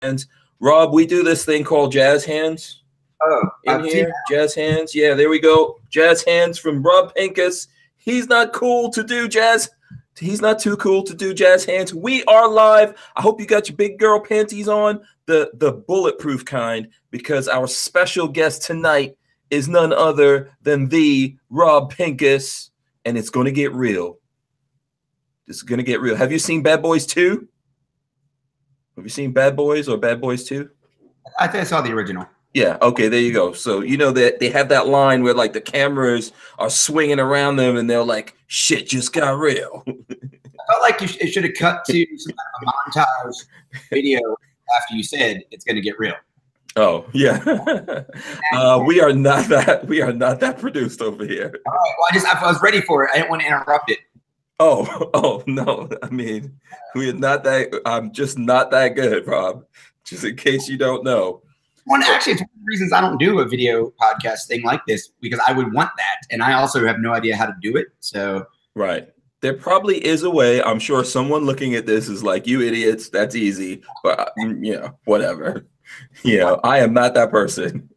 hands. Rob, we do this thing called jazz hands. Oh, in here, jazz hands. Yeah, there we go. Jazz hands from Rob Pincus. He's not cool to do jazz. He's not too cool to do jazz hands. We are live. I hope you got your big girl panties on, the bulletproof kind, because our special guest tonight is none other than the Rob Pincus, and it's going to get real. It's going to get real. Have you seen Bad Boys 2? Have you seen Bad Boys or Bad Boys 2? I think I saw the original. Yeah, okay, there you go. So you know that they have that line where like the cameras are swinging around them and they're like, shit just got real. I felt like it should have cut to some kind of a montage video after you said it's going to get real. Oh, yeah. We are not that produced over here. All right, well, I was ready for it. I didn't want to interrupt it. Oh no. I mean, we are not that. I'm just not that good, Rob. Just in case you don't know. Actually, it's one of the reasons I don't do a video podcast thing like this, because I would want that, and I also have no idea how to do it. So right, there probably is a way. I'm sure someone looking at this is like, "You idiots, that's easy." But yeah, whatever. Yeah, I am not that person.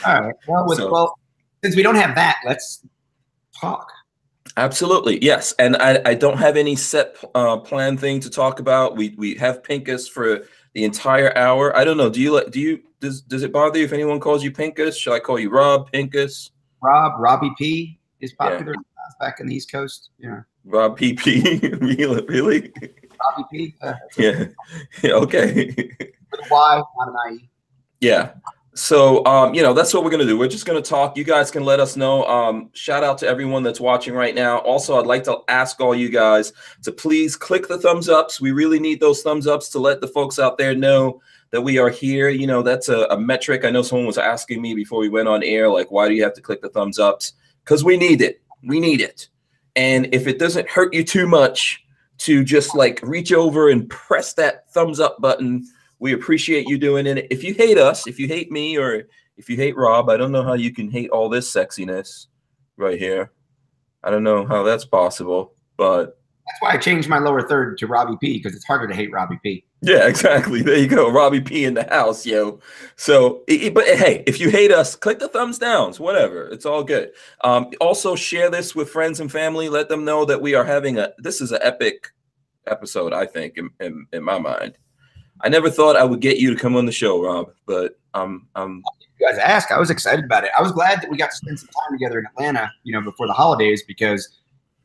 All right. Well, since we don't have that, let's talk. Absolutely, yes. And I don't have any set plan thing to talk about. We have Pincus for the entire hour. I don't know. Does it bother you if anyone calls you Pincus? Shall I call you Rob Pincus? Robbie P is popular back in the East Coast. Yeah. Rob PP. Really? Robbie P. Yeah. Okay. With a Y, not an IE. Yeah. So, that's what we're going to do. We're just going to talk. You guys can let us know. Shout out to everyone that's watching right now. Also, I'd like to ask all you guys to please click the thumbs ups. We really need those thumbs ups to let the folks out there know that we are here. You know, that's a metric. I know someone was asking me before we went on air, like, why do you have to click the thumbs ups? Because we need it. We need it. And if it doesn't hurt you too much to just like reach over and press that thumbs up button, we appreciate you doing it. If you hate us, if you hate me, or if you hate Rob, I don't know how you can hate all this sexiness right here. I don't know how that's possible, but that's why I changed my lower third to Robbie P, because it's harder to hate Robbie P. Yeah, exactly. There you go. Robbie P in the house, yo. So, but hey, if you hate us, click the thumbs downs, whatever. It's all good. Also share this with friends and family. Let them know that we are having this is an epic episode, I think, in my mind. I never thought I would get you to come on the show, Rob, but you guys asked. I was excited about it. I was glad that we got to spend some time together in Atlanta, before the holidays, because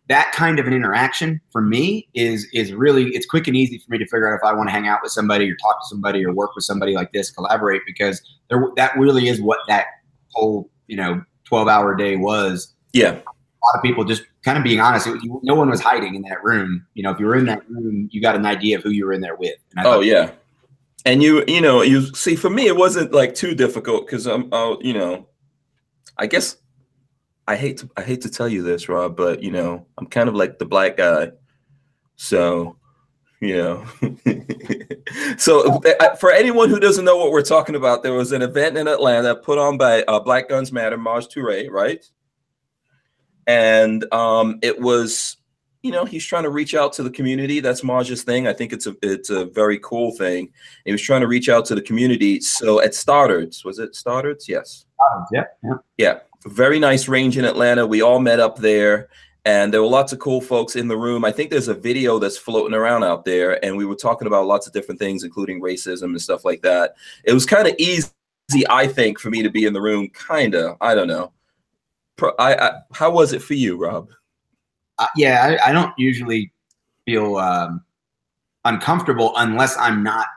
that kind of an interaction for me is really, it's quick and easy for me to figure out if I want to hang out with somebody or talk to somebody or work with somebody like this, collaborate, because that really is what that whole 12-hour day was. Yeah. A lot of people just kind of being honest. No one was hiding in that room. If you were in that room, you got an idea of who you were in there with. And yeah. And you see, for me, it wasn't like too difficult because I guess I hate to tell you this, Rob, but I'm kind of like the black guy. So, so for anyone who doesn't know what we're talking about, there was an event in Atlanta put on by Black Guns Matter, Maj Toure, right? And it was, he's trying to reach out to the community. That's Maj's thing. I think it's a very cool thing. He was trying to reach out to the community. So at Stoddards, was it Stoddards? Yes. Yeah. Very nice range in Atlanta. We all met up there, and there were lots of cool folks in the room. I think there's a video that's floating around out there, and we were talking about lots of different things, including racism and stuff like that. It was kind of easy, I think, for me to be in the room. Kind of. I don't know. How was it for you, Rob? I don't usually feel uncomfortable unless I'm not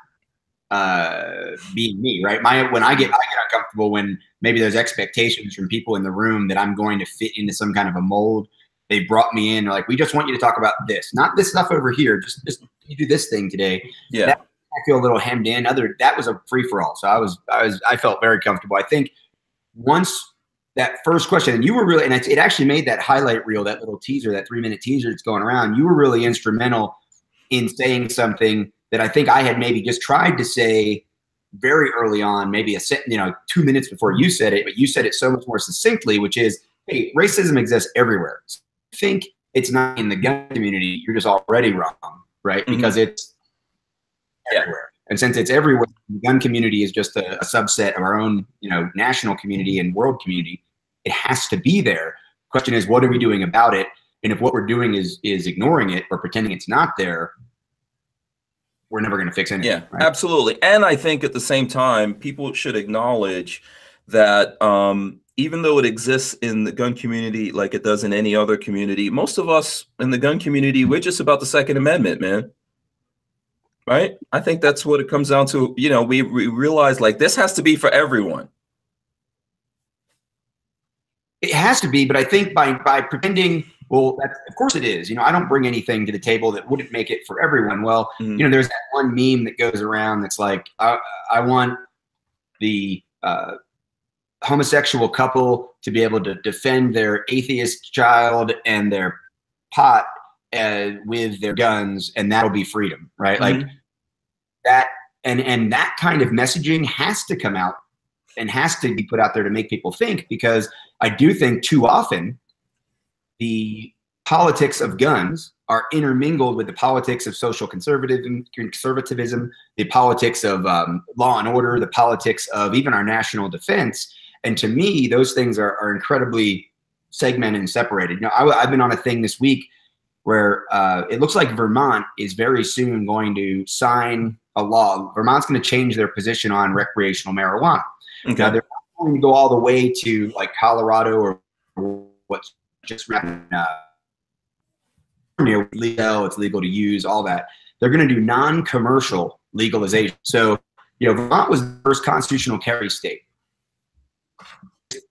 being me, right? When I get uncomfortable when maybe there's expectations from people in the room that I'm going to fit into some kind of a mold. They brought me in, they're like, we just want you to talk about this, not this stuff over here. Just you do this thing today. Yeah, I feel a little hemmed in. That was a free for all. So I felt very comfortable. I think once that first question, and you were really, and it actually made that highlight reel, that little teaser, that 3-minute teaser that's going around. You were really instrumental in saying something that I think I had maybe just tried to say very early on, maybe 2 minutes before you said it, but you said it so much more succinctly, which is, hey, racism exists everywhere. So I think it's not in the gun community. You're just already wrong, right? Mm-hmm. Because it's everywhere. And since it's everywhere, the gun community is just a subset of our own, national community and world community. It has to be there. Question is, what are we doing about it? And if what we're doing is ignoring it or pretending it's not there, we're never going to fix anything. Yeah, right? Absolutely. And I think at the same time, people should acknowledge that even though it exists in the gun community like it does in any other community, most of us in the gun community, we're just about the Second Amendment, man. Right? I think that's what it comes down to. We realize like this has to be for everyone. It has to be, but I think by pretending, well, of course it is. I don't bring anything to the table that wouldn't make it for everyone. Well, there's that one meme that goes around that's like, I want the homosexual couple to be able to defend their atheist child and their pot with their guns, and that'll be freedom, right? Like that, and that kind of messaging has to come out and has to be put out there to make people think, because I do think too often the politics of guns are intermingled with the politics of social conservatism, the politics of law and order, the politics of even our national defense. And to me, those things are incredibly segmented and separated. I've been on a thing this week where it looks like Vermont is very soon going to sign a law. Vermont's going to change their position on recreational marijuana. Okay. Now, they're not going to go all the way to like Colorado or what's just legal, it's legal to use, all that. They're going to do non-commercial legalization. So, Vermont was the first constitutional carry state.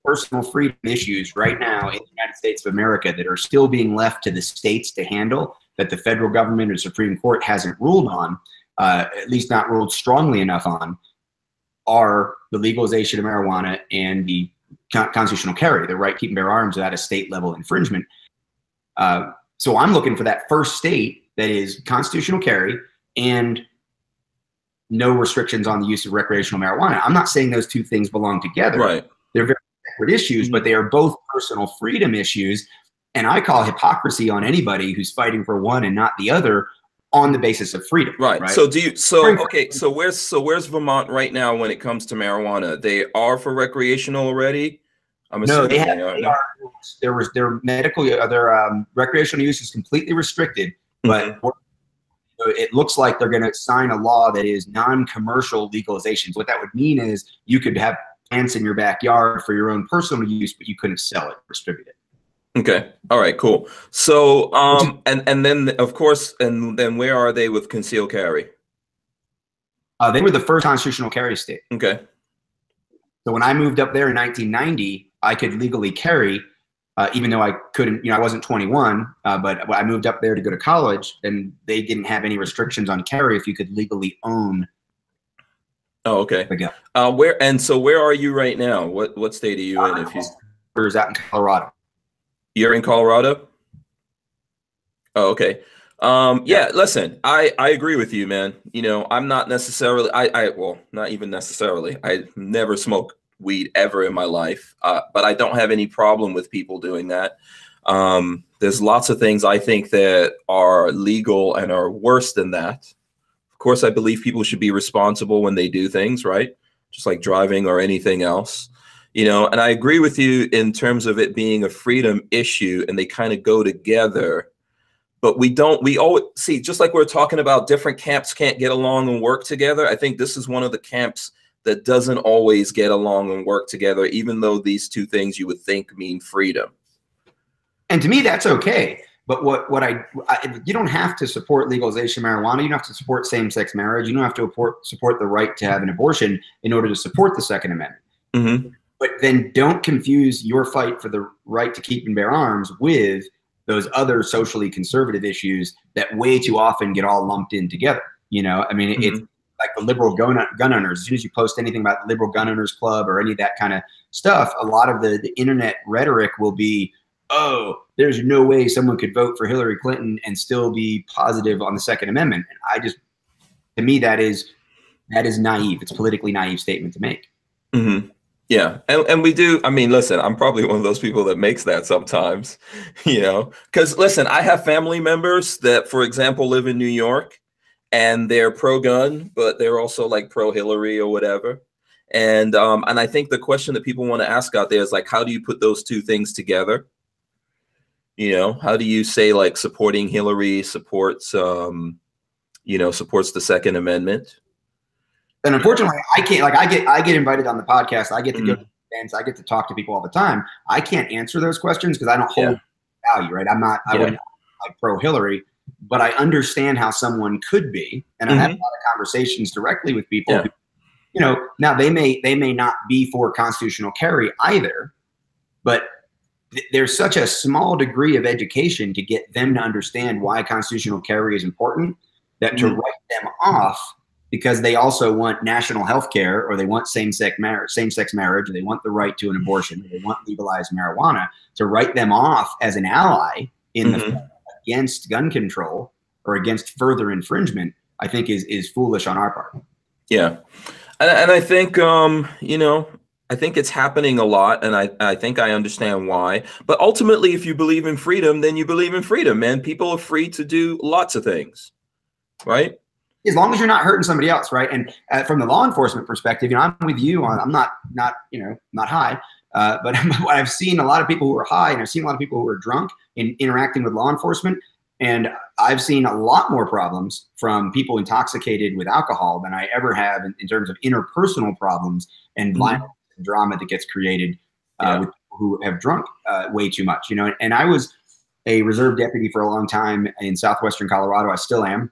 Personal freedom issues right now in the United States of America that are still being left to the states to handle, that the federal government or Supreme Court hasn't ruled on, at least not ruled strongly enough on, are the legalization of marijuana and the constitutional carry, the right to keep and bear arms without a state level infringement. So I'm looking for that first state that is constitutional carry and no restrictions on the use of recreational marijuana. I'm not saying those two things belong together. Right. They're very separate issues, but they are both personal freedom issues. And I call hypocrisy on anybody who's fighting for one and not the other on the basis of freedom. Right. So where's Vermont right now when it comes to marijuana? They are for recreational already? No, they are. Their medical, their recreational use is completely restricted, but it looks like they're going to sign a law that is non-commercial legalization. So what that would mean is you could have plants in your backyard for your own personal use, but you couldn't sell it, distribute it. Okay. All right, cool. So, and then of course, and then where are they with concealed carry? They were the first constitutional carry state. Okay. So when I moved up there in 1990, I could legally carry, even though I couldn't, I wasn't 21, but I moved up there to go to college, and they didn't have any restrictions on carry if you could legally own. Oh, okay. The gun. Where are you right now? What state are you in? If you out in Colorado. You're in Colorado? Oh, okay. Yeah, listen, I agree with you, man. I'm not necessarily, well, not even necessarily. I never smoked weed ever in my life, but I don't have any problem with people doing that. There's lots of things I think that are legal and are worse than that. Of course, I believe people should be responsible when they do things, right? Just like driving or anything else. And I agree with you in terms of it being a freedom issue, and they kind of go together. But we always see, just like we're talking about different camps can't get along and work together. I think this is one of the camps that doesn't always get along and work together, even though these two things you would think mean freedom. And to me, that's okay. But you don't have to support legalization of marijuana. You don't have to support same-sex marriage. You don't have to support the right to have an abortion in order to support the Second Amendment. Mm-hmm. But then don't confuse your fight for the right to keep and bear arms with those other socially conservative issues that way too often get all lumped in together. It's like the liberal gun owners. As soon as you post anything about the liberal gun owners club or any of that kind of stuff, a lot of the internet rhetoric will be, oh, there's no way someone could vote for Hillary Clinton and still be positive on the Second Amendment. And to me, that is naive. It's a politically naive statement to make. Mm-hmm. Yeah. And we do. I mean, listen, I'm probably one of those people that makes that sometimes, because listen, I have family members that, for example, live in New York, and they're pro-gun, but they're also like pro-Hillary or whatever. And I think the question that people want to ask out there is like, how do you put those two things together? You know, how do you say like supporting Hillary supports, you know, supports the Second Amendment? And unfortunately, I can't. Like, I get invited on the podcast. I get to go to events. I get to talk to people all the time. I can't answer those questions because I don't hold value, right? I'm not. I wouldn't like pro Hillary, but I understand how someone could be, and I've had a lot of conversations directly with people. Who, you know, now they may not be for constitutional carry either, but there's such a small degree of education to get them to understand why constitutional carry is important that to write them off because they also want national health care, or they want same-sex marriage, or they want the right to an abortion, or they want legalized marijuana, to write them off as an ally in the fight against gun control or against further infringement, I think is foolish on our part. Yeah. And I think, you know, I think it's happening a lot, and I think I understand why. But ultimately, if you believe in freedom, then you believe in freedom, man. People are free to do lots of things, right? As long as you're not hurting somebody else, right? And from the law enforcement perspective, you know, I'm with you on. I'm not you know, not high, but I've seen a lot of people who are high, and I've seen a lot of people who are drunk in interacting with law enforcement, and I've seen a lot more problems from people intoxicated with alcohol than I ever have in terms of interpersonal problems and violence and drama that gets created with people who have drunk way too much. You know, and I was a reserve deputy for a long time in southwestern Colorado. I still am.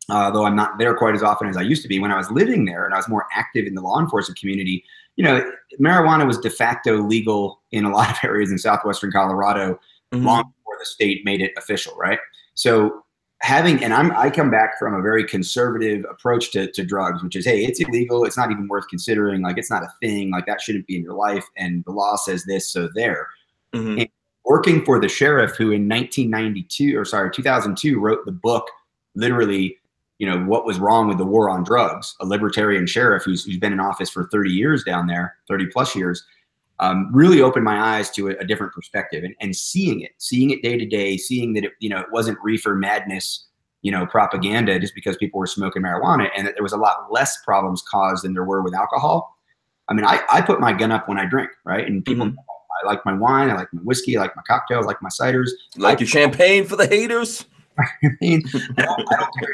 Though I'm not there quite as often as I used to be. When I was living there and I was more active in the law enforcement community, you know, marijuana was de facto legal in a lot of areas in southwestern Colorado long before the state made it official, right? So I come back from a very conservative approach to drugs, which is, hey, it's illegal. It's not even worth considering. Like, it's not a thing. Like, that shouldn't be in your life. And the law says this, so there. And working for the sheriff who in 2002 wrote the book, literally, you know, what was wrong with the war on drugs, a libertarian sheriff who's been in office for 30 years down there, 30 plus years, really opened my eyes to a different perspective and seeing it day to day, seeing that, it wasn't reefer madness, propaganda just because people were smoking marijuana, and that there was a lot less problems caused than there were with alcohol. I mean, I put my gun up when I drink, right? And people, I like my wine, I like my whiskey, I like my cocktails, I like my ciders. Like your champagne for the haters? I don't carry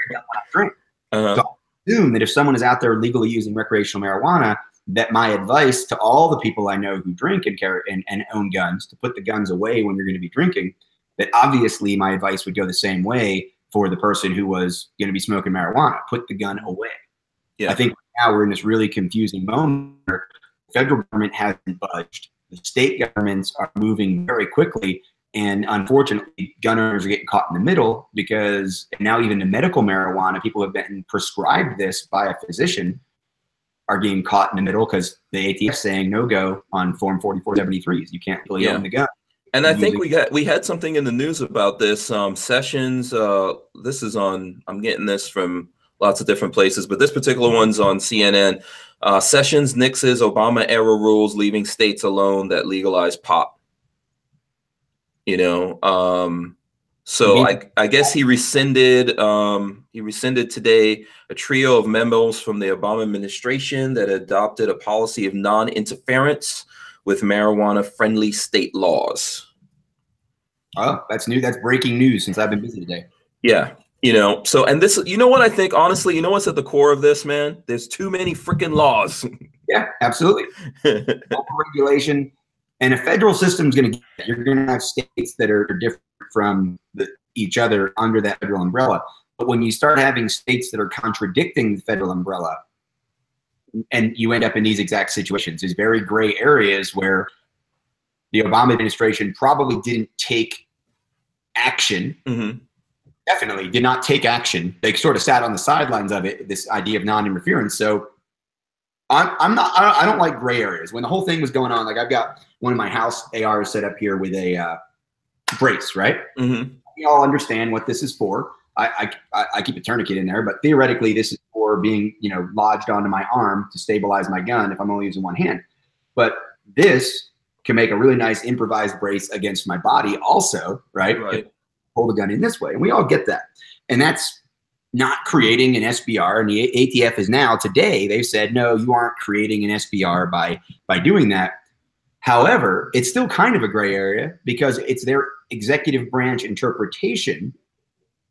a gun when I drink. So I assume that if someone is out there legally using recreational marijuana, that my advice to all the people I know who drink and carry and own guns, to put the guns away when you're going to be drinking, that obviously my advice would go the same way for the person who was going to be smoking marijuana. Put the gun away. Yeah. I think now we're in this really confusing moment where the federal government hasn't budged. The state governments are moving very quickly. And unfortunately, gun owners are getting caught in the middle because now even the medical marijuana, people who have been prescribed this by a physician, are getting caught in the middle because the ATF is saying no go on Form 4473s. You can't really own the gun. And I think we had something in the news about this. Sessions, this is on, I'm getting this from lots of different places, but this particular one's on CNN. Sessions nixes Obama era rules, leaving states alone that legalize pot. So I guess he rescinded today a trio of memos from the Obama administration that adopted a policy of non-interference with marijuana-friendly state laws. Oh, that's new. That's breaking news since I've been busy today. Yeah. And this, what I think, honestly, what's at the core of this, man? There's too many freaking laws. Yeah, absolutely. Regulation. And a federal system is you're going to have states that are different from each other under that federal umbrella. But when you start having states that are contradicting the federal umbrella, and you end up in these exact situations, these very gray areas where the Obama administration probably didn't take action, definitely did not take action. They sort of sat on the sidelines of it, this idea of non-interference. So I don't like gray areas. When the whole thing was going on, like I've got one of my house ARs set up here with a brace, right? We all understand what this is for. I keep a tourniquet in there, but theoretically this is for being, lodged onto my arm to stabilize my gun if I'm only using one hand. But this can make a really nice improvised brace against my body also, right? Hold the gun in this way. And we all get that. And that's, not creating an SBR, and the ATF is now today, they've said, no, you aren't creating an SBR by doing that. However, it's still kind of a gray area because it's their executive branch interpretation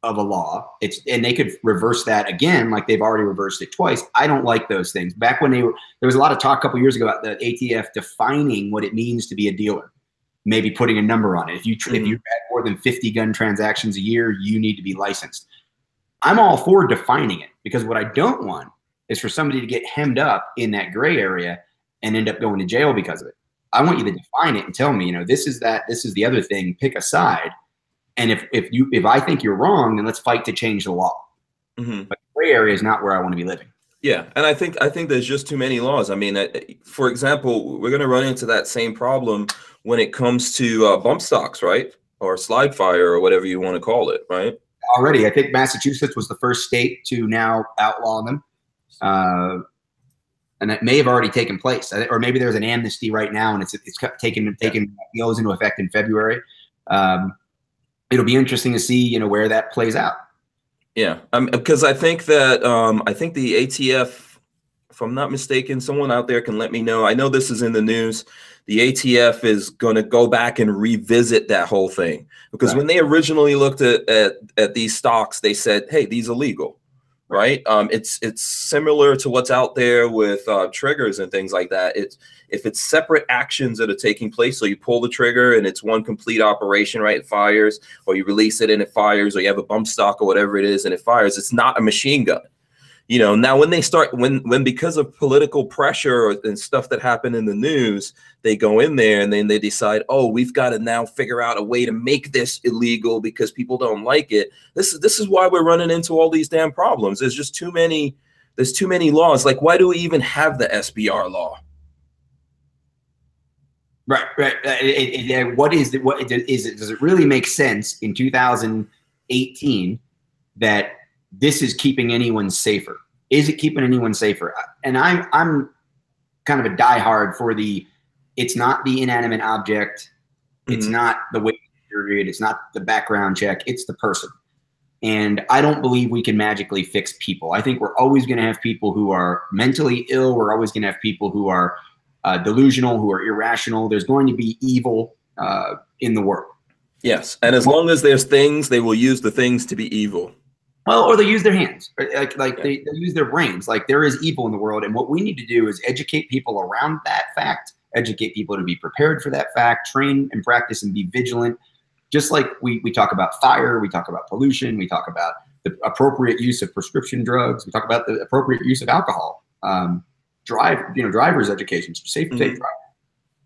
of a law. And they could reverse that again, like they've already reversed it twice. I don't like those things. Back when there was a lot of talk a couple years ago about the ATF defining what it means to be a dealer, maybe putting a number on it. If you had more than 50 gun transactions a year, you need to be licensed. I'm all for defining it, because what I don't want is for somebody to get hemmed up in that gray area and end up going to jail because of it. I want you to define it and tell me, this is that, this is the other thing, pick a side. And if I think you're wrong, then let's fight to change the law. But the gray area is not where I want to be living. Yeah, and I think there's just too many laws. I mean, for example, we're going to run into that same problem when it comes to bump stocks, right? Or slide fire, or whatever you want to call it, right? Already, I think Massachusetts was the first state to now outlaw them. And that may have already taken place, or maybe there's an amnesty right now, and it's taken goes into effect in February. It'll be interesting to see, where that plays out. Yeah, because I think that the ATF, if I'm not mistaken, someone out there can let me know. I know this is in the news. The ATF is going to go back and revisit that whole thing, because when they originally looked at these stocks, they said, "Hey, these are legal." Right. It's similar to what's out there with triggers and things like that. If it's separate actions that are taking place, so you pull the trigger and it's one complete operation, right? It fires, or you release it and it fires, or you have a bump stock or whatever it is and it fires. It's not a machine gun. Now when they start, when because of political pressure and stuff that happened in the news, they go in there and then they decide, oh, we've got to now figure out a way to make this illegal because people don't like it. This is why we're running into all these damn problems. There's just too many laws. Like, why do we even have the SBR law? Right. Does it really make sense in 2018 that this is keeping anyone safer? Is it keeping anyone safer? And I'm kind of a diehard for it's not the inanimate object. It's not the wait period. It's not the background check. It's the person. And I don't believe we can magically fix people. I think we're always going to have people who are mentally ill. We're always going to have people who are delusional, who are irrational. There's going to be evil in the world. Yes. And as long as there's things, they will use the things to be evil. Well, or they use their hands, they use their brains. Like, there is evil in the world. And what we need to do is educate people around that fact, educate people to be prepared for that fact, train and practice and be vigilant. Just like we talk about fire, we talk about pollution, we talk about the appropriate use of prescription drugs, we talk about the appropriate use of alcohol, driver's education, safe driving.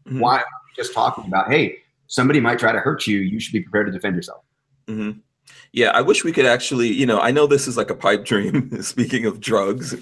Why are we just talking about, hey, somebody might try to hurt you, you should be prepared to defend yourself? Yeah, I wish we could actually, I know this is like a pipe dream, speaking of drugs.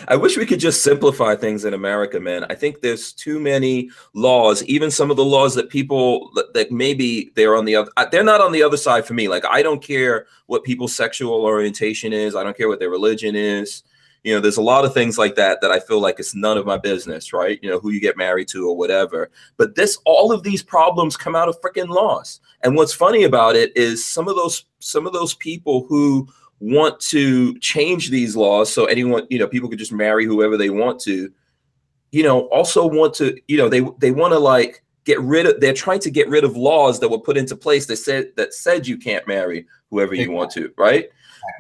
I wish we could just simplify things in America, man. I think there's too many laws, even some of the laws that people, that maybe they're not on the other side for me. Like, I don't care what people's sexual orientation is. I don't care what their religion is. There's a lot of things like that I feel like it's none of my business, right? Who you get married to or whatever. But all of these problems come out of freaking laws. And what's funny about it is some of those people who want to change these laws so anyone, people could just marry whoever they want to, also want to, they want to like they're trying to get rid of laws that were put into place that said you can't marry whoever you want to, right?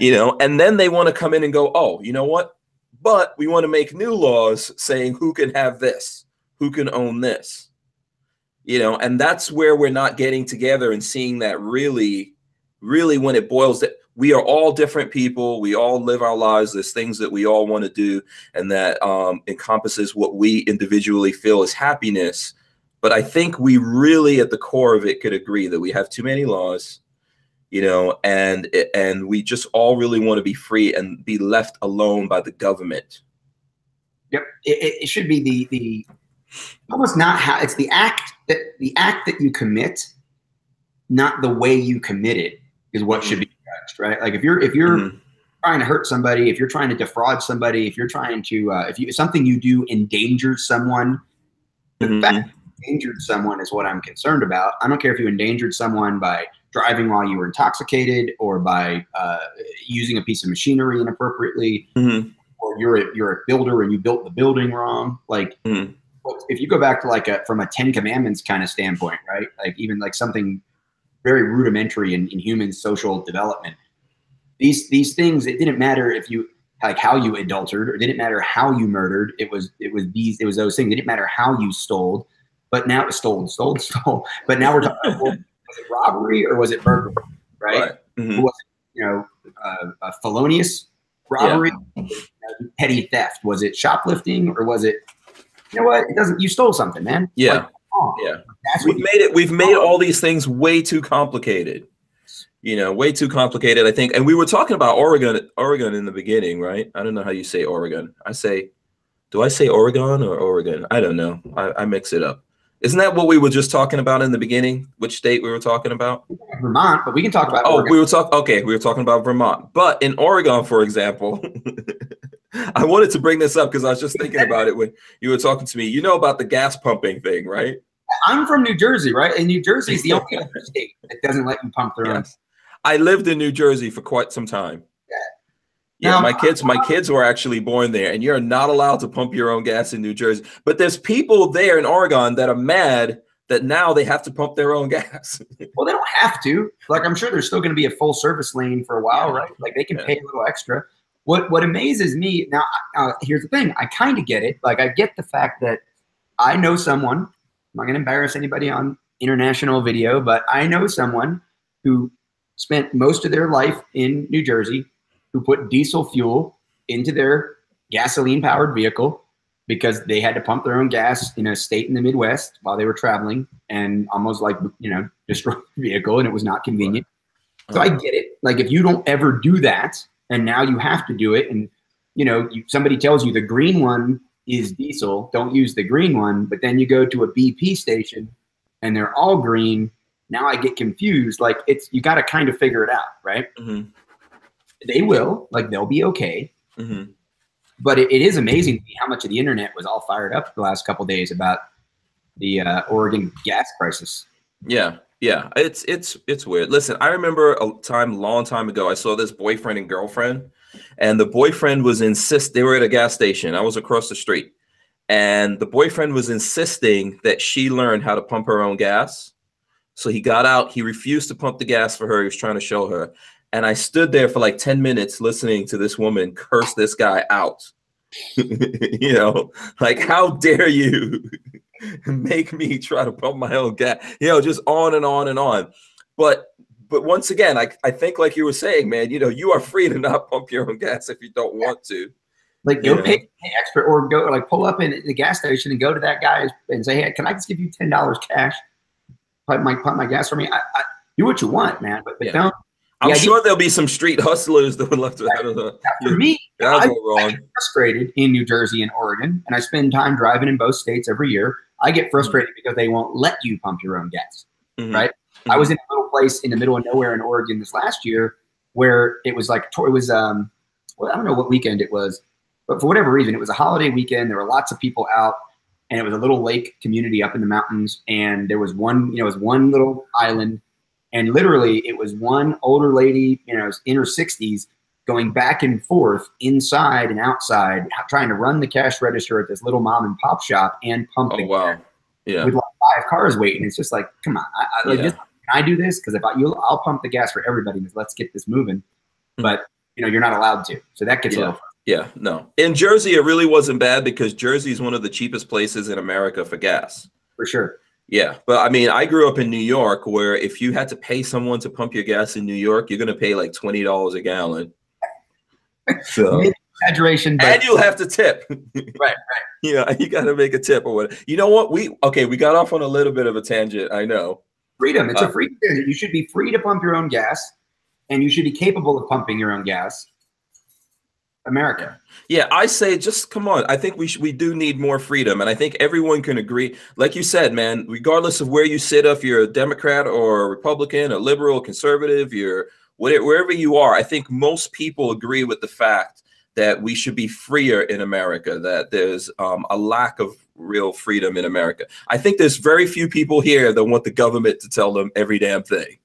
And then they want to come in and go, oh, you know what? But we want to make new laws saying who can have this, who can own this, and that's where we're not getting together and seeing that really, really when it boils down, we are all different people. We all live our lives. There's things that we all want to do, and that encompasses what we individually feel is happiness. But I think we really, at the core of it, could agree that we have too many laws. And we just all really want to be free and be left alone by the government. Yep, it should be the almost not how it's the act that you commit, not the way you commit it, is what should be judged, right? Like if you're trying to hurt somebody, if you're trying to defraud somebody, if you're trying to something you do endangers someone, the fact that you endangered someone is what I'm concerned about. I don't care if you endangered someone by driving while you were intoxicated, or by using a piece of machinery inappropriately, or you're a builder and you built the building wrong. Like, if you go back to like from a 10 Commandments kind of standpoint, right? Like even like something very rudimentary in human social development. These things, it didn't matter if you like how you adulterated, or it didn't matter how you murdered. It was those things. It didn't matter how you stole, but now stole. But now we're talking about, was it robbery or was it burglary, right? Was it, a felonious robbery, petty theft? Was it shoplifting, or was it, you know what? It doesn't. You stole something, man. Yeah, like, oh, yeah. That's We've made all these things way too complicated. You know, way too complicated, I think. And we were talking about Oregon in the beginning, right? I don't know how you say Oregon. Do I say Oregon or Oregon? I don't know. I mix it up. Isn't that what we were just talking about in the beginning? Which state we were talking about? Vermont, but we can talk about Oregon. We were talking about Vermont. But in Oregon, for example, I wanted to bring this up because I was just thinking about it when you were talking to me. You know about the gas pumping thing, right? I'm from New Jersey, right? And New Jersey is the only other state that doesn't let you pump their own. I lived in New Jersey for quite some time. Yeah, now, my kids were actually born there, and you're not allowed to pump your own gas in New Jersey. But there's people there in Oregon that are mad that now they have to pump their own gas. Well, they don't have to. Like, I'm sure there's still going to be a full service lane for a while, right? Like, they can pay a little extra. What amazes me now, here's the thing. I kind of get it. Like, I get the fact that I know someone. I'm not going to embarrass anybody on international video, but I know someone who spent most of their life in New Jersey, who put diesel fuel into their gasoline-powered vehicle because they had to pump their own gas in a state in the Midwest while they were traveling, and almost like, destroy the vehicle, and it was not convenient. So I get it. Like, if you don't ever do that, and now you have to do it, and somebody tells you the green one is diesel, don't use the green one, but then you go to a BP station and they're all green. Now I get confused. Like, you got to kind of figure it out, right? They will, like, they'll be okay. But it is amazing to me how much of the internet was all fired up the last couple of days about the Oregon gas crisis. Yeah, it's weird. Listen, I remember a long time ago, I saw this boyfriend and girlfriend, and the boyfriend was they were at a gas station. I was across the street, and the boyfriend was insisting that she learn how to pump her own gas. So he got out. He refused to pump the gas for her. He was trying to show her. And I stood there for like 10 minutes listening to this woman curse this guy out. Like, how dare you make me try to pump my own gas? Just on and on and on. But once again, I think, like you were saying, man, you are free to not pump your own gas if you don't want to. Like, go pay extra, or go, like, pull up in the gas station and go to that guy and say, hey, can I just give you $10 cash? Pump my gas for me. I do what you want, man, but don't. I'm sure there'll be some street hustlers that would love to. For me, I get frustrated in New Jersey and Oregon, and I spend time driving in both states every year. I get frustrated because they won't let you pump your own gas, right? I was in a little place in the middle of nowhere in Oregon this last year where it was like, well, I don't know what weekend it was, but for whatever reason, it was a holiday weekend. There were lots of people out, and it was a little lake community up in the mountains, and there was one little island. And literally, it was one older lady, in her 60s, going back and forth inside and outside, trying to run the cash register at this little mom and pop shop and pump the gas. With like 5 cars waiting. It's just like, come on, can I do this? Because I'll pump the gas for everybody. Let's get this moving. But you're not allowed to. So that gets a little. Yeah, no. In Jersey, it really wasn't bad because Jersey is one of the cheapest places in America for gas. For sure. Yeah, but I mean, I grew up in New York, where if you had to pay someone to pump your gas in New York, you're going to pay like $20 a gallon. So exaggeration, and you'll have to tip. Right. Yeah, you got to make a tip or what. You know what? We got off on a little bit of a tangent. I know. Freedom. It's a free tangent. You should be free to pump your own gas, and you should be capable of pumping your own gas. America. Yeah, I say just come on. I think we do need more freedom, and I think everyone can agree. Like you said, man, regardless of where you sit, if you're a Democrat or a Republican, a liberal, conservative, you're wherever you are, I think most people agree with the fact that we should be freer in America, that there's a lack of real freedom in America. I think there's very few people here that want the government to tell them every damn thing.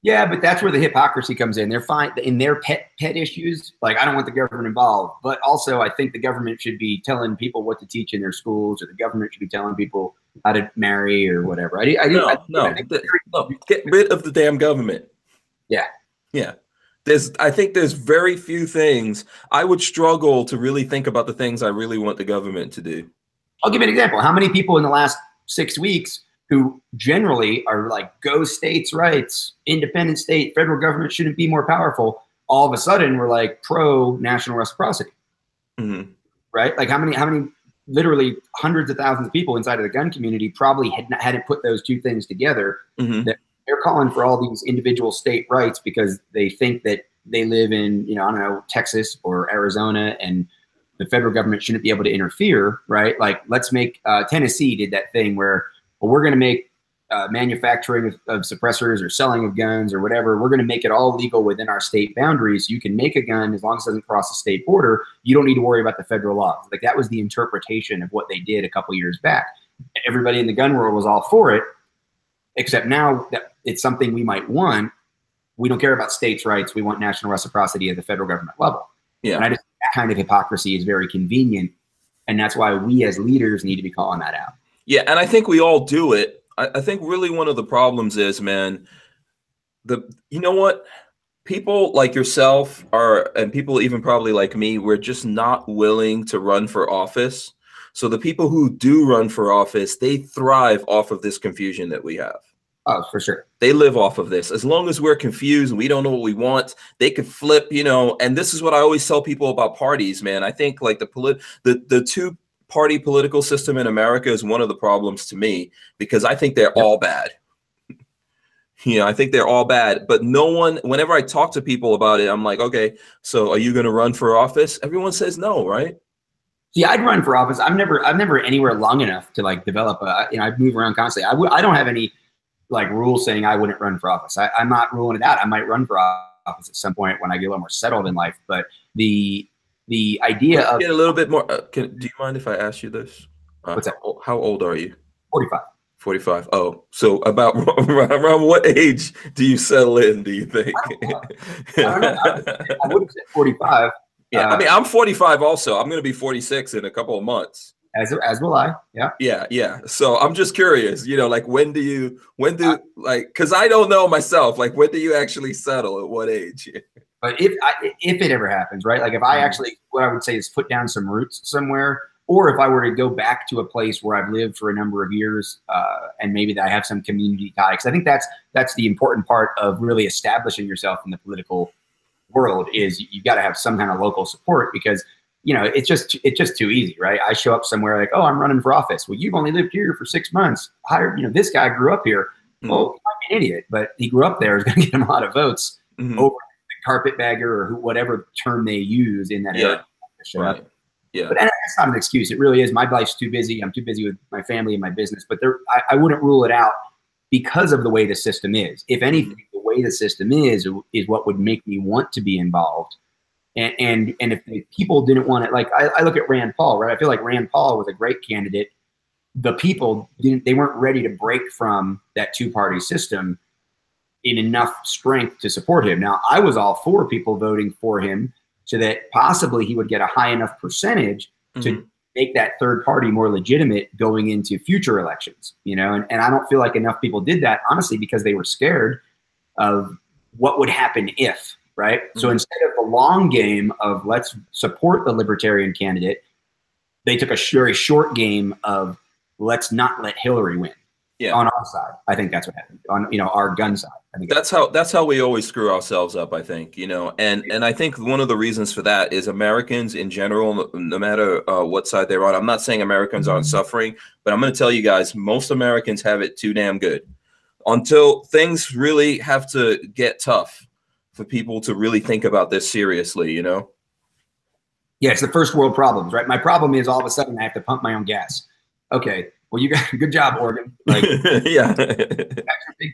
Yeah, but that's where the hypocrisy comes in. They're fine in their pet issues. Like, I don't want the government involved, but also I think the government should be telling people what to teach in their schools, or the government should be telling people how to marry or whatever. No, get rid of the damn government. Yeah. Yeah. I think there's very few things I would struggle to really think about the things I really want the government to do. I'll give you an example. How many people in the last 6 weeks who generally are like, go states' rights, independent state, federal government shouldn't be more powerful, all of a sudden we're like pro national reciprocity. Mm-hmm. Right? Like how many literally hundreds of thousands of people inside of the gun community probably hadn't put those two things together. Mm-hmm. That they're calling for all these individual state rights because they think that they live in, I don't know, Texas or Arizona, and the federal government shouldn't be able to interfere, right? Like, let's make Tennessee did that thing where, well, we're going to make manufacturing of suppressors or selling of guns or whatever. We're going to make it all legal within our state boundaries. You can make a gun as long as it doesn't cross the state border. You don't need to worry about the federal laws. Like, that was the interpretation of what they did a couple years back. Everybody in the gun world was all for it, except now that it's something we might want. We don't care about states' rights. We want national reciprocity at the federal government level. Yeah. And I just think that kind of hypocrisy is very convenient. And that's why we as leaders need to be calling that out. Yeah, and I think we all do it. I think really one of the problems is, man, you know what? People like yourself and people even probably like me, we're just not willing to run for office. So the people who do run for office, they thrive off of this confusion that we have. Oh, for sure. They live off of this. As long as we're confused and we don't know what we want, they could flip, and this is what I always tell people about parties, man. I think like the two-party political system in America is one of the problems to me, because I think they're all bad. I think they're all bad, but whenever I talk to people about it, I'm like, okay, so are you going to run for office? Everyone says no, right? Yeah, I'd run for office. I'm never anywhere long enough to like develop I move around constantly. I don't have any like rules saying I wouldn't run for office. I'm not ruling it out. I might run for office at some point when I get a little more settled in life. But the idea of get a little bit more. Do you mind if I ask you this? What's that? How old are you? 45. 45. Oh, so about around what age do you settle in, do you think? I don't know. I would have said 45. Yeah, I mean, I'm 45 also. I'm going to be 46 in a couple of months. As will I. Yeah. Yeah. So I'm just curious, like because I don't know myself, like when do you actually settle, at what age? But if it ever happens, right? Like if I actually, what I would say is put down some roots somewhere, or if I were to go back to a place where I've lived for a number of years, and maybe that I have some community tie, because I think that's the important part of really establishing yourself in the political world, is you've got to have some kind of local support, because it's just too easy, right? I show up somewhere like, oh, I'm running for office. Well, you've only lived here for 6 months. This guy grew up here. Well, he might be an idiot, but he grew up there, is going to get him a lot of votes over the carpetbagger or whatever term they use in that area. Right. Yeah. But that's not an excuse. It really is. My life's too busy. I'm too busy with my family and my business. But I wouldn't rule it out because of the way the system is. If anything, the way the system is what would make me want to be involved. And if people didn't want it, like I look at Rand Paul, right? I feel like Rand Paul was a great candidate. The people they weren't ready to break from that two-party system in enough strength to support him. Now, I was all for people voting for him so that possibly he would get a high enough percentage to make that third party more legitimate going into future elections, and I don't feel like enough people did that, honestly, because they were scared of what would happen if. Right. So instead of the long game of let's support the libertarian candidate, they took a very short game of let's not let Hillary win. Yeah. On our side. I think that's what happened on, our gun side. I think that's how we always screw ourselves up, I think, and I think one of the reasons for that is Americans in general, no matter what side they're on. I'm not saying Americans aren't suffering, but I'm going to tell you guys, most Americans have it too damn good until things really have to get tough for people to really think about this seriously, Yeah, it's the first world problems, right? My problem is all of a sudden I have to pump my own gas. Okay, well, you got good job, Oregon. Like, yeah,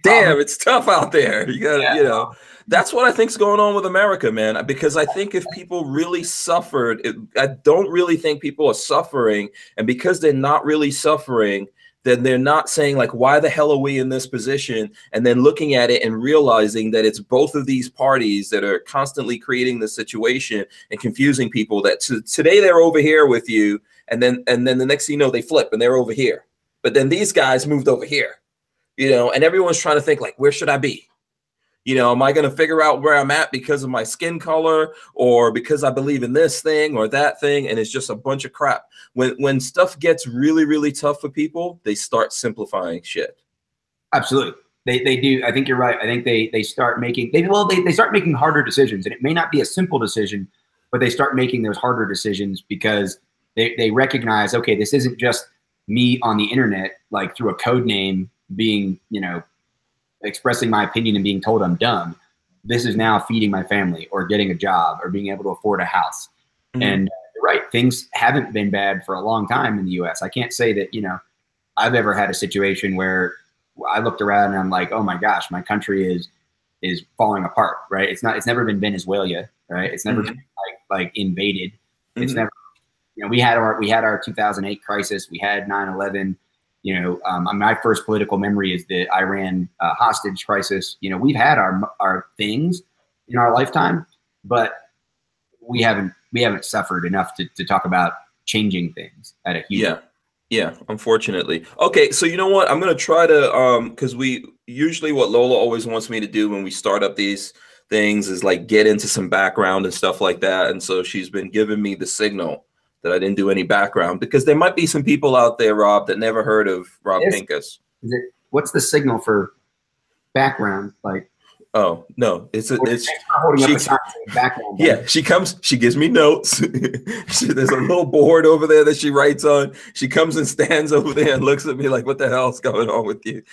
damn, it's tough out there. You got, that's what I think's going on with America, man. Because I think if people really suffered, I don't really think people are suffering, and because they're not really suffering, then they're not saying like, why the hell are we in this position? And then looking at it and realizing that it's both of these parties that are constantly creating the situation and confusing people, that today they're over here with you. And then the next thing you know, they flip and they're over here. But then these guys moved over here, you know, and everyone's trying to think like, where should I be? You know, am I going to figure out where I'm at because of my skin color or because I believe in this thing or that thing? And it's just a bunch of crap. When stuff gets really, really tough for people, they start simplifying shit. Absolutely. They do. I think you're right. I think they start making, they start making harder decisions, and it may not be a simple decision, but they start making those harder decisions because they recognize, okay, this isn't just me on the internet, like through a code name being, you know, expressing my opinion and being told I'm dumb. This is now feeding my family or getting a job or being able to afford a house. Mm-hmm. And you're right, things haven't been bad for a long time in the US. I can't say that, you know, I've ever had a situation where I looked around and I'm like, oh my gosh, my country is falling apart, right? It's never been Venezuela, right? It's never been like invaded. It's never, you know, we had our 2008 crisis, we had 9/11. You know, my first political memory is the Iran hostage crisis. You know, we've had our things in our lifetime, but we haven't suffered enough to talk about changing things at a huge Yeah, unfortunately. Okay, so you know what? I'm going to try to, because we usually what Lola always wants me to do when we start up these things is like get into some background and stuff like that. And so she's been giving me the signal that I didn't do any background, because there might be some people out there, Rob, that never heard of Rob Pincus. What's the signal for background? Like, oh no, it's background. Yeah, she comes, she gives me notes. There's a little board over there that she writes on. She comes and stands over there and looks at me like, what the hell's going on with you?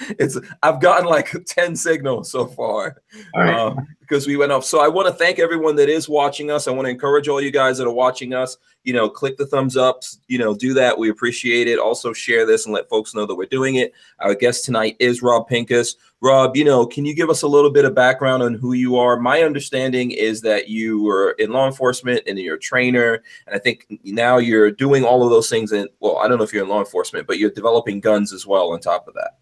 I've gotten like 10 signals so far. All right. Because we went off. So I want to thank everyone that is watching us. I want to encourage all you guys that are watching us, you know, click the thumbs ups, you know, do that. We appreciate it. Also share this and let folks know that we're doing it. Our guest tonight is Rob Pincus. Rob, you know, can you give us a little bit of background on who you are? My understanding is that you were in law enforcement and you're a trainer. And I think now you're doing all of those things. And well, I don't know if you're in law enforcement, but you're developing guns as well on top of that.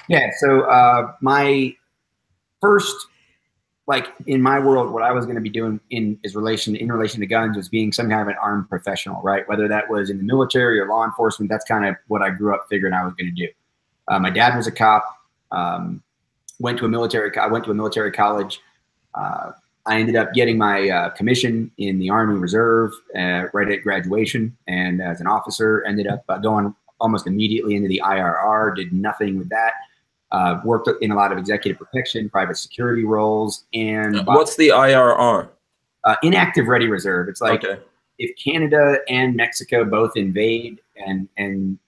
Yeah. So my first, like in my world, what I was going to be doing in relation to guns was being some kind of an armed professional, right? Whether that was in the military or law enforcement, that's kind of what I grew up figuring I was going to do. My dad was a cop. I went to a military college. I ended up getting my commission in the Army Reserve right at graduation, and as an officer, ended up going almost immediately into the IRR. Did nothing with that. Worked in a lot of executive protection, private security roles, and what's the IRR? Inactive Ready Reserve. It's like if Canada and Mexico both invade and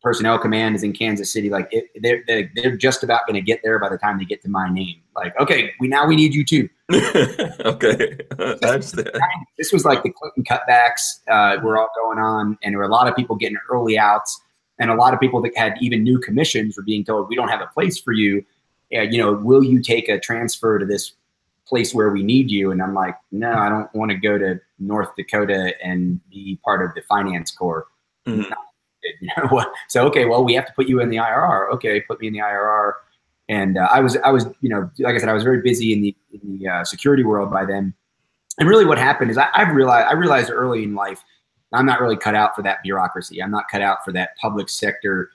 personnel command is in Kansas City, like they're just about going to get there by the time they get to my name. Like, okay, we need you too. Okay, this was like the Clinton cutbacks were all going on, and there were a lot of people getting early outs. And a lot of people that had even new commissions were being told, we don't have a place for you. You know, will you take a transfer to this place where we need you? And I'm like, no, I don't want to go to North Dakota and be part of the finance corps. You know, so, okay, well, we have to put you in the IRR. Okay, put me in the IRR. And I was, you know, like I said, I was very busy in the security world by then. And really what happened is I realized early in life, I'm not really cut out for that bureaucracy. I'm not cut out for that public sector,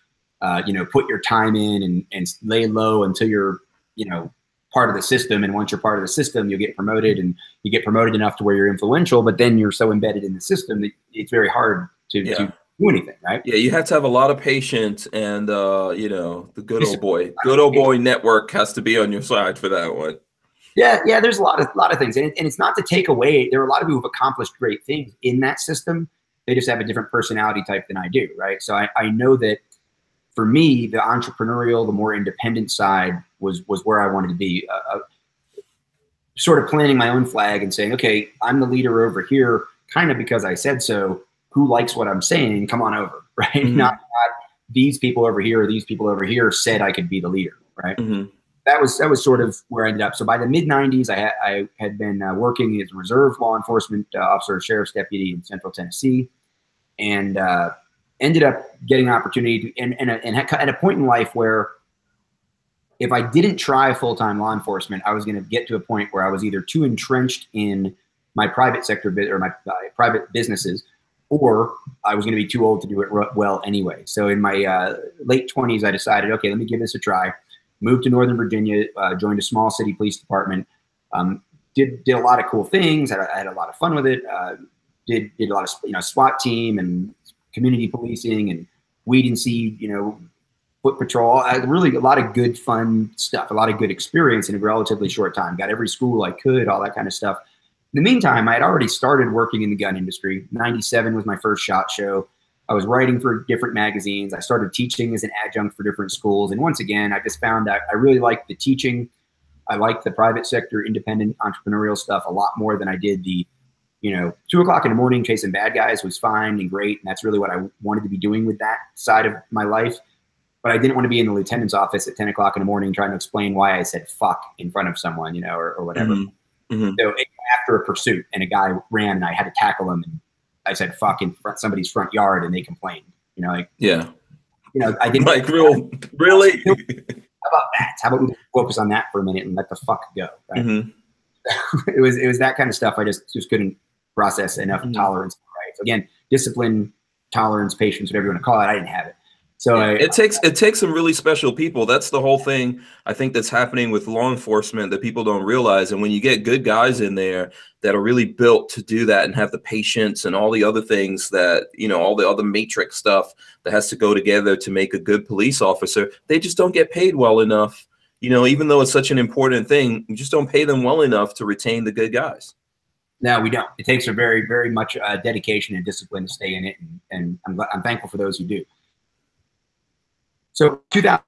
you know, put your time in and lay low until you're, you know, part of the system. And once you're part of the system, you'll get promoted, and you get promoted enough to where you're influential, but then you're so embedded in the system that it's very hard to do anything, right? Yeah, you have to have a lot of patience, and, you know, the good old boy network has to be on your side for that one. Yeah, there's a lot of things. And it's not to take away, there are a lot of people who've accomplished great things in that system. They just have a different personality type than I do, right? So I know that for me, the entrepreneurial, the more independent side was where I wanted to be. Sort of planting my own flag and saying, okay, I'm the leader over here, kind of because I said so. Who likes what I'm saying? Come on over, right? Mm-hmm. Not these people over here or these people over here said I could be the leader, right? Mm-hmm. That was sort of where I ended up. So by the mid-90s, I had been working as a reserve law enforcement officer, sheriff's deputy in Central Tennessee. And ended up getting an opportunity to, and at a point in life where if I didn't try full-time law enforcement, I was going to get to a point where I was either too entrenched in my private sector or my private businesses, or I was going to be too old to do it well anyway. So in my late 20s, I decided, okay, let me give this a try. Moved to Northern Virginia, joined a small city police department, did a lot of cool things. I had a lot of fun with it. Did a lot of SWAT team and community policing and weed and seed, foot patrol. Really a lot of good fun stuff, a lot of good experience in a relatively short time. Got every school I could, all that kind of stuff. In the meantime, I had already started working in the gun industry. 97 was my first SHOT Show. I was writing for different magazines. I started teaching as an adjunct for different schools. And once again, I just found that I really liked the teaching. I liked the private sector, independent entrepreneurial stuff a lot more than I did the, 2 o'clock in the morning chasing bad guys was fine and great. And that's really what I wanted to be doing with that side of my life. But I didn't want to be in the lieutenant's office at 10 o'clock in the morning trying to explain why I said fuck in front of someone, or whatever. Mm-hmm. So after a pursuit and a guy ran and I had to tackle him and I said fuck in somebody's front yard and they complained, I didn't like really. How about that? How about we focus on that for a minute and let the fuck go? Right? Mm-hmm. it was that kind of stuff. I just couldn't process enough tolerance. Right. So again, discipline, tolerance, patience, whatever you want to call it. I didn't have it. So it takes some really special people. That's the whole thing I think that's happening with law enforcement that people don't realize. And when you get good guys in there that are really built to do that and have the patience and all the other things that, all the other matrix stuff that has to go together to make a good police officer, they just don't get paid well enough. Even though it's such an important thing, you just don't pay them well enough to retain the good guys. No, we don't. It takes a very, very much dedication and discipline to stay in it. And I'm thankful for those who do. So 2000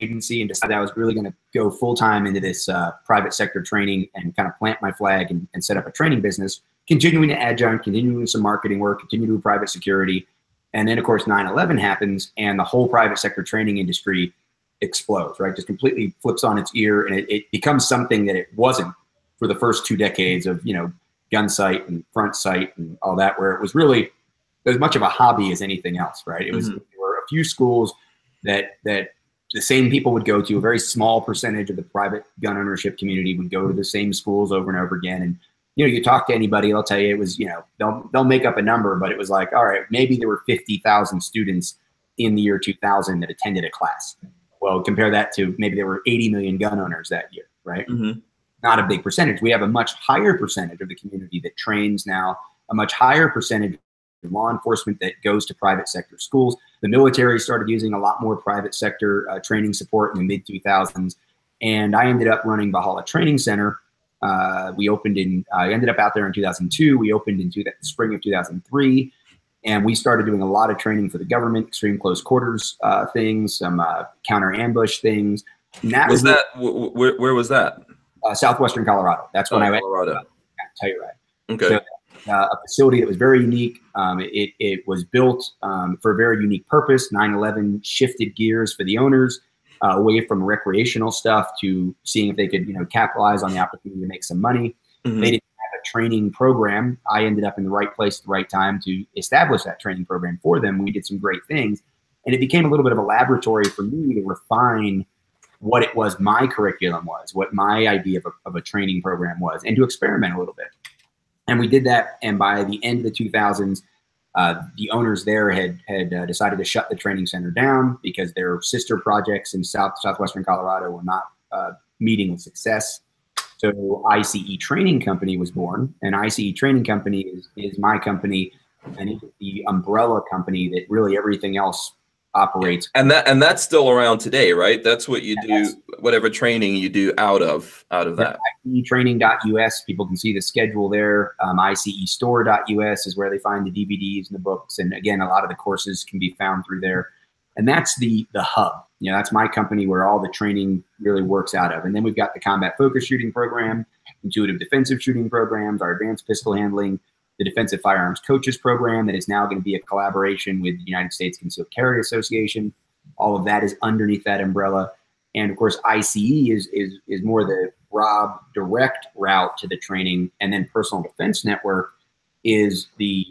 agency and decided I was really going to go full-time into this private sector training and kind of plant my flag and set up a training business, continuing to adjunct, continuing some marketing work, continue to do private security. And then, of course, 9/11 happens and the whole private sector training industry explodes, right? Just completely flips on its ear and it becomes something that it wasn't for the first 2 decades of, gun sight and front sight and all that, where it was really as much of a hobby as anything else, right? It was, there were a few schools that the same people would go to. A very small percentage of the private gun ownership community would go to the same schools over and over again. And, you talk to anybody, they'll tell you it was, they'll make up a number, but it was like, all right, maybe there were 50,000 students in the year 2000 that attended a class. Well, compare that to maybe there were 80 million gun owners that year, right? Not a big percentage. We have a much higher percentage of the community that trains now, a much higher percentage of law enforcement that goes to private sector schools. The military started using a lot more private sector training support in the mid-2000s. And I ended up running Valhalla Training Center. We opened I ended up out there in 2002. We opened in the spring of 2003. And we started doing a lot of training for the government, extreme close quarters things, some counter ambush things. And that where was that? Southwestern Colorado. That's when I went. Colorado. Telluride. Okay. So, a facility that was very unique. It was built for a very unique purpose. 9/11 shifted gears for the owners away from recreational stuff to seeing if they could, capitalize on the opportunity to make some money. They didn't have a training program. I ended up in the right place at the right time to establish that training program for them. We did some great things, and it became a little bit of a laboratory for me to refine what it was my curriculum was, what my idea of a training program was, and to experiment a little bit. And we did that. And by the end of the 2000s, the owners there had decided to shut the training center down because their sister projects in southwestern Colorado were not meeting with success. So ICE Training Company was born. And ICE Training Company is my company, and it's the umbrella company that really everything else operates. And that's still around today, right? That's what you do, whatever training you do out of that. ICEtraining.us, people can see the schedule there. ICEstore.us is where they find the DVDs and the books. And again, a lot of the courses can be found through there. And that's the hub. That's my company where all the training really works out of. And then we've got the combat focus shooting program, intuitive defensive shooting programs, our advanced pistol handling, the Defensive Firearms Coaches Program that is now going to be a collaboration with the United States Concealed Carry Association. All of that is underneath that umbrella. And of course, ICE is more the Rob direct route to the training. And then Personal Defense Network is the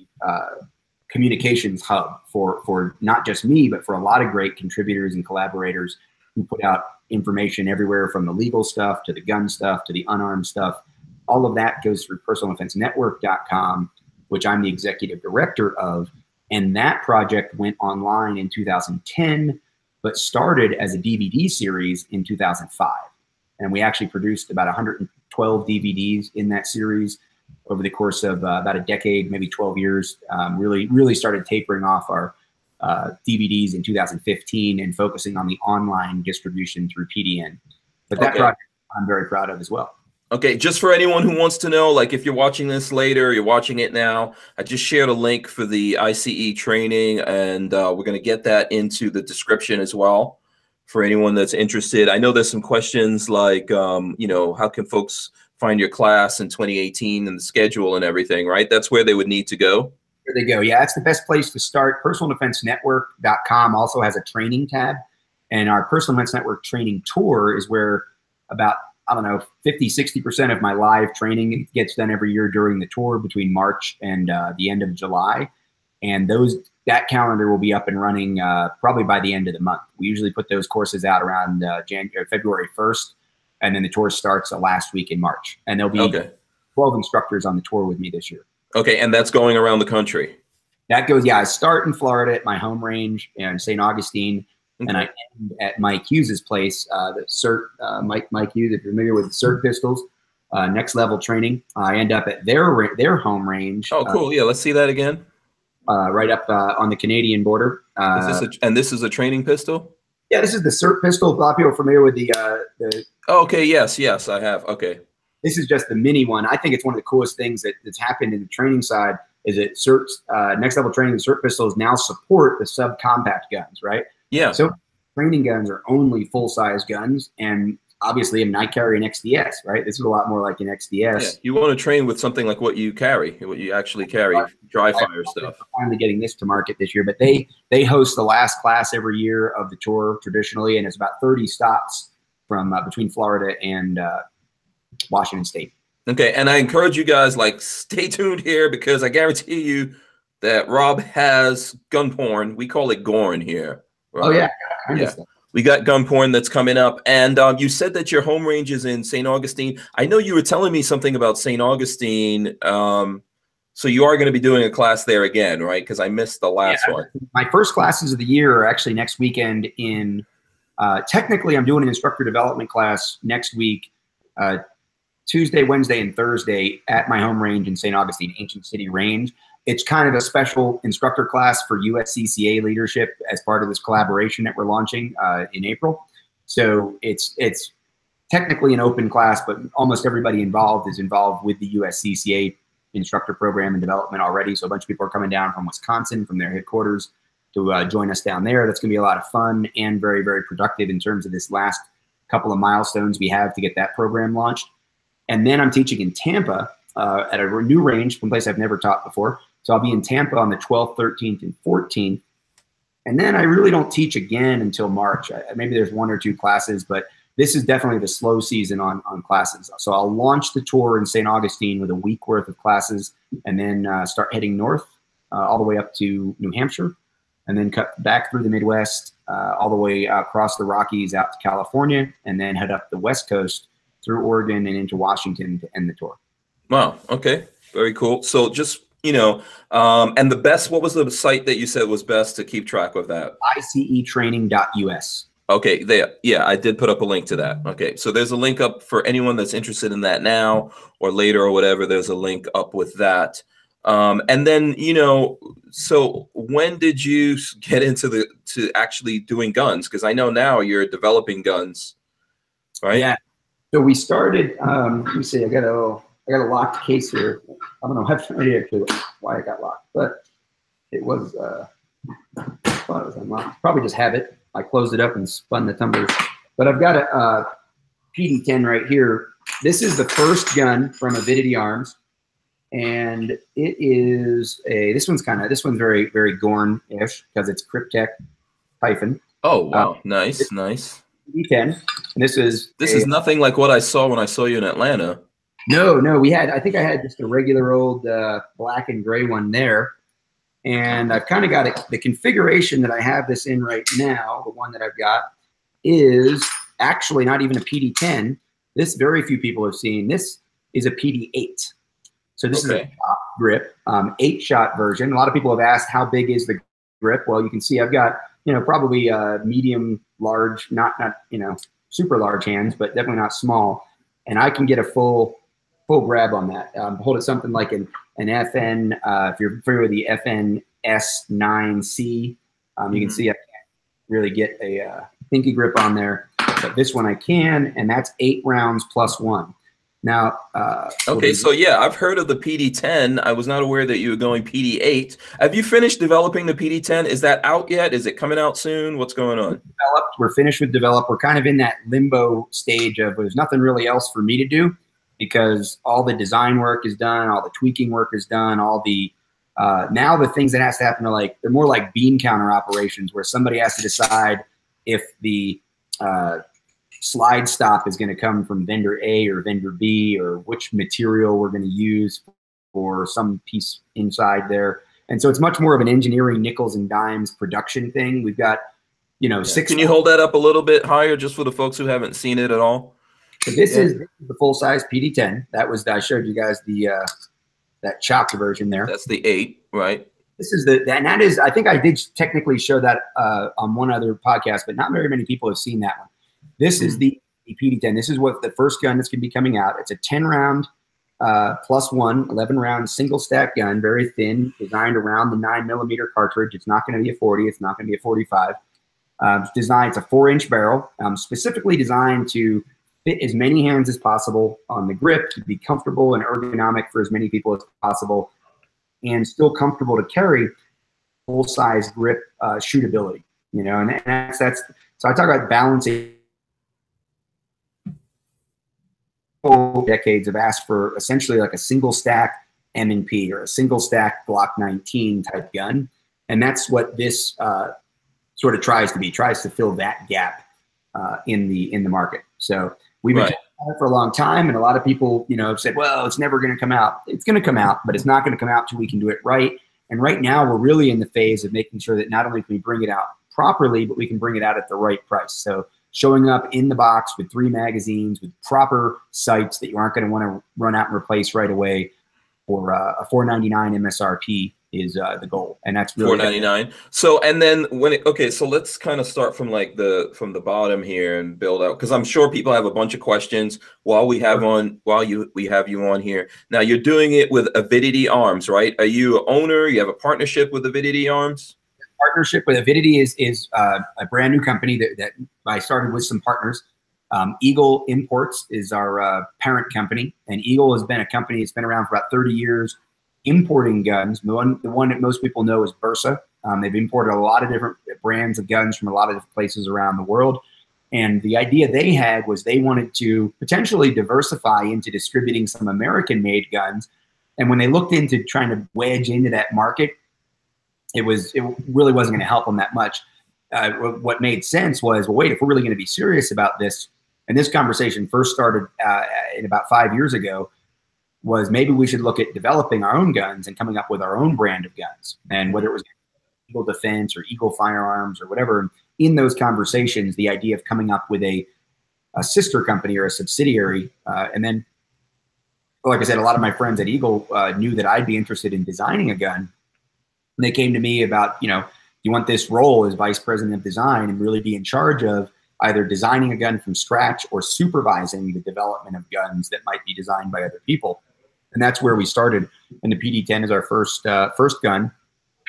communications hub for not just me, but for a lot of great contributors and collaborators who put out information everywhere from the legal stuff to the gun stuff to the unarmed stuff. All of that goes through personaldefensenetwork.com, which I'm the executive director of. And that project went online in 2010, but started as a DVD series in 2005. And we actually produced about 112 DVDs in that series over the course of about a decade, maybe 12 years. Really started tapering off our DVDs in 2015 and focusing on the online distribution through PDN. But that project I'm very proud of as well. Okay, just for anyone who wants to know, like if you're watching this later, you're watching it now, I just shared a link for the ICE training, and we're going to get that into the description as well for anyone that's interested. I know there's some questions like, you know, how can folks find your class in 2018 and the schedule and everything, right? That's where they would need to go. There they go. Yeah, that's the best place to start. Personaldefensenetwork.com also has a training tab, and our Personal Defense Network training tour is where about, I don't know, 50–60% of my live training gets done every year during the tour between March and the end of July. And that calendar will be up and running probably by the end of the month. We usually put those courses out around February 1st, and then the tour starts the last week in March. And there'll be 12 instructors on the tour with me this year. Okay, and that's going around the country? That goes, yeah, I start in Florida at my home range in St. Augustine. And I end at Mike Hughes's place, the CERT, Mike Hughes, if you're familiar with the CERT pistols, next level training. I end up at their home range. Oh, cool. Yeah, let's see that again. Right up on the Canadian border. This is a training pistol? Yeah, this is the CERT pistol. A lot of people are familiar with the oh, okay, yes, I have. Okay. This is just the mini one. I think it's one of the coolest things that's happened in the training side is that CERT's next level training, the CERT pistols now support the subcompact guns, right? Yeah. So training guns are only full-size guns, and obviously, I mean, I carry an XDS, right? This is a lot more like an XDS. Yeah. You want to train with something like what you carry, what you actually carry, dry fire stuff. Finally getting this to market this year, but they host the last class every year of the tour traditionally, and it's about 30 stops from between Florida and Washington State. Okay, and I encourage you guys, like, stay tuned here because I guarantee you that Rob has gun porn. We call it gorn here. Right? Oh, yeah. We got gun porn that's coming up. And you said that your home range is in St. Augustine. I know you were telling me something about St. Augustine. So you are going to be doing a class there again, right? Because I missed the last one. My first classes of the year are actually next weekend in technically, I'm doing an instructor development class next week, Tuesday, Wednesday, and Thursday at my home range in St. Augustine, Ancient City Range. It's kind of a special instructor class for USCCA leadership as part of this collaboration that we're launching in April. So it's technically an open class, but almost everybody involved is involved with the USCCA instructor program and development already. So a bunch of people are coming down from Wisconsin, from their headquarters, to join us down there. That's going to be a lot of fun and very, very productive in terms of this last couple of milestones we have to get that program launched. And then I'm teaching in Tampa at a new range, one place I've never taught before. So I'll be in Tampa on the 12th, 13th, and 14th. And then I really don't teach again until March. Maybe there's one or two classes, but this is definitely the slow season on classes. So I'll launch the tour in St. Augustine with a week worth of classes and then start heading north all the way up to New Hampshire and then cut back through the Midwest all the way across the Rockies out to California and then head up the West Coast through Oregon and into Washington to end the tour. Wow. Okay. Very cool. So just, you know, and the best, what was the site that you said was best to keep track of that? ICEtraining.us. Okay, there. Yeah, I did put up a link to that. Okay, so there's a link up for anyone that's interested in that now or later or whatever. There's a link up with that. And then, you know, so when did you get into to actually doing guns? Because I know now you're developing guns, right? Yeah. So we started. Let me see. I got a locked case here. I don't know. I have no idea why it got locked, but it was. I thought it was unlocked. Probably just habit. I closed it up and spun the tumblers. But I've got a PD10 right here. This is the first gun from Avidity Arms, and it is this one's very, very Gorn-ish because it's Cryptech Typhon. Oh wow, nice, nice. PD10. And this is nothing like what I saw when I saw you in Atlanta. No, I think I had just a regular old black and gray one there. And I've kind of got it. The configuration that I have this in right now, the one that I've got, is actually not even a PD10. This very few people have seen. This is a PD8. So this is a top grip, 8-shot version. A lot of people have asked how big is the grip. Well, you can see I've got, you know, probably medium, large, not you know, super large hands, but definitely not small. And I can get a full grab on that. Hold it something like an FN. If you're familiar with the FN S9C, you can see I can't really get a pinky grip on there, but this one I can, and that's 8 rounds plus 1. Now, okay, so yeah, I've heard of the PD10. I was not aware that you were going PD8. Have you finished developing the PD10? Is that out yet? Is it coming out soon? What's going on? We're finished with develop. We're kind of in that limbo stage of there's nothing really else for me to do because all the design work is done, all the tweaking work is done, all the now the things that has to happen are like they're more like bean counter operations where somebody has to decide if the slide stop is going to come from vendor A or vendor B, or which material we're going to use for some piece inside there. And so it's much more of an engineering nickels and dimes production thing. We've got, you know, 6. Can you hold that up a little bit higher just for the folks who haven't seen it at all? So this is the full size PD10. That was, I showed you guys the, that chopped version there. That's the 8, right? This is and that is, I think I did technically show that on one other podcast, but not very many people have seen that one. This is the PD10. This is what the first gun that's going to be coming out. It's a 10-round plus 1, 11-round single stack gun, very thin, designed around the 9mm cartridge. It's not going to be a 40. It's not going to be a 45. It's designed. It's a 4-inch barrel, specifically designed to fit as many hands as possible on the grip, to be comfortable and ergonomic for as many people as possible, and still comfortable to carry full-size grip shootability. You know, and that's so I talk about balancing. Decades have asked for essentially like a single stack M&P or a single stack Glock 19 type gun, and that's what this sort of tries to fill that gap in the market. So we've been talking about it for a long time, and a lot of people, you know, have said, well, it's never going to come out. It's going to come out, but it's not going to come out till we can do it right. And right now we're really in the phase of making sure that not only can we bring it out properly, but we can bring it out at the right price. So showing up in the box with 3 magazines, with proper sights that you aren't going to want to run out and replace right away, for a $4.99 MSRP is the goal, and that's really $4.99. So, and then okay, so let's kind of start from like from the bottom here and build out, because I'm sure people have a bunch of questions while we have you on here. Now, you're doing it with Avidity Arms, right? Are you an owner? You have a partnership with Avidity Arms? Partnership with Avidity is a brand new company that I started with some partners. Eagle Imports is our parent company, and Eagle has been a company that's been around for about 30 years importing guns. The one that most people know is Bursa. They've imported a lot of different brands of guns from a lot of different places around the world. And the idea they had was they wanted to potentially diversify into distributing some American-made guns. And when they looked into trying to wedge into that market, it really wasn't going to help them that much. What made sense was, well, wait, if we're really going to be serious about this, and this conversation first started in about 5 years ago, was maybe we should look at developing our own guns and coming up with our own brand of guns. And whether it was Eagle Defense or Eagle Firearms or whatever, in those conversations, the idea of coming up with a sister company or a subsidiary, and then, like I said, a lot of my friends at Eagle knew that I'd be interested in designing a gun. And they came to me about, you know, you want this role as vice president of design and really be in charge of either designing a gun from scratch or supervising the development of guns that might be designed by other people. And that's where we started. And the PD10 is our first gun.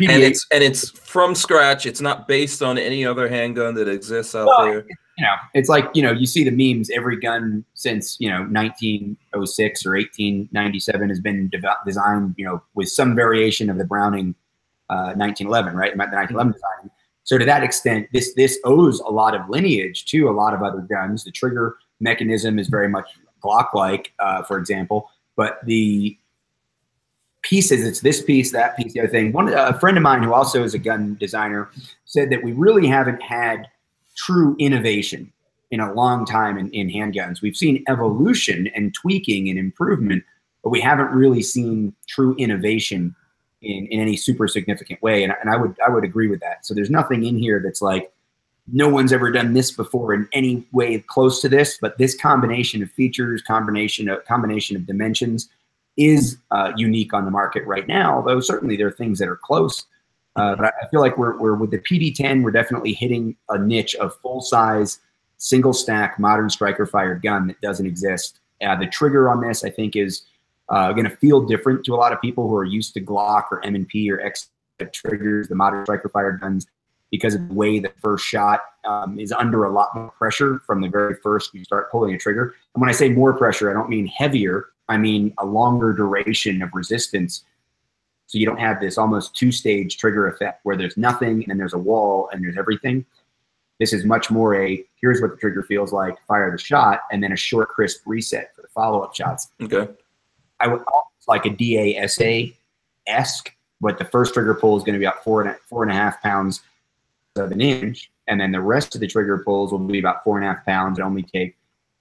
PD8, and it's from scratch. It's not based on any other handgun that exists out there. You know, it's like, you know, you see the memes. Every gun since, you know, 1906 or 1897 has been designed, you know, with some variation of the Browning 1911, right? The 1911 design. So to that extent, this owes a lot of lineage to a lot of other guns. The trigger mechanism is very much Glock-like, for example, but the pieces, it's this piece, that piece, the other thing. A friend of mine who also is a gun designer said that we really haven't had true innovation in a long time in handguns. We've seen evolution and tweaking and improvement, but we haven't really seen true innovation in any super significant way. And I would agree with that. So there's nothing in here that's like, no one's ever done this before in any way close to this, but this combination of features, combination of dimensions is unique on the market right now, although certainly there are things that are close. But I feel like we're with the PD10, we're definitely hitting a niche of full-size, single-stack, modern striker-fired gun that doesn't exist. The trigger on this, I think, is going to feel different to a lot of people who are used to Glock or M&P or X triggers, the modern striker-fired guns, because of the way the first shot is under a lot more pressure from the very first you start pulling a trigger. And when I say more pressure, I don't mean heavier. I mean a longer duration of resistance. So you don't have this almost two-stage trigger effect where there's nothing and then there's a wall and there's everything. This is much more a, here's what the trigger feels like, fire the shot, and then a short, crisp reset for the follow-up shots. Okay. I would almost like a DASA-esque, but the first trigger pull is going to be about 4.5 pounds of an inch, and then the rest of the trigger pulls will be about 4.5 pounds and only take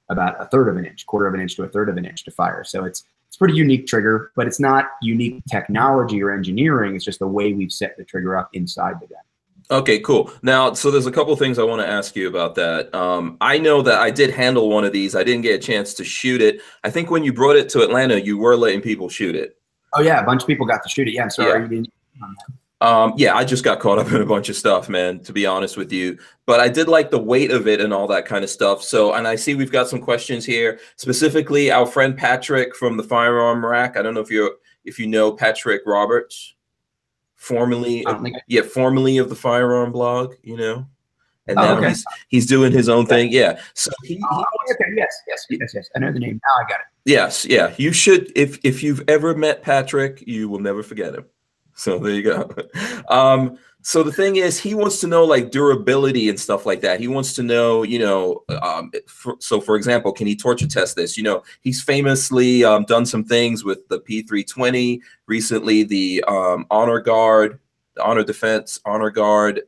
about 1/3 of an inch, 1/4 of an inch to 1/3 of an inch to fire. So it's a pretty unique trigger, but it's not unique technology or engineering. It's just the way we've set the trigger up inside the gun. Okay, cool. Now, so there's a couple things I want to ask you about that. I know that I did handle one of these. I didn't get a chance to shoot it. I think when you brought it to Atlanta, you were letting people shoot it. Oh yeah, a bunch of people got to shoot it. Yeah, I'm sorry. Yeah. You didn't on that. Yeah, I just got caught up in a bunch of stuff, man, to be honest with you. But I did like the weight of it and all that kind of stuff. So, and I see we've got some questions here, specifically our friend Patrick from the Firearm Rack. I don't know if you know Patrick Roberts, formerly of the Firearm Blog, you know. And now he's doing his own thing. Yeah. So okay. Yes. I know the name. Now I got it. Yes, yeah. You should, if you've ever met Patrick, you will never forget him. So there you go. So the thing is, he wants to know like durability and stuff like that. He wants to know, you know, so for example, can he torture test this? You know, he's famously done some things with the P320 recently, the Honor Guard, the Honor Defense, Honor Guard,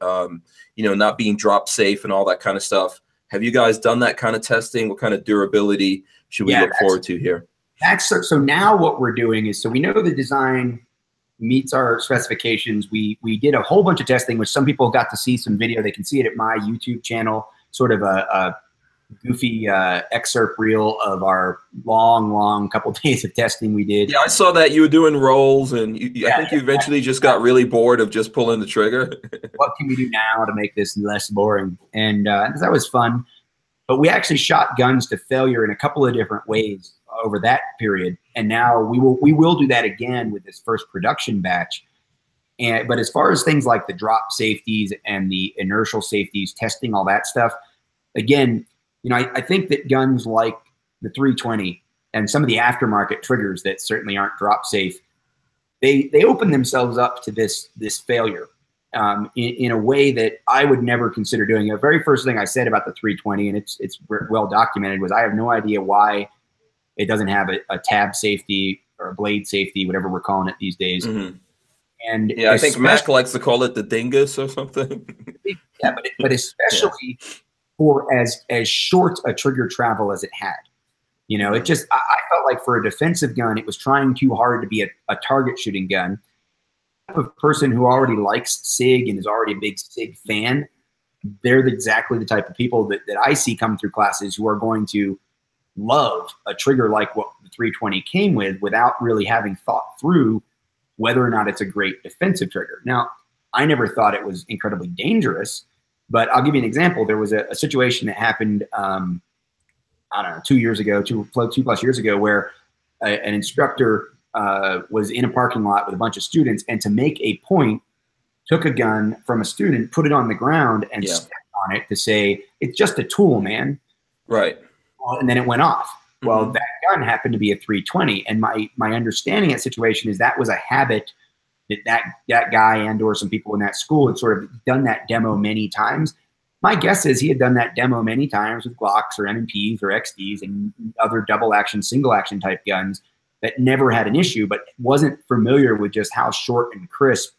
you know, not being drop safe and all that kind of stuff. Have you guys done that kind of testing? What kind of durability should we look forward to here? So now what we're doing is, so we know the design meets our specifications. We did a whole bunch of testing, which some people got to see some video. They can see it at my YouTube channel, sort of a goofy excerpt reel of our long couple days of testing we did. Yeah, I saw that you were doing rolls, and I think you eventually just got really bored of just pulling the trigger. What can we do now to make this less boring? And that was fun. But we actually shot guns to failure in a couple of different ways over that period, and now we will do that again with this first production batch. But as far as things like the drop safeties and the inertial safeties, testing all that stuff, again, you know, I think that guns like the 320 and some of the aftermarket triggers that certainly aren't drop safe, they open themselves up to this failure in a way that I would never consider doing. The very first thing I said about the 320, and it's well documented, was I have no idea why it doesn't have a tab safety or a blade safety, whatever we're calling it these days. Mm-hmm. And yeah, I think Mac likes to call it the dingus or something. Yeah, but especially for as short a trigger travel as it had. You know, it just, I felt like for a defensive gun, it was trying too hard to be a target shooting gun. A person who already likes SIG and is already a big SIG fan, they're exactly the type of people that I see come through classes who are going to love a trigger like what the 320 came with without really having thought through whether or not it's a great defensive trigger. Now, I never thought it was incredibly dangerous, but I'll give you an example. There was a situation that happened, I don't know, 2 years ago, two plus years ago, where an instructor was in a parking lot with a bunch of students, and to make a point, took a gun from a student, put it on the ground, and stepped on it to say, it's just a tool, man. Right. And then it went off. Well, that gun happened to be a 320. And my understanding of that situation is that was a habit that guy and or some people in that school had sort of done that demo many times. My guess is he had done that demo many times with Glocks or M&Ps or XDs and other double action, single action type guns that never had an issue, but wasn't familiar with just how short and crisp.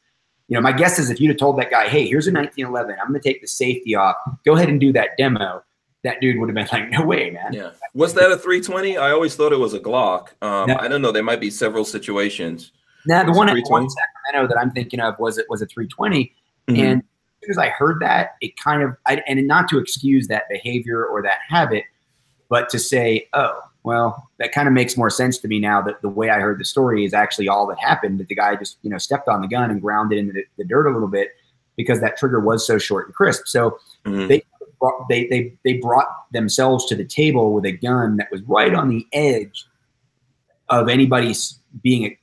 You know, my guess is if you'd have told that guy, hey, here's a 1911, I'm going to take the safety off, go ahead and do that demo, that dude would have been like, no way, man. Yeah. Was that a 320? I always thought it was a Glock. No. I don't know. There might be several situations. Now, the one at 1 second Sacramento that I'm thinking of was a 320. Mm-hmm. And as soon as I heard that, it kind of, and not to excuse that behavior or that habit, but to say, oh, well, that kind of makes more sense to me now that the way I heard the story is actually all that happened, that the guy just, stepped on the gun and ground it into the dirt a little bit because that trigger was so short and crisp. So they brought themselves to the table with a gun that was right on the edge of anybody's being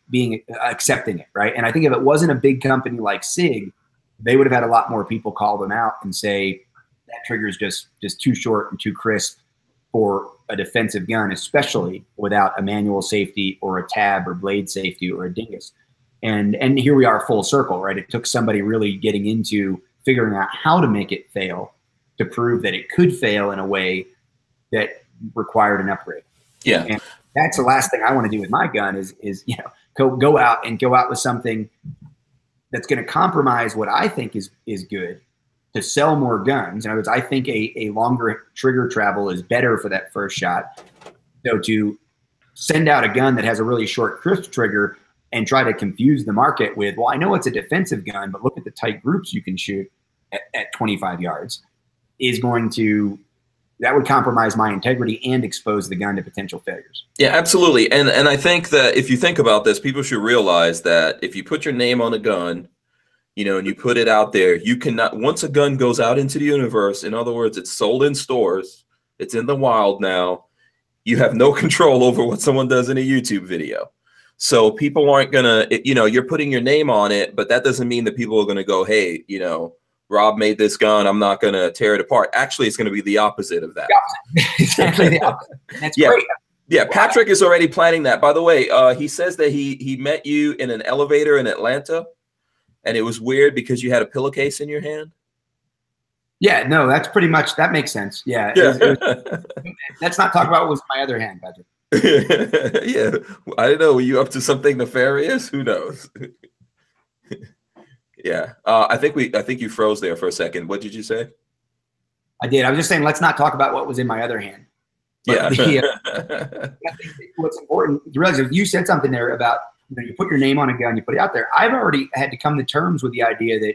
accepting it, right? And I think if it wasn't a big company like SIG, they would have had a lot more people call them out and say that trigger is just too short and too crisp for a defensive gun, especially without a manual safety or a tab or blade safety or a dingus. And here we are full circle, right? It took somebody really getting into figuring out how to make it fail to prove that it could fail in a way that required an upgrade. Yeah. And that's the last thing I want to do with my gun is go out with something that's going to compromise what I think is good to sell more guns. In other words, I think a longer trigger travel is better for that first shot. So to send out a gun that has a really short crisp trigger and try to confuse the market with, well, I know it's a defensive gun, but look at the tight groups you can shoot at 25 yards, that would compromise my integrity and expose the gun to potential failures. Yeah, absolutely. And I think that if you think about this, people should realize that if you put your name on a gun, and you put it out there, you cannot, once a gun goes out into the universe, in other words, it's sold in stores, it's in the wild now, you have no control over what someone does in a YouTube video. So people aren't gonna, you're putting your name on it, but that doesn't mean that people are gonna go, hey, Rob made this gun, I'm not gonna tear it apart. Actually, it's gonna be the opposite of that. Exactly the opposite. That's yeah. great. Yeah, Patrick is already planning that. By the way, he says that he met you in an elevator in Atlanta, and it was weird because you had a pillowcase in your hand. Yeah, no, that's pretty much, that makes sense. Yeah. Let's not talk about what was in my other hand, Patrick. Yeah, I don't know. Were you up to something nefarious? Who knows? Yeah, I think you froze there for a second. What did you say? I did. I was just saying, let's not talk about what was in my other hand. But what's important to realize is you said something there about, you put your name on a gun, you put it out there. I've already had to come to terms with the idea that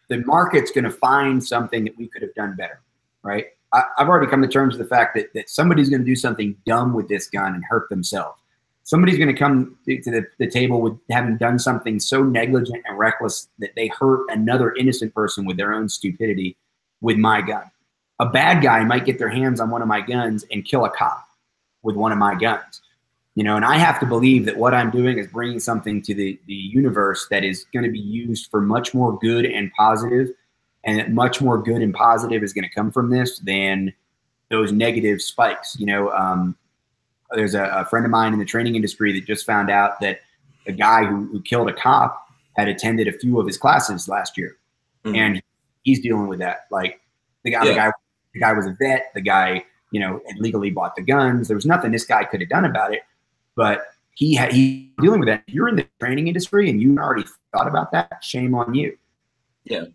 the market's going to find something that we could have done better, right? I've already come to terms with the fact that somebody's going to do something dumb with this gun and hurt themselves. Somebody's going to come to the table with having done something so negligent and reckless that they hurt another innocent person with their own stupidity with my gun. A bad guy might get their hands on one of my guns and kill a cop with one of my guns. And I have to believe that what I'm doing is bringing something to the universe that is going to be used for much more good and positive, and that much more good and positive is going to come from this than those negative spikes. There's a friend of mine in the training industry that just found out that a guy who killed a cop had attended a few of his classes last year, and he's dealing with that. Like the guy was a vet. The guy, had legally bought the guns. There was nothing this guy could have done about it. But he's dealing with that. If you're in the training industry and you already thought about that, shame on you. Yeah.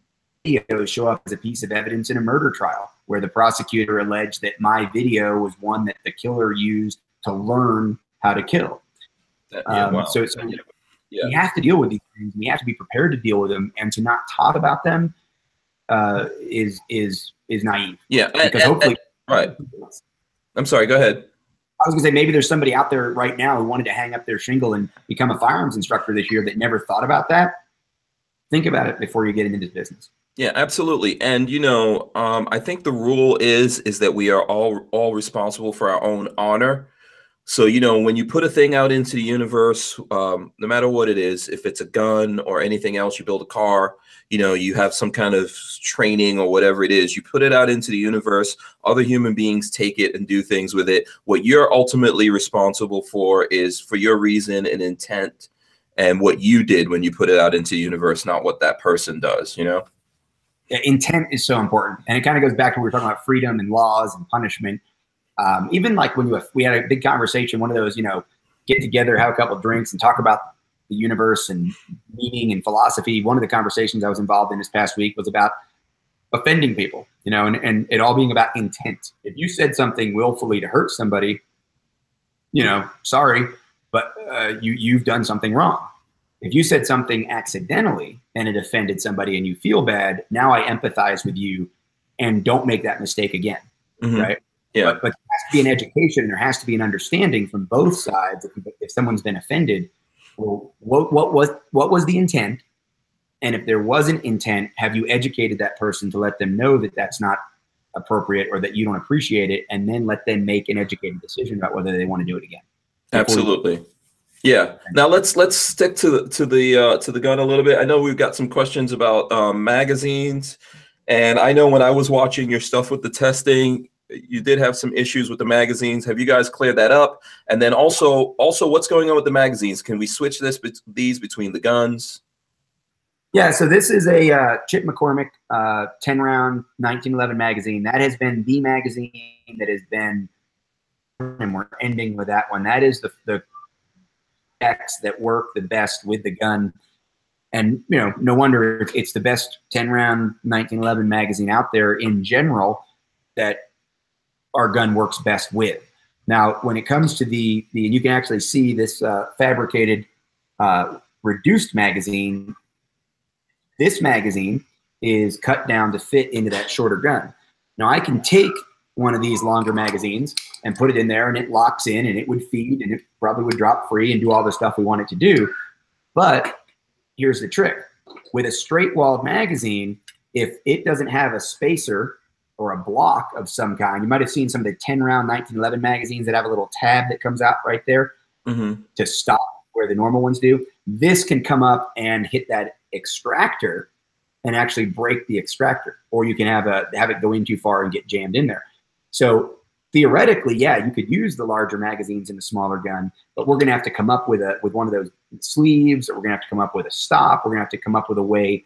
Videos show up as a piece of evidence in a murder trial where the prosecutor alleged that my video was one that the killer used to learn how to kill. So we have to deal with these things. We have to be prepared to deal with them, and to not talk about them is naive. Yeah. Because hopefully, right. I'm sorry. Go ahead. I was gonna say, maybe there's somebody out there right now who wanted to hang up their shingle and become a firearms instructor this year that never thought about that. Think about it before you get into this business. Yeah, absolutely. And I think the rule is that we are all responsible for our own honor. So when you put a thing out into the universe, no matter what it is, if it's a gun or anything else, you build a car, you have some kind of training or whatever it is, you put it out into the universe, other human beings take it and do things with it. What you're ultimately responsible for is for your reason and intent and what you did when you put it out into the universe, not what that person does, Yeah, intent is so important. And it kind of goes back to when we were talking about freedom and laws and punishment. Even like when we had a big conversation, one of those, get together, have a couple of drinks and talk about the universe and meaning and philosophy. One of the conversations I was involved in this past week was about offending people, and it all being about intent. If you said something willfully to hurt somebody, sorry, but you've done something wrong. If you said something accidentally and it offended somebody and you feel bad, now I empathize with you and don't make that mistake again, right? Yeah. But there has to be an education and there has to be an understanding from both sides. If someone's been offended, well, what was the intent? And if there wasn't intent, have you educated that person to let them know that that's not appropriate or that you don't appreciate it, and then let them make an educated decision about whether they want to do it again? Absolutely. Yeah. Now let's stick to the gun a little bit. I know we've got some questions about magazines, and I know when I was watching your stuff with the testing, you did have some issues with the magazines. Have you guys cleared that up? And then also what's going on with the magazines? Can we switch these between the guns? Yeah, so this is a Chip McCormick 10-round 1911 magazine. That has been the magazine that has been, and we're ending with that one. That is the X that work the best with the gun. And, you know, no wonder it's the best 10-round 1911 magazine out there in general that our gun works best with. Now, when it comes to and you can actually see this fabricated reduced magazine. This magazine is cut down to fit into that shorter gun. Now, I can take one of these longer magazines and put it in there and it locks in and it would feed and it probably would drop free and do all the stuff we want it to do. But here's the trick. With a straight walled magazine, if it doesn't have a spacer or a block of some kind, you might have seen some of the 10-round 1911 magazines that have a little tab that comes out right there to stop where the normal ones do. This can come up and hit that extractor and actually break the extractor, or you can have it go in too far and get jammed in there. So theoretically, yeah, you could use the larger magazines in a smaller gun, but we're going to have to come up with one of those sleeves, or we're going to have to come up with a stop. We're going to have to come up with a way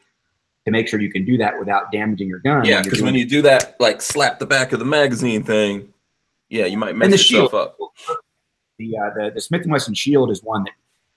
to make sure you can do that without damaging your gun. Yeah, because when you do that, like slap the back of the magazine thing, yeah, you might mess yourself up. The Smith & Wesson Shield is one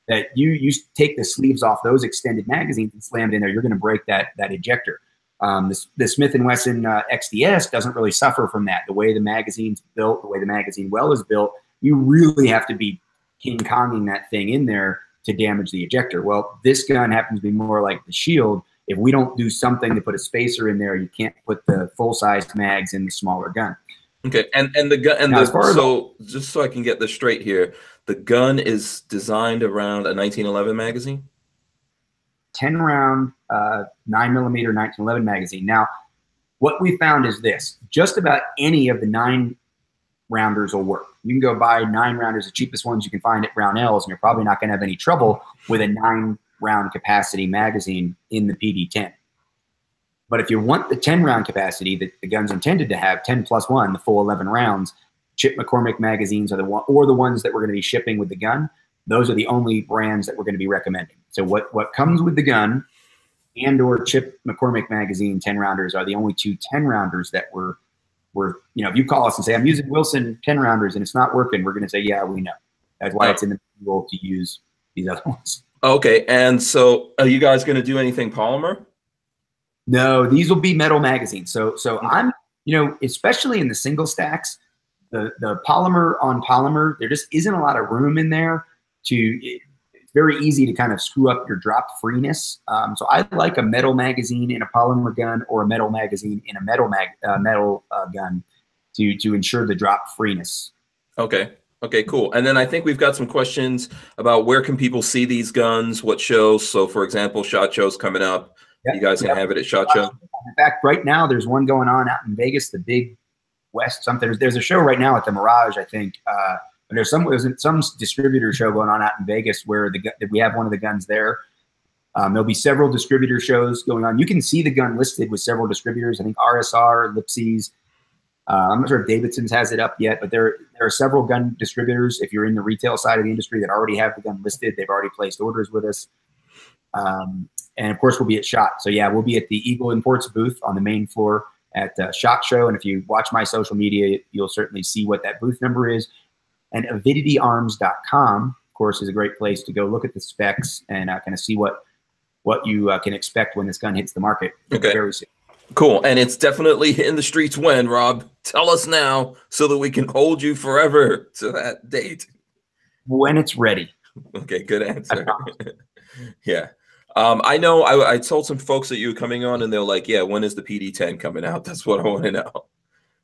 that you take the sleeves off those extended magazines and slam it in there, you're going to break that ejector. The Smith & Wesson XDS doesn't really suffer from that. The way the magazine's built, the way the magazine well is built, you really have to be King Konging that thing in there to damage the ejector. Well, this gun happens to be more like the Shield. If we don't do something to put a spacer in there, you can't put the full-size mags in the smaller gun. Okay, and the gun, and now, so just so I can get this straight here, the gun is designed around a 1911 magazine? 10-round 9mm 1911 magazine. Now, what we found is this. Just about any of the 9-rounders will work. You can go buy 9-rounders, the cheapest ones you can find at Brownells, and you're probably not going to have any trouble with a 9-round capacity magazine in the PD10. But if you want the 10-round capacity that the gun's intended to have, 10+1, the full 11 rounds, Chip McCormick magazines are the ones that we're going to be shipping with the gun. Those are the only brands that we're going to be recommending. So what comes with the gun and or Chip McCormick magazine 10-rounders are the only two 10-rounders that we're, you know, if you call us and say, I'm using Wilson 10-rounders and it's not working, we're going to say, yeah, we know. That's why it's in the manual to use these other ones. Okay, and so are you guys going to do anything polymer? No, these will be metal magazines. So I'm, you know, especially in the single stacks, the polymer on polymer, there just isn't a lot of room in there it's very easy to kind of screw up your drop freeness. So I like a metal magazine in a polymer gun or a metal magazine in a metal gun to ensure the drop freeness. Okay. Okay, cool. And then I think we've got some questions about where can people see these guns, what shows. So for example, SHOT Show's coming up. Yep, you guys gonna have it at SHOT Show? In fact, right now there's one going on out in Vegas, the Big West something. There's a show right now at the Mirage, I think. There's some distributor show going on out in Vegas where we have one of the guns there. There'll be several distributor shows going on. You can see the gun listed with several distributors. I think RSR, Lipsy's. I'm not sure if Davidson's has it up yet, but there are several gun distributors. If you're in the retail side of the industry that already have the gun listed, they've already placed orders with us. And of course, we'll be at SHOT. So yeah, we'll be at the Eagle Imports booth on the main floor at SHOT Show. And if you watch my social media, you'll certainly see what that booth number is. And avidityarms.com, of course, is a great place to go look at the specs and kind of see what you can expect when this gun hits the market very soon. Cool. And it's definitely in the streets when, Rob? Tell us now so that we can hold you forever to that date. When it's ready. Okay, good answer. Yeah. I know I told some folks that you were coming on and they're like, yeah, when is the PD10 coming out? That's what I want to know.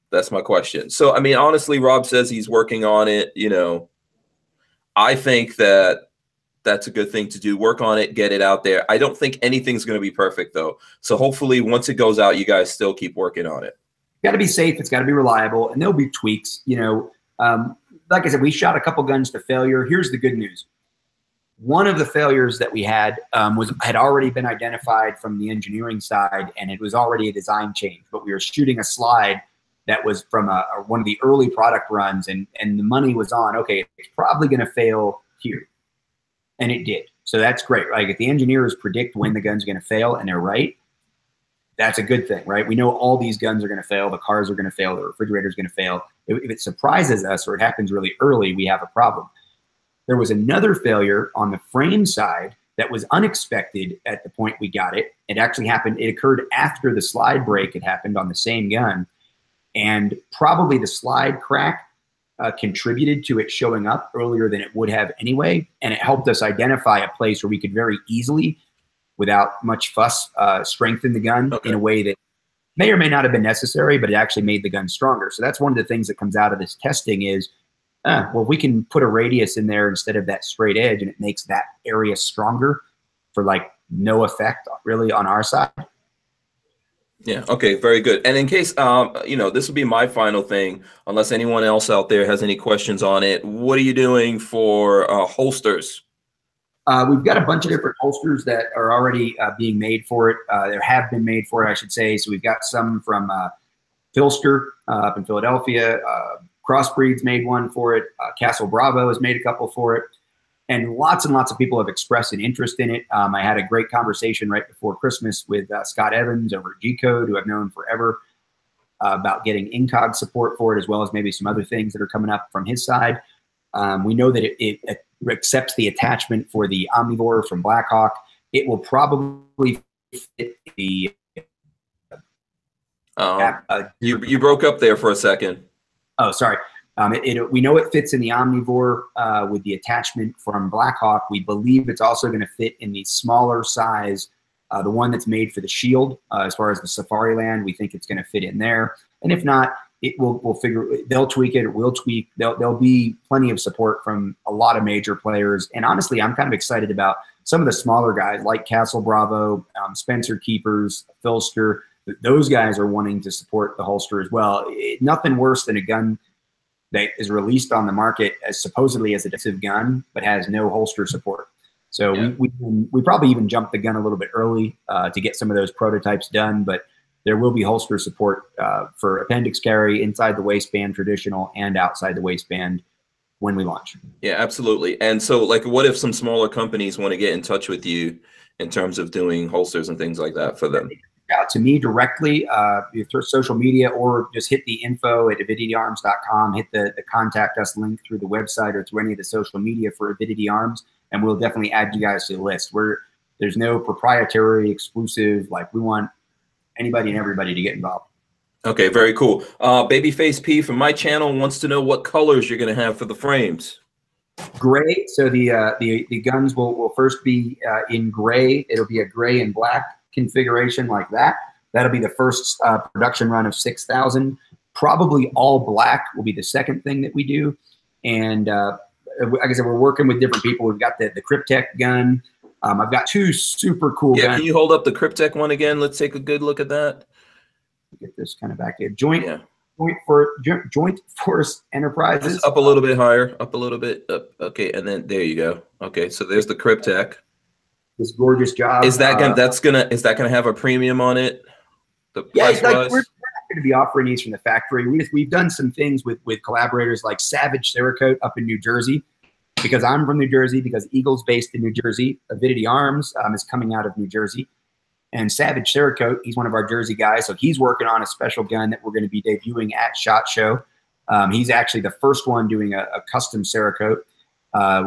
That's my question. So, I mean, honestly, Rob says he's working on it. You know, I think that that's a good thing to do. Work on it, get it out there. I don't think anything's going to be perfect, though. So hopefully once it goes out, you guys still keep working on it. Got to be safe. It's got to be reliable. And there'll be tweaks. You know, like I said, we shot a couple guns to failure. Here's the good news. One of the failures that we had had already been identified from the engineering side, and it was already a design change. But we were shooting a slide that was from one of the early product runs, and the money was on, okay, it's probably going to fail here. And it did. So that's great. Like if the engineers predict when the gun's going to fail and they're right, that's a good thing, right? We know all these guns are going to fail. The cars are going to fail. The refrigerator is going to fail. If it surprises us or it happens really early, we have a problem. There was another failure on the frame side that was unexpected at the point we got it. It actually happened. It occurred after the slide break had happened on the same gun. And probably the slide crack contributed to it showing up earlier than it would have anyway. And it helped us identify a place where we could very easily, without much fuss, strengthen the gun in a way that may or may not have been necessary, but it actually made the gun stronger. So that's one of the things that comes out of this testing is, well, we can put a radius in there instead of that straight edge, and it makes that area stronger for like no effect really on our side. Yeah. Okay. Very good. And in case, you know, this will be my final thing, unless anyone else out there has any questions on it. What are you doing for holsters? We've got a bunch of different holsters that are already being made for it. There have been made for it, I should say. So we've got some from Filster up in Philadelphia. Crossbreeds made one for it. Castle Bravo has made a couple for it. And lots of people have expressed an interest in it. I had a great conversation right before Christmas with Scott Evans over at G-Code, who I've known forever, about getting incog support for it, as well as maybe some other things that are coming up from his side. We know that it accepts the attachment for the Omnivore from Blackhawk. It will probably fit the... You broke up there for a second. Oh, sorry. We know it fits in the Omnivore with the attachment from Blackhawk. We believe it's also going to fit in the smaller size, the one that's made for the Shield. As far as the Safariland, we think it's going to fit in there. And if not, we'll figure. They'll tweak it. Or we'll tweak. There'll be plenty of support from a lot of major players. And honestly, I'm kind of excited about some of the smaller guys like Castle Bravo, Spencer Keepers, Filster. Those guys are wanting to support the holster as well. Nothing worse than a gun that is released on the market as supposedly as a defensive gun, but has no holster support. So yeah, we probably even jumped the gun a little bit early to get some of those prototypes done, but there will be holster support for appendix carry, inside the waistband, traditional, and outside the waistband when we launch. Yeah, absolutely. And so like, what if some smaller companies want to get in touch with you in terms of doing holsters and things like that for them? Out to me directly through social media, or just hit the info at avidityarms.com, hit the contact us link through the website or through any of the social media for Avidity Arms, and we'll definitely add you guys to the list. There's no proprietary exclusive, like we want anybody and everybody to get involved. Okay, very cool. Babyface P from my channel wants to know what colors you're going to have for the frames. Gray. So the guns will first be in gray. It'll be a gray and black configuration like that. That'll be the first production run of 6,000. Probably all black will be the second thing that we do. And like I said, we're working with different people. We've got the Cryptech gun. I've got two super cool guns. Can you hold up the Cryptech one again? Let's take a good look at that. Get this kind of back here. Joint Force Enterprises. Just up a little bit higher. Up a little bit. Up. Okay, and then there you go. Okay, so there's the Cryptech. This gorgeous job. Is that gonna have a premium on it? Yeah, it's like we're not going to be offering these from the factory. We've done some things with collaborators like Savage Cerakote up in New Jersey, because I'm from New Jersey, because Eagle's based in New Jersey. Avidity Arms is coming out of New Jersey, and Savage Cerakote, he's one of our Jersey guys, so he's working on a special gun that we're going to be debuting at SHOT Show. He's actually the first one doing a custom Cerakote.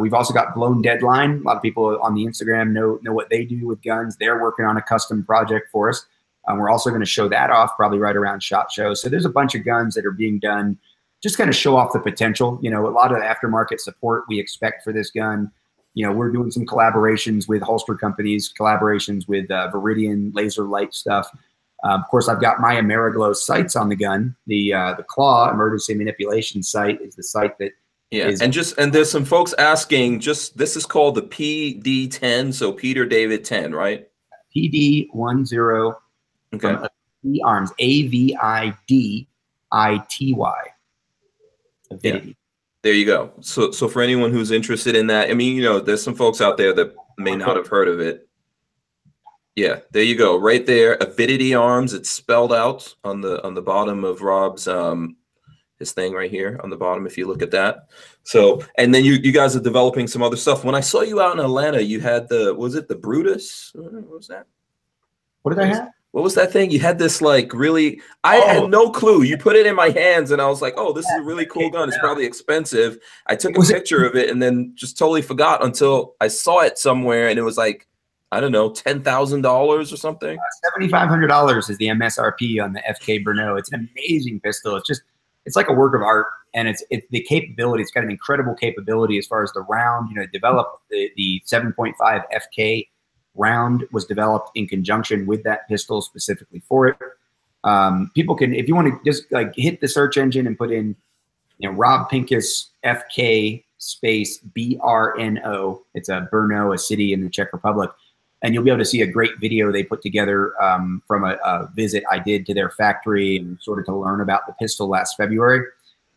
We've also got Blown Deadline. A lot of people on the Instagram know what they do with guns. They're working on a custom project for us. We're also going to show that off probably right around SHOT Show. So there's a bunch of guns that are being done just kind of show off the potential. You know, a lot of the aftermarket support we expect for this gun. You know, we're doing some collaborations with holster companies, collaborations with Viridian laser light stuff. Of course, I've got my Ameriglow sights on the gun. The Claw emergency manipulation sight is the sight that is. And there's some folks asking, this is called the PD10, so Peter David 10, right? PD10. Okay. Arms, Avidity. Avidity. Yeah. There you go. So for anyone who's interested in that, I mean, you know, there's some folks out there that may not have heard of it. Yeah, there you go, right there. Avidity Arms. It's spelled out on the bottom of Rob's his thing right here on the bottom. If you look at that. So, and then you guys are developing some other stuff. When I saw you out in Atlanta, you had was it the Brutus? What was that? What did I have? What was that thing? You had this like really, I had no clue. You put it in my hands and I was like, oh, this is a really cool gun. It's probably expensive. I took a picture of it and then just totally forgot until I saw it somewhere and it was like, I don't know, $10,000 or something. $7,500 is the MSRP on the FK Bruno. It's an amazing pistol. It's like a work of art, and it's the capability. It's got an incredible capability as far as the round. You know, developed the 7.5 FK round was developed in conjunction with that pistol specifically for it. People can, if you want to just like hit the search engine and put in, you know, Rob Pincus FK space BRNO. It's a Brno, a city in the Czech Republic. And you'll be able to see a great video they put together from a visit I did to their factory and sort of to learn about the pistol last February.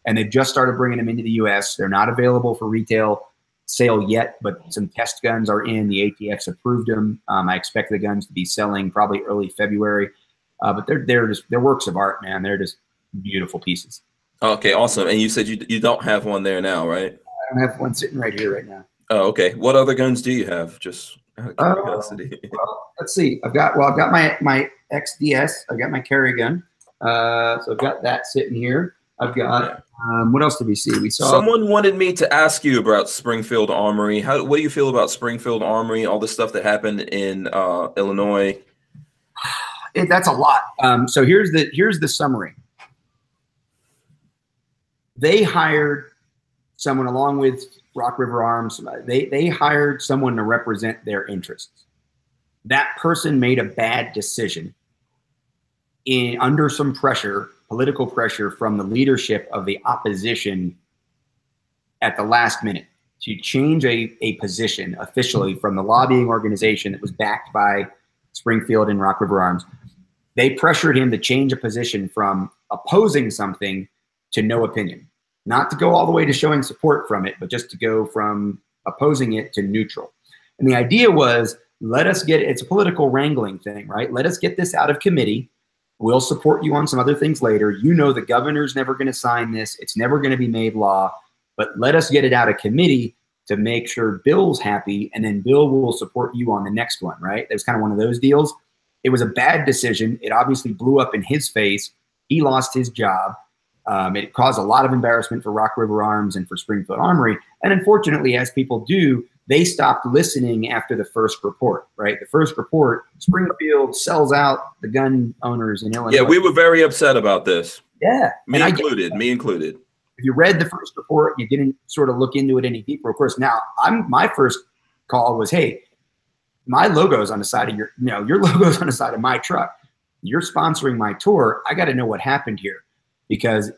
And they've just started bringing them into the US. They're not available for retail sale yet, but some test guns are in. The ATF's approved them. I expect the guns to be selling probably early February. But they're works of art, man. They're just beautiful pieces. Okay, awesome. And you said you don't have one there now, right? I don't have one sitting right here right now. Oh, okay. What other guns do you have? Just out of curiosity. Well, let's see. I've got my XDS. I've got my carry gun. So I've got that sitting here. I've got what else did we see? We saw someone wanted me to ask you about Springfield Armory. What do you feel about Springfield Armory? All the stuff that happened in Illinois. That's a lot. So here's the summary. They hired someone along with Rock River Arms. They hired someone to represent their interests. That person made a bad decision under some pressure, political pressure from the leadership of the opposition at the last minute to change a position officially from the lobbying organization that was backed by Springfield and Rock River Arms. They pressured him to change a position from opposing something to no opinion. Not to go all the way to showing support from it, but just to go from opposing it to neutral. And the idea was, it's a political wrangling thing, right? Let us get this out of committee. We'll support you on some other things later. You know the governor's never going to sign this. It's never going to be made law. But let us get it out of committee to make sure Bill's happy, and then Bill will support you on the next one, right? It was kind of one of those deals. It was a bad decision. It obviously blew up in his face. He lost his job. It caused a lot of embarrassment for Rock River Arms and for Springfield Armory. And unfortunately, as people do, they stopped listening after the first report, right? The first report, Springfield sells out the gun owners in Illinois. Yeah, we were very upset about this. Yeah. Me included. If you read the first report, you didn't sort of look into it any deeper. Of course, now my first call was, hey, my logo's on the side of your logo's on the side of my truck. You're sponsoring my tour. I got to know what happened here. Because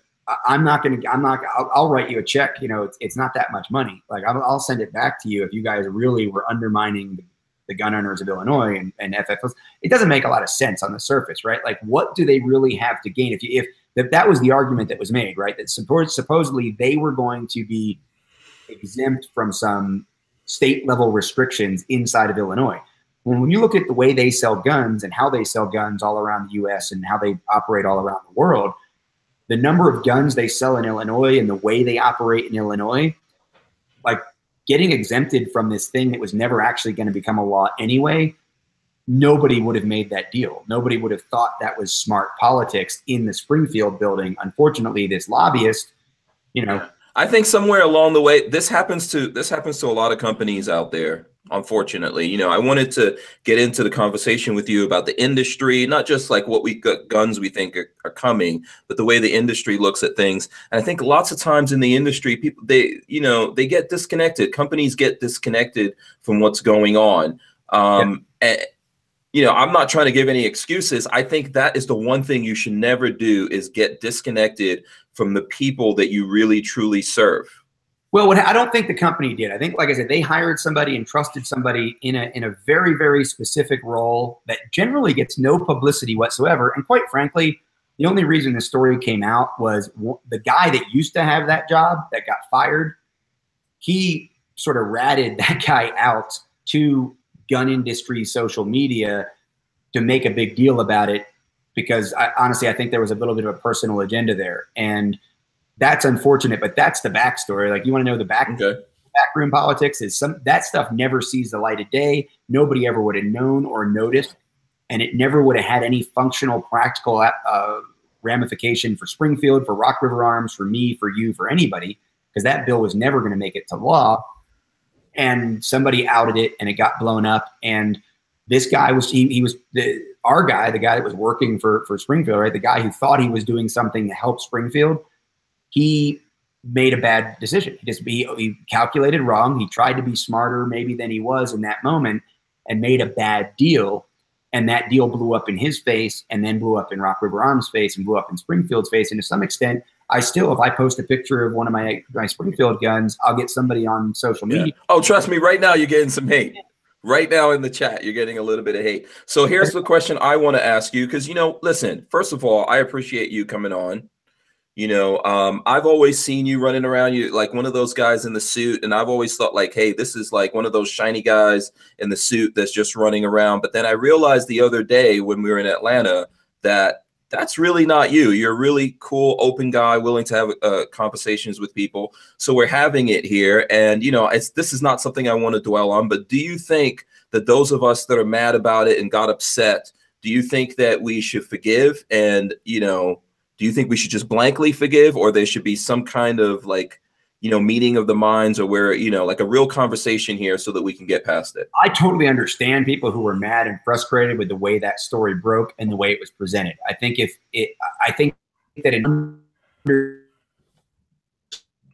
I'll write you a check. You know, it's not that much money. Like I'll send it back to you if you guys really were undermining the gun owners of Illinois and FFOs. It doesn't make a lot of sense on the surface, right? Like what do they really have to gain? If that was the argument that was made, right? That supposedly they were going to be exempt from some state level restrictions inside of Illinois. When you look at the way they sell guns and how they sell guns all around the US and how they operate all around the world, the number of guns they sell in Illinois and the way they operate in Illinois, like getting exempted from this thing that was never actually going to become a law anyway, nobody would have made that deal. Nobody would have thought that was smart politics in the Springfield building. Unfortunately, this lobbyist, you know. I think somewhere along the way, this happens to a lot of companies out there. Unfortunately, I wanted to get into the conversation with you about the industry, not just like what guns we think are coming, but the way the industry looks at things. And I think lots of times in the industry, people, they get disconnected. Companies get disconnected from what's going on. And, I'm not trying to give any excuses. I think that is the one thing you should never do, is get disconnected from the people that you really, truly serve. Well, I don't think the company did. I think, like I said, they hired somebody and trusted somebody in a very, very specific role that generally gets no publicity whatsoever. And quite frankly, the only reason the story came out was the guy that used to have that job that got fired. He sort of ratted that guy out to gun industry social media to make a big deal about it, because honestly, I think there was a little bit of a personal agenda there. And that's unfortunate, but that's the backstory. Like, you want to know the backroom politics is that stuff never sees the light of day. Nobody ever would have known or noticed, and it never would have had any functional, practical ramification for Springfield, for Rock River Arms, for me, for you, for anybody, because that bill was never going to make it to law. And somebody outed it, and it got blown up. And this guy was our guy, the guy that was working for Springfield, right? The guy who thought he was doing something to help Springfield. He made a bad decision. He calculated wrong. He tried to be smarter maybe than he was in that moment, and made a bad deal. And that deal blew up in his face, and then blew up in Rock River Arms' face, and blew up in Springfield's face. And to some extent, if I post a picture of one of my Springfield guns, I'll get somebody on social media. Oh, trust me, right now you're getting some hate. Right now in the chat, you're getting a little bit of hate. So here's the question I want to ask you, because, listen, first of all, I appreciate you coming on. I've always seen you running around, you like one of those guys in the suit, and I've always thought like, hey, this is like one of those shiny guys in the suit that's just running around. But then I realized the other day when we were in Atlanta that that's really not you. You're a really cool, open guy, willing to have conversations with people. So we're having it here, and this is not something I want to dwell on. But do you think that those of us that are mad about it and got upset, do you think that we should forgive? And do you think we should just blankly forgive, or there should be some kind of meeting of the minds, or where, like a real conversation here so that we can get past it? I totally understand people who were mad and frustrated with the way that story broke and the way it was presented. I think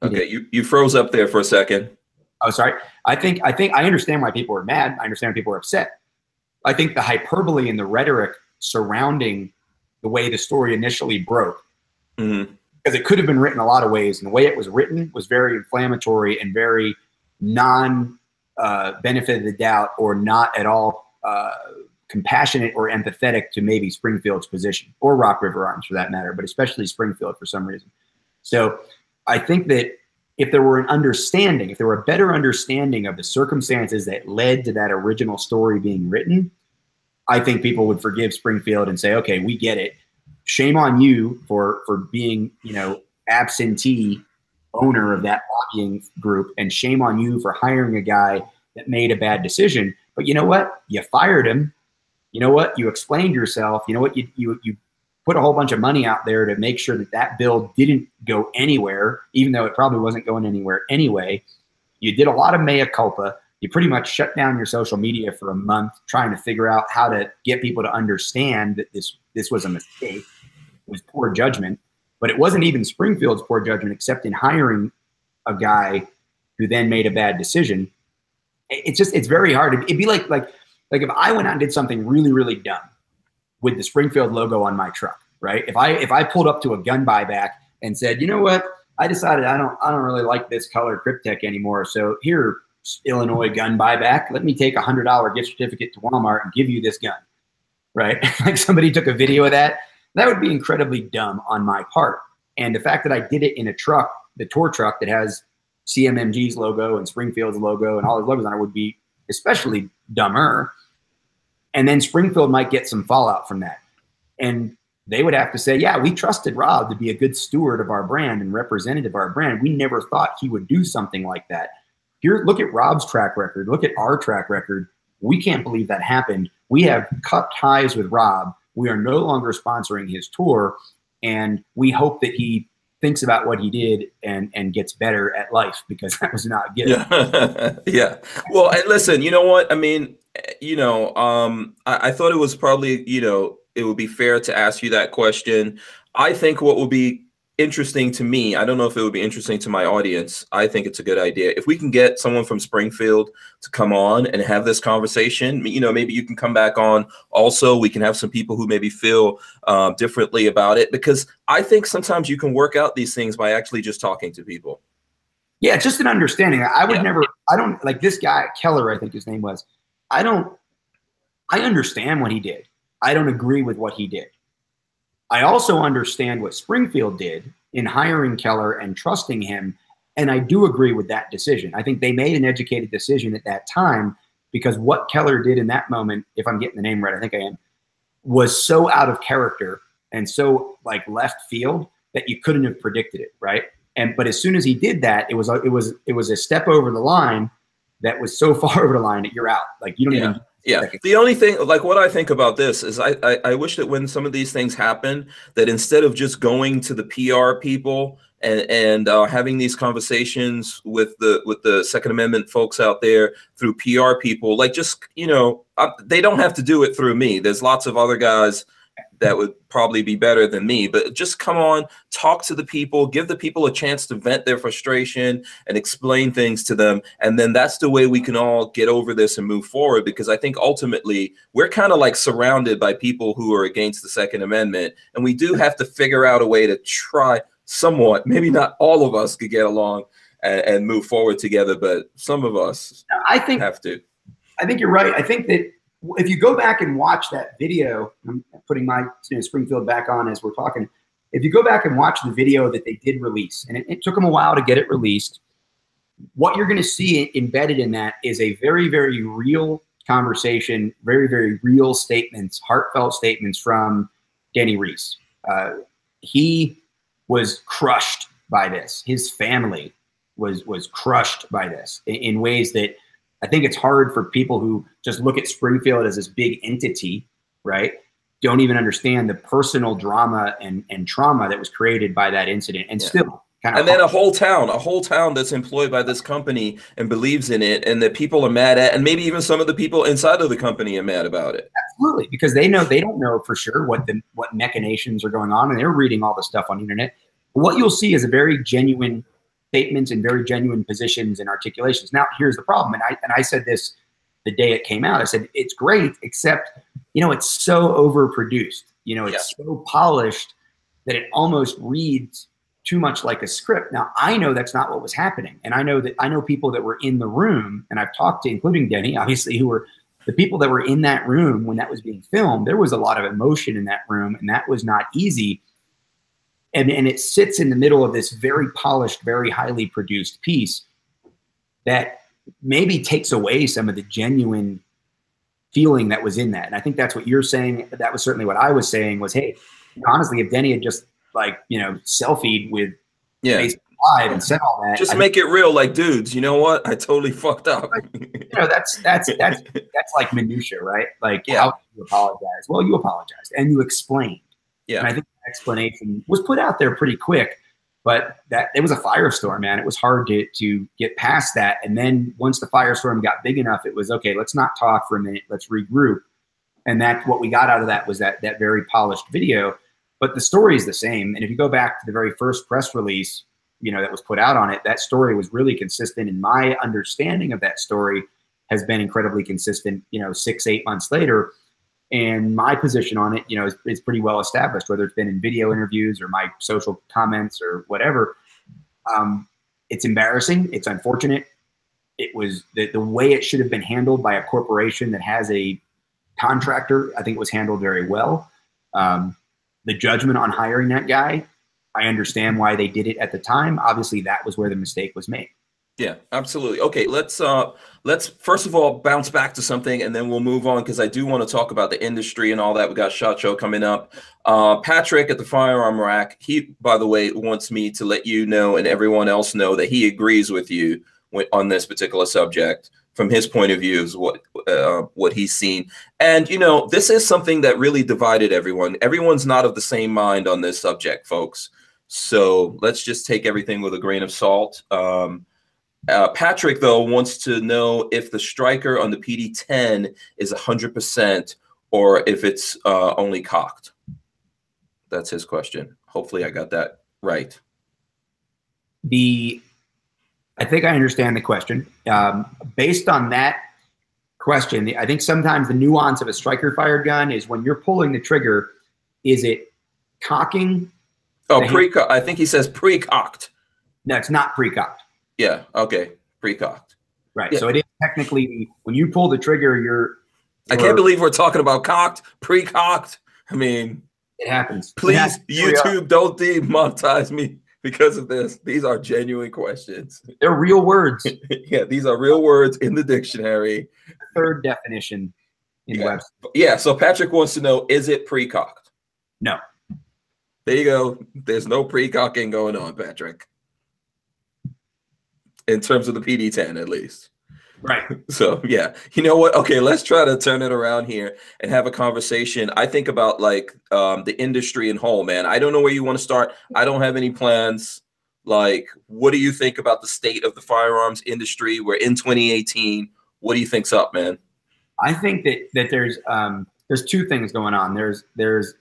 Okay, you froze up there for a second. Oh, sorry. I understand why people are mad. I understand why people are upset. I think the hyperbole and the rhetoric surrounding the way the story initially broke, because it could have been written a lot of ways, and the way it was written was very inflammatory and very benefit of the doubt, or not at all compassionate or empathetic to maybe Springfield's position, or Rock River Arms for that matter, but especially Springfield for some reason. So I think that if there were a better understanding of the circumstances that led to that original story being written, I think people would forgive Springfield and say, okay, we get it. Shame on you for being, absentee owner of that lobbying group, and shame on you for hiring a guy that made a bad decision. But you know what? You fired him. You know what? You explained yourself. You know what? You put a whole bunch of money out there to make sure that bill didn't go anywhere, even though it probably wasn't going anywhere anyway. You did a lot of mea culpa. You pretty much shut down your social media for a month trying to figure out how to get people to understand that this was a mistake. It was poor judgment. But it wasn't even Springfield's poor judgment, except in hiring a guy who then made a bad decision. It's very hard. It'd be like if I went out and did something really, really dumb with the Springfield logo on my truck, right? If I pulled up to a gun buyback and said, you know what, I decided I don't really like this color Cryptech anymore, so here, Illinois gun buyback, let me take $100 gift certificate to Walmart and give you this gun, right? Like somebody took a video of that would be incredibly dumb on my part. And the fact that I did it in a truck, the tour truck that has CMMG's logo and Springfield's logo and all his logos on it, would be especially dumber. And then Springfield might get some fallout from that. And they would have to say, yeah, we trusted Rob to be a good steward of our brand and representative of our brand. We never thought he would do something like that. Here, look at Rob's track record. Look at our track record. We can't believe that happened. We have cut ties with Rob. We are no longer sponsoring his tour, and we hope that he thinks about what he did and gets better at life, because that was not good. Yeah. Yeah. Well, and listen, you know what? I mean, I thought it was probably, it would be fair to ask you that question. I think what would be interesting to me, I don't know if it would be interesting to my audience. I think it's a good idea. If we can get someone from Springfield to come on and have this conversation, maybe you can come back on also. We can have some people who maybe feel differently about it, because I think sometimes you can work out these things by actually just talking to people. Yeah, just an understanding. I don't like this guy, Keller, I think his name was. I understand what he did. I don't agree with what he did. I also understand what Springfield did in hiring Keller and trusting him. And I do agree with that decision. I think they made an educated decision at that time, because what Keller did in that moment, if I'm getting the name right, I think I am, was so out of character and so like left field that you couldn't have predicted it, right? But as soon as he did that, it was a step over the line that was so far over the line that you're out. Like you don't even. Yeah. The only thing, like what I think about this is I wish that when some of these things happen, that instead of just going to the PR people and having these conversations with the Second Amendment folks out there through PR people, like just, they don't have to do it through me. There's lots of other guys that would probably be better than me, but just come on, talk to the people, give the people a chance to vent their frustration and explain things to them. And then that's the way we can all get over this and move forward, because I think ultimately we're kind of like surrounded by people who are against the Second Amendment. And we do have to figure out a way to try somewhat, maybe not all of us could get along and move forward together, but some of us have to. I think you're right. I think that if you go back and watch that video, I'm putting my Springfield back on as we're talking. If you go back and watch the video that they did release, and it took them a while to get it released, what you're going to see embedded in that is a very, very real conversation, very, very real statements, heartfelt statements from Danny Reese. He was crushed by this. His family was crushed by this in ways that I think it's hard for people who just look at Springfield as this big entity, right? Don't even understand the personal drama and trauma that was created by that incident, and still kind of. And then a whole town that's employed by this company and believes in it, and that people are mad at, and maybe even some of the people inside of the company are mad about it. Absolutely, because they don't know for sure what machinations are going on, and they're reading all the stuff on the internet. What you'll see is a very genuine statements and very genuine positions and articulations. Now, here's the problem, and I said this the day it came out. I said it's great, except it's so overproduced. It's so polished that it almost reads too much like a script. Now, I know that's not what was happening, and I know people that were in the room, and I've talked to, including Denny, obviously, who were the people that were in that room when that was being filmed. There was a lot of emotion in that room, and that was not easy. And it sits in the middle of this very polished, very highly produced piece that maybe takes away some of the genuine feeling that was in that. And I think that's what you're saying. That was certainly what I was saying was, hey, honestly, if Denny had just selfied with Facebook Live and said all that. Just make it real, like, dudes, you know what? I totally fucked up. That's like minutia, right? Like, how do you apologize? Well, you apologized and you explained. Yeah. And I think the explanation was put out there pretty quick, but it was a firestorm, man. It was hard to get past that. And then once the firestorm got big enough, it was, okay, let's not talk for a minute. Let's regroup. And that's what we got out of that was that very polished video. But the story is the same. And if you go back to the very first press release, that was put out on it, that story was really consistent. And my understanding of that story has been incredibly consistent, 6-8 months later. And my position on it, is pretty well established, whether it's been in video interviews or my social comments or whatever. It's embarrassing. It's unfortunate. It was the way it should have been handled by a corporation that has a contractor. I think it was handled very well. The judgment on hiring that guy, I understand why they did it at the time. Obviously, that was where the mistake was made. Yeah, absolutely. Okay, let's first of all bounce back to something, and then we'll move on, because I do want to talk about the industry and all that. We got SHOT Show coming up. Patrick at the Firearm Rack, he, by the way, wants me to let you know and everyone else know that he agrees with you on this particular subject. From his point of view, is what he's seen. And this is something that really divided everyone. Everyone's not of the same mind on this subject, folks. So let's just take everything with a grain of salt. Patrick, though, wants to know if the striker on the PD10 is 100% or if it's only cocked. That's his question. Hopefully I got that right. I think I understand the question. Based on that question, I think sometimes the nuance of a striker fired gun is when you're pulling the trigger, is it cocking? Oh, I think he says pre-cocked. No, it's not pre-cocked. Yeah, okay, pre-cocked. Right, yeah. So it is technically, when you pull the trigger, I can't believe we're talking about cocked, pre-cocked. I mean, it happens. Please, YouTube, don't demonetize me because of this. These are genuine questions. They're real words. Yeah, these are real words in the dictionary. Third definition in Webster. Yeah, so Patrick wants to know, is it pre-cocked? No. There you go. There's no pre-cocking going on, Patrick. In terms of the PD10, at least. Right. So, yeah. You know what? Okay, let's try to turn it around here and have a conversation. I think about, like, the industry in whole, man. I don't know where you want to start. I don't have any plans. Like, what do you think about the state of the firearms industry? We're in 2018. What do you think's up, man? I think that there's two things going on. There's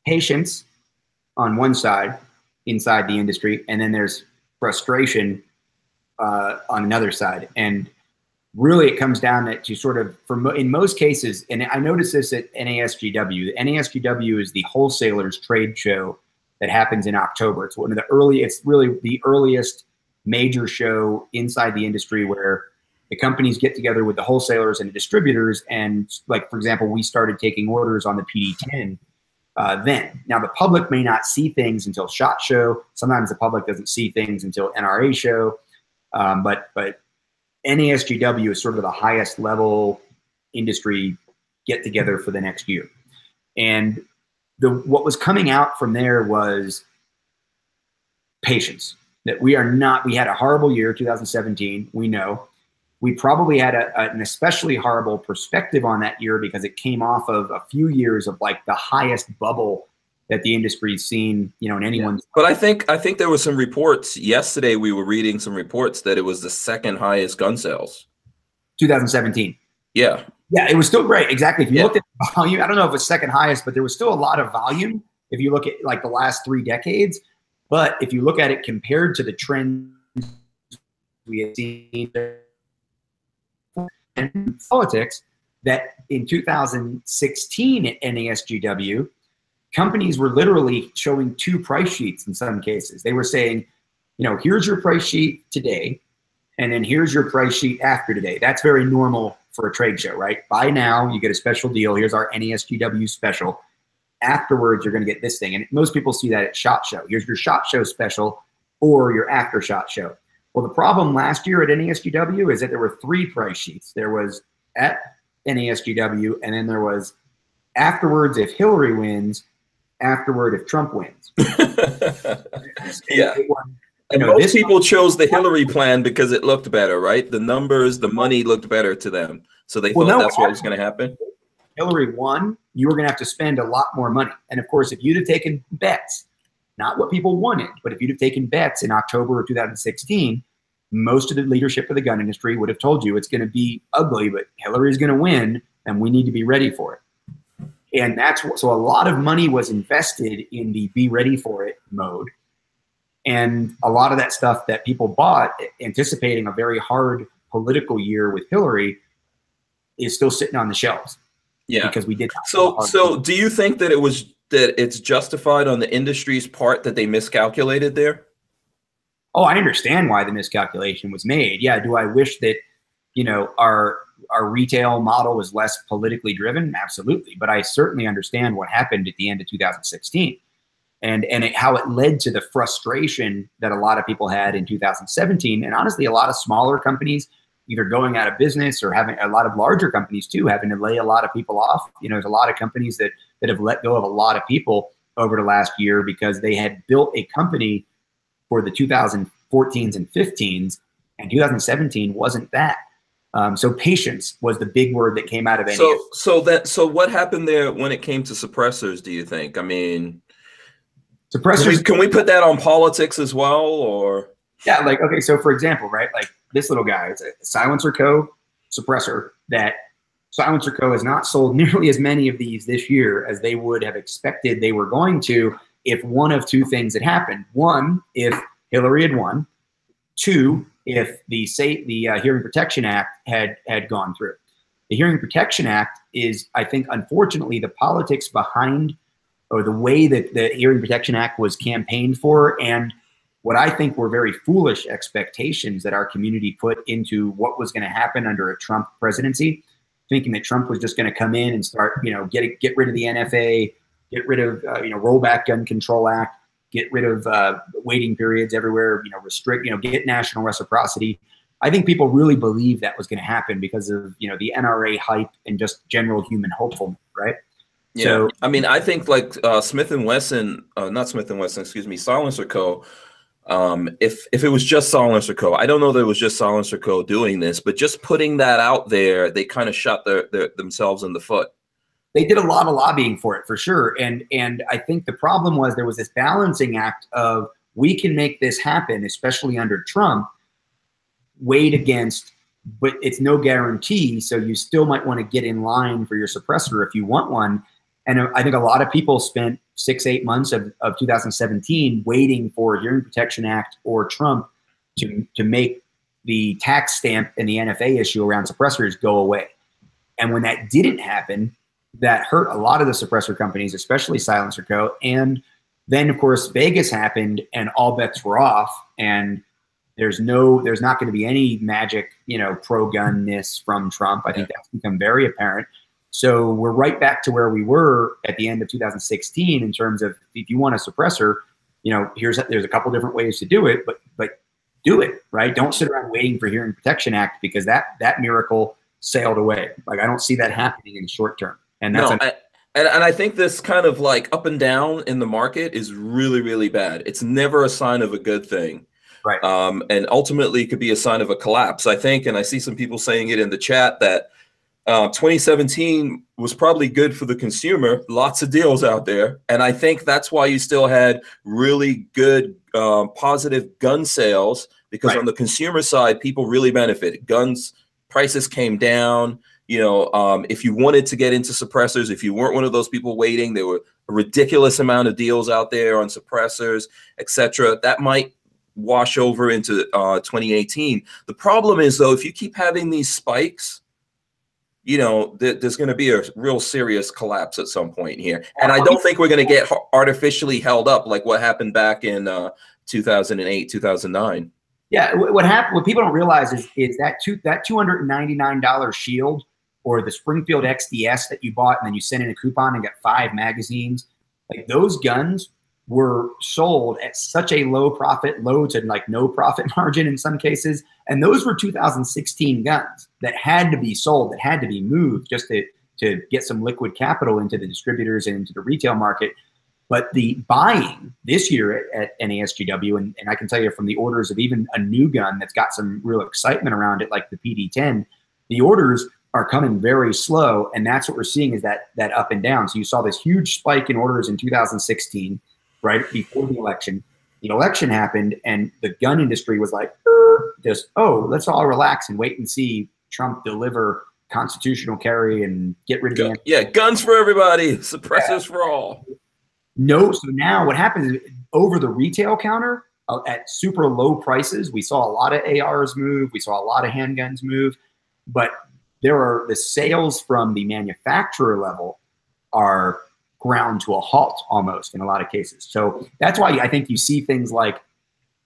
patience on one side inside the industry, and then there's frustration on another side. And really it comes down to sort of, in most cases, and I noticed this at NASGW. The NASGW is the wholesalers trade show that happens in October. It's it's really the earliest major show inside the industry where the companies get together with the wholesalers and the distributors. And like, for example, we started taking orders on the PD10 then. Now the public may not see things until SHOT Show. Sometimes the public doesn't see things until NRA Show. But NASGW is sort of the highest level industry get together for the next year. And what was coming out from there was patience. That we had a horrible year, 2017, we know. We probably had an especially horrible perspective on that year because it came off of a few years of like the highest bubble that the industry's seen, in anyone's. Yeah. But I think there were some reports yesterday. We were reading some reports that it was the second highest gun sales. 2017. Yeah. Yeah, it was still great. Exactly. If you looked at volume, I don't know if it's second highest, but there was still a lot of volume if you look at like the last 3 decades. But if you look at it compared to the trends we had seen in politics, that in 2016 at NASGW, companies were literally showing 2 price sheets in some cases. They were saying, here's your price sheet today, and then here's your price sheet after today. That's very normal for a trade show, right? Buy now, you get a special deal. Here's our NASGW special. Afterwards, you're going to get this thing. And most people see that at SHOT Show. Here's your SHOT Show special or your after SHOT Show. Well, the problem last year at NASGW is that there were 3 price sheets. There was at NASGW, and then there was afterwards if Hillary wins, afterward if Trump wins. Yeah. And most people chose the Hillary plan because it looked better, right? The numbers, the money looked better to them. So they thought that's what was going to happen. Hillary won, you were going to have to spend a lot more money. And of course, if you'd have taken bets, not what people wanted, but if you'd have taken bets in October of 2016, most of the leadership of the gun industry would have told you it's going to be ugly, but Hillary's going to win, and we need to be ready for it. And so a lot of money was invested in the be ready for it mode. And a lot of that stuff that people bought, anticipating a very hard political year with Hillary, is still sitting on the shelves. Yeah, because we did. So do you think that it's justified on the industry's part that they miscalculated there? Oh, I understand why the miscalculation was made. Yeah. Do I wish that, our retail model was less politically driven? Absolutely. But I certainly understand what happened at the end of 2016 and how it led to the frustration that a lot of people had in 2017. And honestly, a lot of smaller companies either going out of business or having a lot of larger companies too, having to lay a lot of people off. There's a lot of companies that have let go of a lot of people over the last year because they had built a company for the 2014s and 15s, and 2017 wasn't that. So patience was the big word that came out of any. So what happened there when it came to suppressors, do you think? I mean, Suppressors. Can we put that on politics as well, or? Yeah, like, okay, so for example, right, like this little guy, it's a Silencerco Suppressor that Silencerco has not sold nearly as many of these this year as they would have expected they were going to if one of two things had happened. One, if Hillary had won. Two, if the Hearing Protection Act had gone through. The Hearing Protection Act is, I think, unfortunately, the politics behind, or the way that the Hearing Protection Act was campaigned for, and what I think were very foolish expectations that our community put into what was going to happen under a Trump presidency, thinking that Trump was just going to come in and start, get rid of the NFA, get rid of, roll back Gun Control Act, get rid of waiting periods everywhere, restrict, get national reciprocity. I think people really believed that was going to happen because of, the NRA hype and just general human hopefulness, right? Yeah, so, I mean, I think like Smith & Wesson, not Smith & Wesson, excuse me, Silencerco, if it was just Silencerco, I don't know that it was just Silencerco doing this, but just putting that out there, they kind of shot themselves in the foot. They did a lot of lobbying for it, for sure. And I think the problem was there was this balancing act of, we can make this happen, especially under Trump, weighed against, but it's no guarantee. So you still might want to get in line for your suppressor if you want one. And I think a lot of people spent 6-8 months of 2017 waiting for Hearing Protection Act or Trump to make the tax stamp and the NFA issue around suppressors go away. And when that didn't happen, that hurt a lot of the suppressor companies, especially Silencerco. And then, of course, Vegas happened and all bets were off. And there's not going to be any magic, pro-gunness from Trump. I think that's become very apparent. So we're right back to where we were at the end of 2016 in terms of, if you want a suppressor, there's a couple different ways to do it, but do it, right? Don't sit around waiting for Hearing Protection Act, because that miracle sailed away. Like, I don't see that happening in the short term. And that's and I think this kind of like up and down in the market is really, really bad. It's never a sign of a good thing. Right. And ultimately it could be a sign of a collapse, I think. And I see some people saying it in the chat that 2017 was probably good for the consumer. Lots of deals out there. And I think that's why you still had really good positive gun sales, because on the consumer side, people really benefited. Guns prices came down. If you wanted to get into suppressors, if you weren't one of those people waiting, there were a ridiculous amount of deals out there on suppressors, etc. That might wash over into 2018. The problem is, though, if you keep having these spikes, there's going to be a real serious collapse at some point here. And I don't think we're going to get artificially held up like what happened back in 2008, 2009. Yeah, what happened? What people don't realize is that $299 shield, or the Springfield XDS that you bought and then you sent in a coupon and got 5 magazines. Like, those guns were sold at such a low to like no profit margin in some cases. And those were 2016 guns that had to be sold, that had to be moved just to get some liquid capital into the distributors and into the retail market. But the buying this year at NASGW, and I can tell you from the orders of even a new gun that's got some real excitement around it, like the PD10, the orders are coming very slow. And that's what we're seeing, is that up and down. So you saw this huge spike in orders in 2016, right before the election. The election happened and the gun industry was like, let's all relax and wait and see Trump deliver constitutional carry and get rid of the guns for everybody, suppressors for all. No, so now what happens is, over the retail counter at super low prices, we saw a lot of ARs move, we saw a lot of handguns move, but the sales from the manufacturer level are ground to a halt almost in a lot of cases. So that's why I think you see things like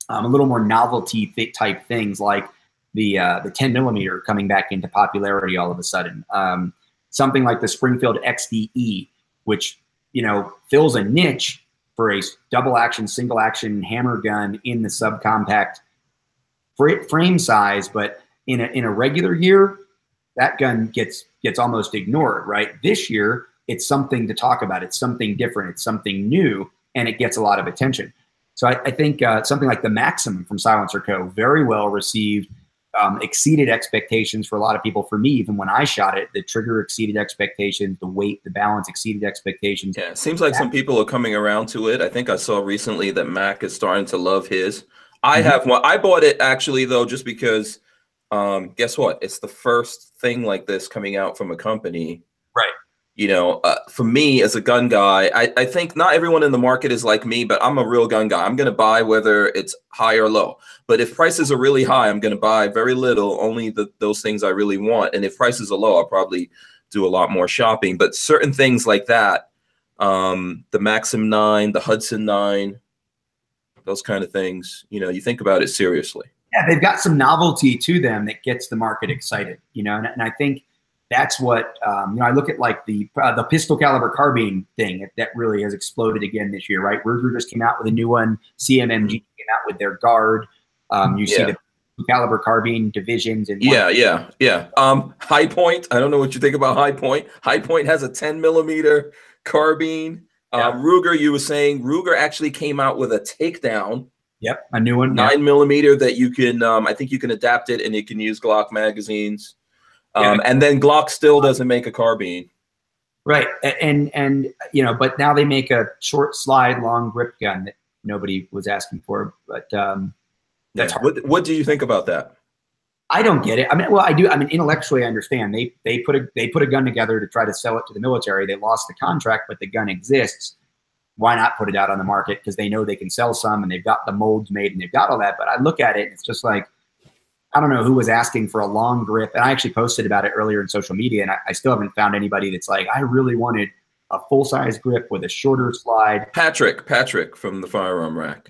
a little more novelty type things, like the 10mm coming back into popularity all of a sudden. Something like the Springfield XDE, which fills a niche for a double action, single action hammer gun in the subcompact frame size, but in a regular year, that gun gets almost ignored, right? This year, it's something to talk about. It's something different. It's something new, and it gets a lot of attention. So I think something like the Maxim from Silencerco, very well received. exceeded expectations for a lot of people. For me, even when I shot it, the trigger exceeded expectations, the weight, the balance exceeded expectations. Yeah, it seems like some people are coming around to it. I think I saw recently that Mac is starting to love his. I have one. I bought it actually though, just because guess what? It's the first thing like this coming out from a company. Right. You know, for me as a gun guy, I think not everyone in the market is like me, but I'm a real gun guy. I'm going to buy whether it's high or low. But if prices are really high, I'm going to buy very little, only those things I really want. And if prices are low, I'll probably do a lot more shopping. But certain things like that, the Maxim 9, the Hudson 9, those kind of things, you know, you think about it seriously. Yeah, they've got some novelty to them that gets the market excited, you know, and I think that's what, you know, I look at like the pistol caliber carbine thing that really has exploded again this year, right? Ruger just came out with a new one. CMMG came out with their Guard. You see the caliber carbine divisions. And High Point. I don't know what you think about High Point. High Point has a 10mm carbine. Ruger, you were saying Ruger actually came out with a takedown. Yep, a new one. 9mm that you can, I think you can adapt it and you can use Glock magazines. And then Glock still doesn't make a carbine. Right. And you know, but now they make a short slide, long grip gun that nobody was asking for. But that's hard. What do you think about that? I don't get it. I mean, well, I do. I mean, intellectually, I understand. They put a gun together to try to sell it to the military. They lost the contract, but the gun exists. Why not put it out on the market? Because they know they can sell some, and they've got the molds made, and they've got all that. But I look at it, and it's just like, I don't know who was asking for a long grip. And I actually posted about it earlier in social media, and I still haven't found anybody that's like, I really wanted a full-size grip with a shorter slide. Patrick from the Firearm Rack.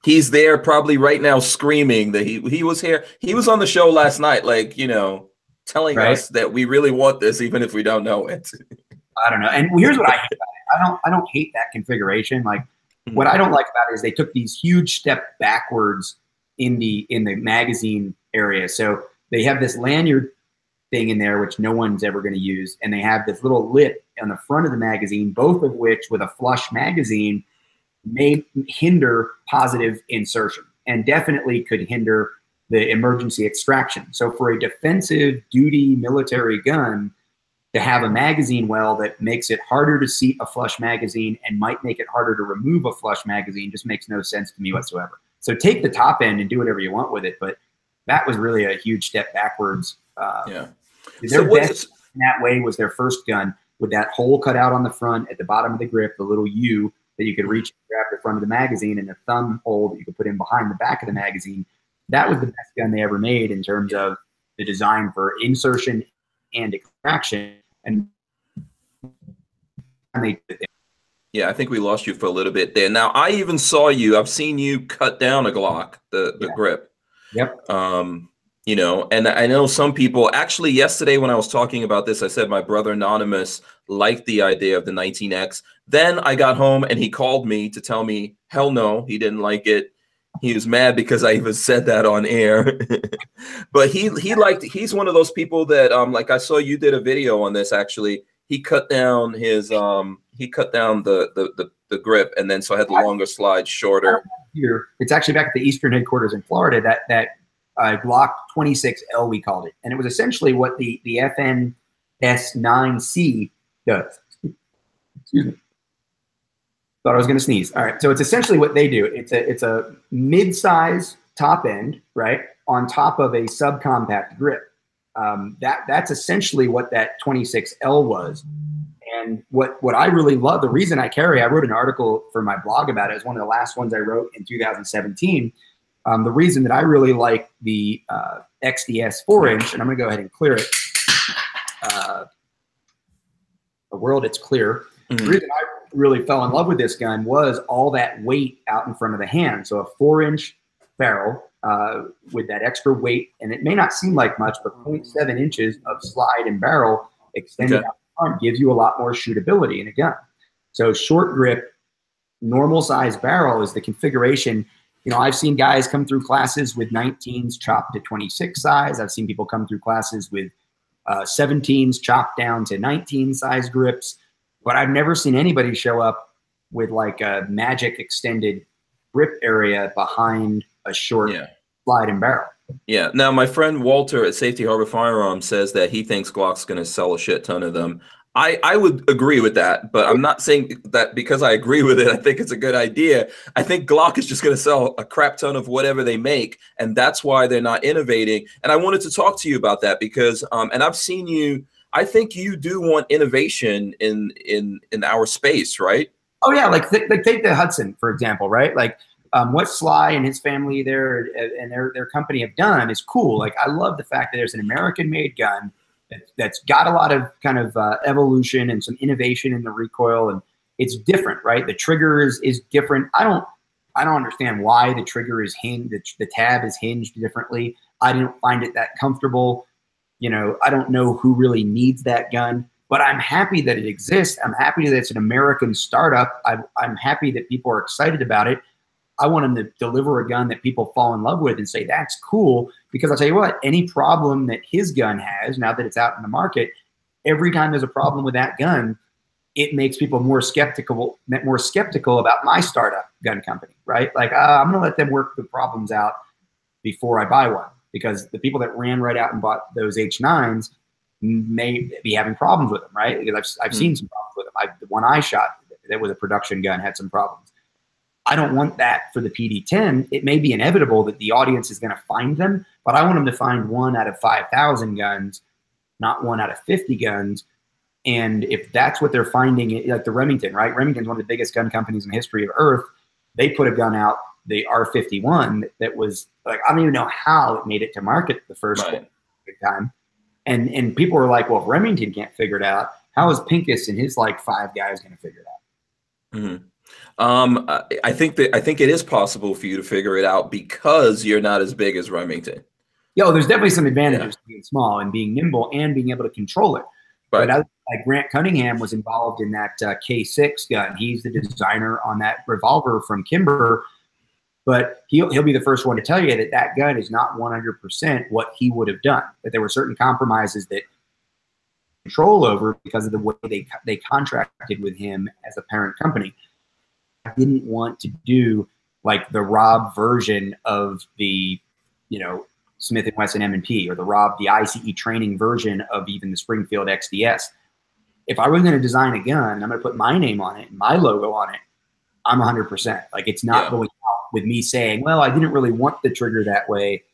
He's there probably right now screaming that he was here. He was on the show last night, like, you know, telling us that we really want this, even if we don't know it. I don't know. And here's what I hate about it. I don't hate that configuration. Like, what I don't like about it is they took these huge step backwards in the magazine area. So they have this lanyard thing in there, which no one's ever going to use. And they have this little lip on the front of the magazine, both of which with a flush magazine may hinder positive insertion and definitely could hinder the emergency extraction. So for a defensive duty military gun to have a magazine well that makes it harder to seat a flush magazine and might make it harder to remove a flush magazine just makes no sense to me whatsoever. So take the top end and do whatever you want with it. But that was really a huge step backwards. Their best in that way was their first gun with that hole cut out on the front at the bottom of the grip, the little U that you could reach and grab the front of the magazine, and a thumb hole that you could put in behind the back of the magazine. That was the best gun they ever made in terms of the design for insertion and extraction. And they did it. Yeah, I think we lost you for a little bit there. Now, I even saw you. I've seen you cut down a Glock, the grip. Yep. You know, and I know some people actually yesterday when I was talking about this, I said my brother Anonymous liked the idea of the 19X. Then I got home and he called me to tell me, hell no, he didn't like it. He was mad because I even said that on air. But he's one of those people that like I saw you did a video on this actually. He cut down his the grip, and then so I had the longer slide, shorter. Here, it's actually back at the Eastern headquarters in Florida. That Glock 26L we called it, and it was essentially what the FNS9C does. Excuse me. Thought I was going to sneeze. All right, so it's essentially what they do. It's a mid-size top end, right, on top of a subcompact grip. That's essentially what that 26L was. And what I really love, the reason I wrote an article for my blog about it. It was one of the last ones I wrote in 2017. The reason that I really like the XDS 4-inch, and I'm going to go ahead and clear it. The world, it's clear. The reason I really fell in love with this gun was all that weight out in front of the hand. So a 4-inch barrel with that extra weight, and it may not seem like much, but 0.7 inches of slide and barrel extended out front gives you a lot more shootability in a gun. So short grip, normal size barrel is the configuration. You know, I've seen guys come through classes with 19s chopped to 26 size. I've seen people come through classes with 17s chopped down to 19 size grips, but I've never seen anybody show up with like a magic extended grip area behind a short slide and barrel. Yeah. Now, my friend Walter at Safety Harbor Firearms says that he thinks Glock's going to sell a shit ton of them. I would agree with that, but I'm not saying that because I agree with it, I think it's a good idea. I think Glock is just going to sell a crap ton of whatever they make, and that's why they're not innovating. And I wanted to talk to you about that because, and I've seen you. I think you do want innovation in our space, right? Oh yeah, like take the Hudson for example, right? Like what Sly and his family there and their company have done is cool. Like I love the fact that there's an American-made gun that's got a lot of kind of evolution and some innovation in the recoil, and it's different, right? The trigger is different. I don't understand why the trigger is hinged, the tab is hinged differently. I didn't find it that comfortable. You know, I don't know who really needs that gun, but I'm happy that it exists. I'm happy that it's an American startup. I'm happy that people are excited about it. I want them to deliver a gun that people fall in love with and say, that's cool. Because I'll tell you what, any problem that his gun has, now that it's out in the market, every time there's a problem with that gun, it makes people more skeptical about my startup gun company, right? Like, I'm going to let them work the problems out before I buy one. Because the people that ran right out and bought those H9s may be having problems with them, right? Because I've seen some problems with them. The one I shot that was a production gun had some problems. I don't want that for the PD10. It may be inevitable that the audience is going to find them, but I want them to find 1 out of 5,000 guns, not 1 out of 50 guns. And if that's what they're finding, like the Remington, right? Remington's one of the biggest gun companies in the history of Earth. They put a gun out, the R51, that was like, I don't even know how it made it to market the first time. And people were like, well, if Remington can't figure it out, how is Pincus and his like 5 guys going to figure it out? Mm-hmm. I think it is possible for you to figure it out because you're not as big as Remington. Yo, there's definitely some advantages to being small and being nimble and being able to control it. Right. But like Grant Cunningham was involved in that K6 gun. He's the designer on that revolver from Kimber. But he'll be the first one to tell you that that gun is not 100% what he would have done. That there were certain compromises that control over because of the way they contracted with him as a parent company. I didn't want to do like the Rob version of the, you know, Smith & Wesson M&P or the ICE training version of even the Springfield XDS. If I was going to design a gun, I'm going to put my name on it and my logo on it. I'm 100%. Like it's not going out with me saying, well, I didn't really want the trigger that way,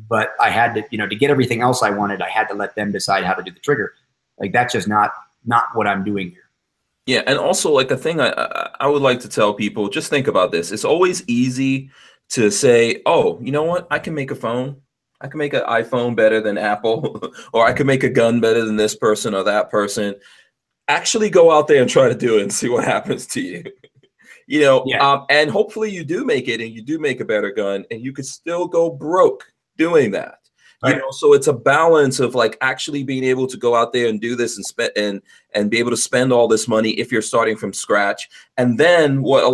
but I had to, you know, to get everything else I wanted, I had to let them decide how to do the trigger. Like that's just not what I'm doing here. Yeah, and also like a thing I would like to tell people, just think about this. It's always easy to say, oh, you know what? I can make a phone. I can make an iPhone better than Apple, or I can make a gun better than this person or that person. Actually go out there and try to do it and see what happens to you. You know, and hopefully you do make it and you do make a better gun and you could still go broke doing that. You know, so it's a balance of like actually being able to go out there and do this and spend and be able to spend all this money if you're starting from scratch. And then what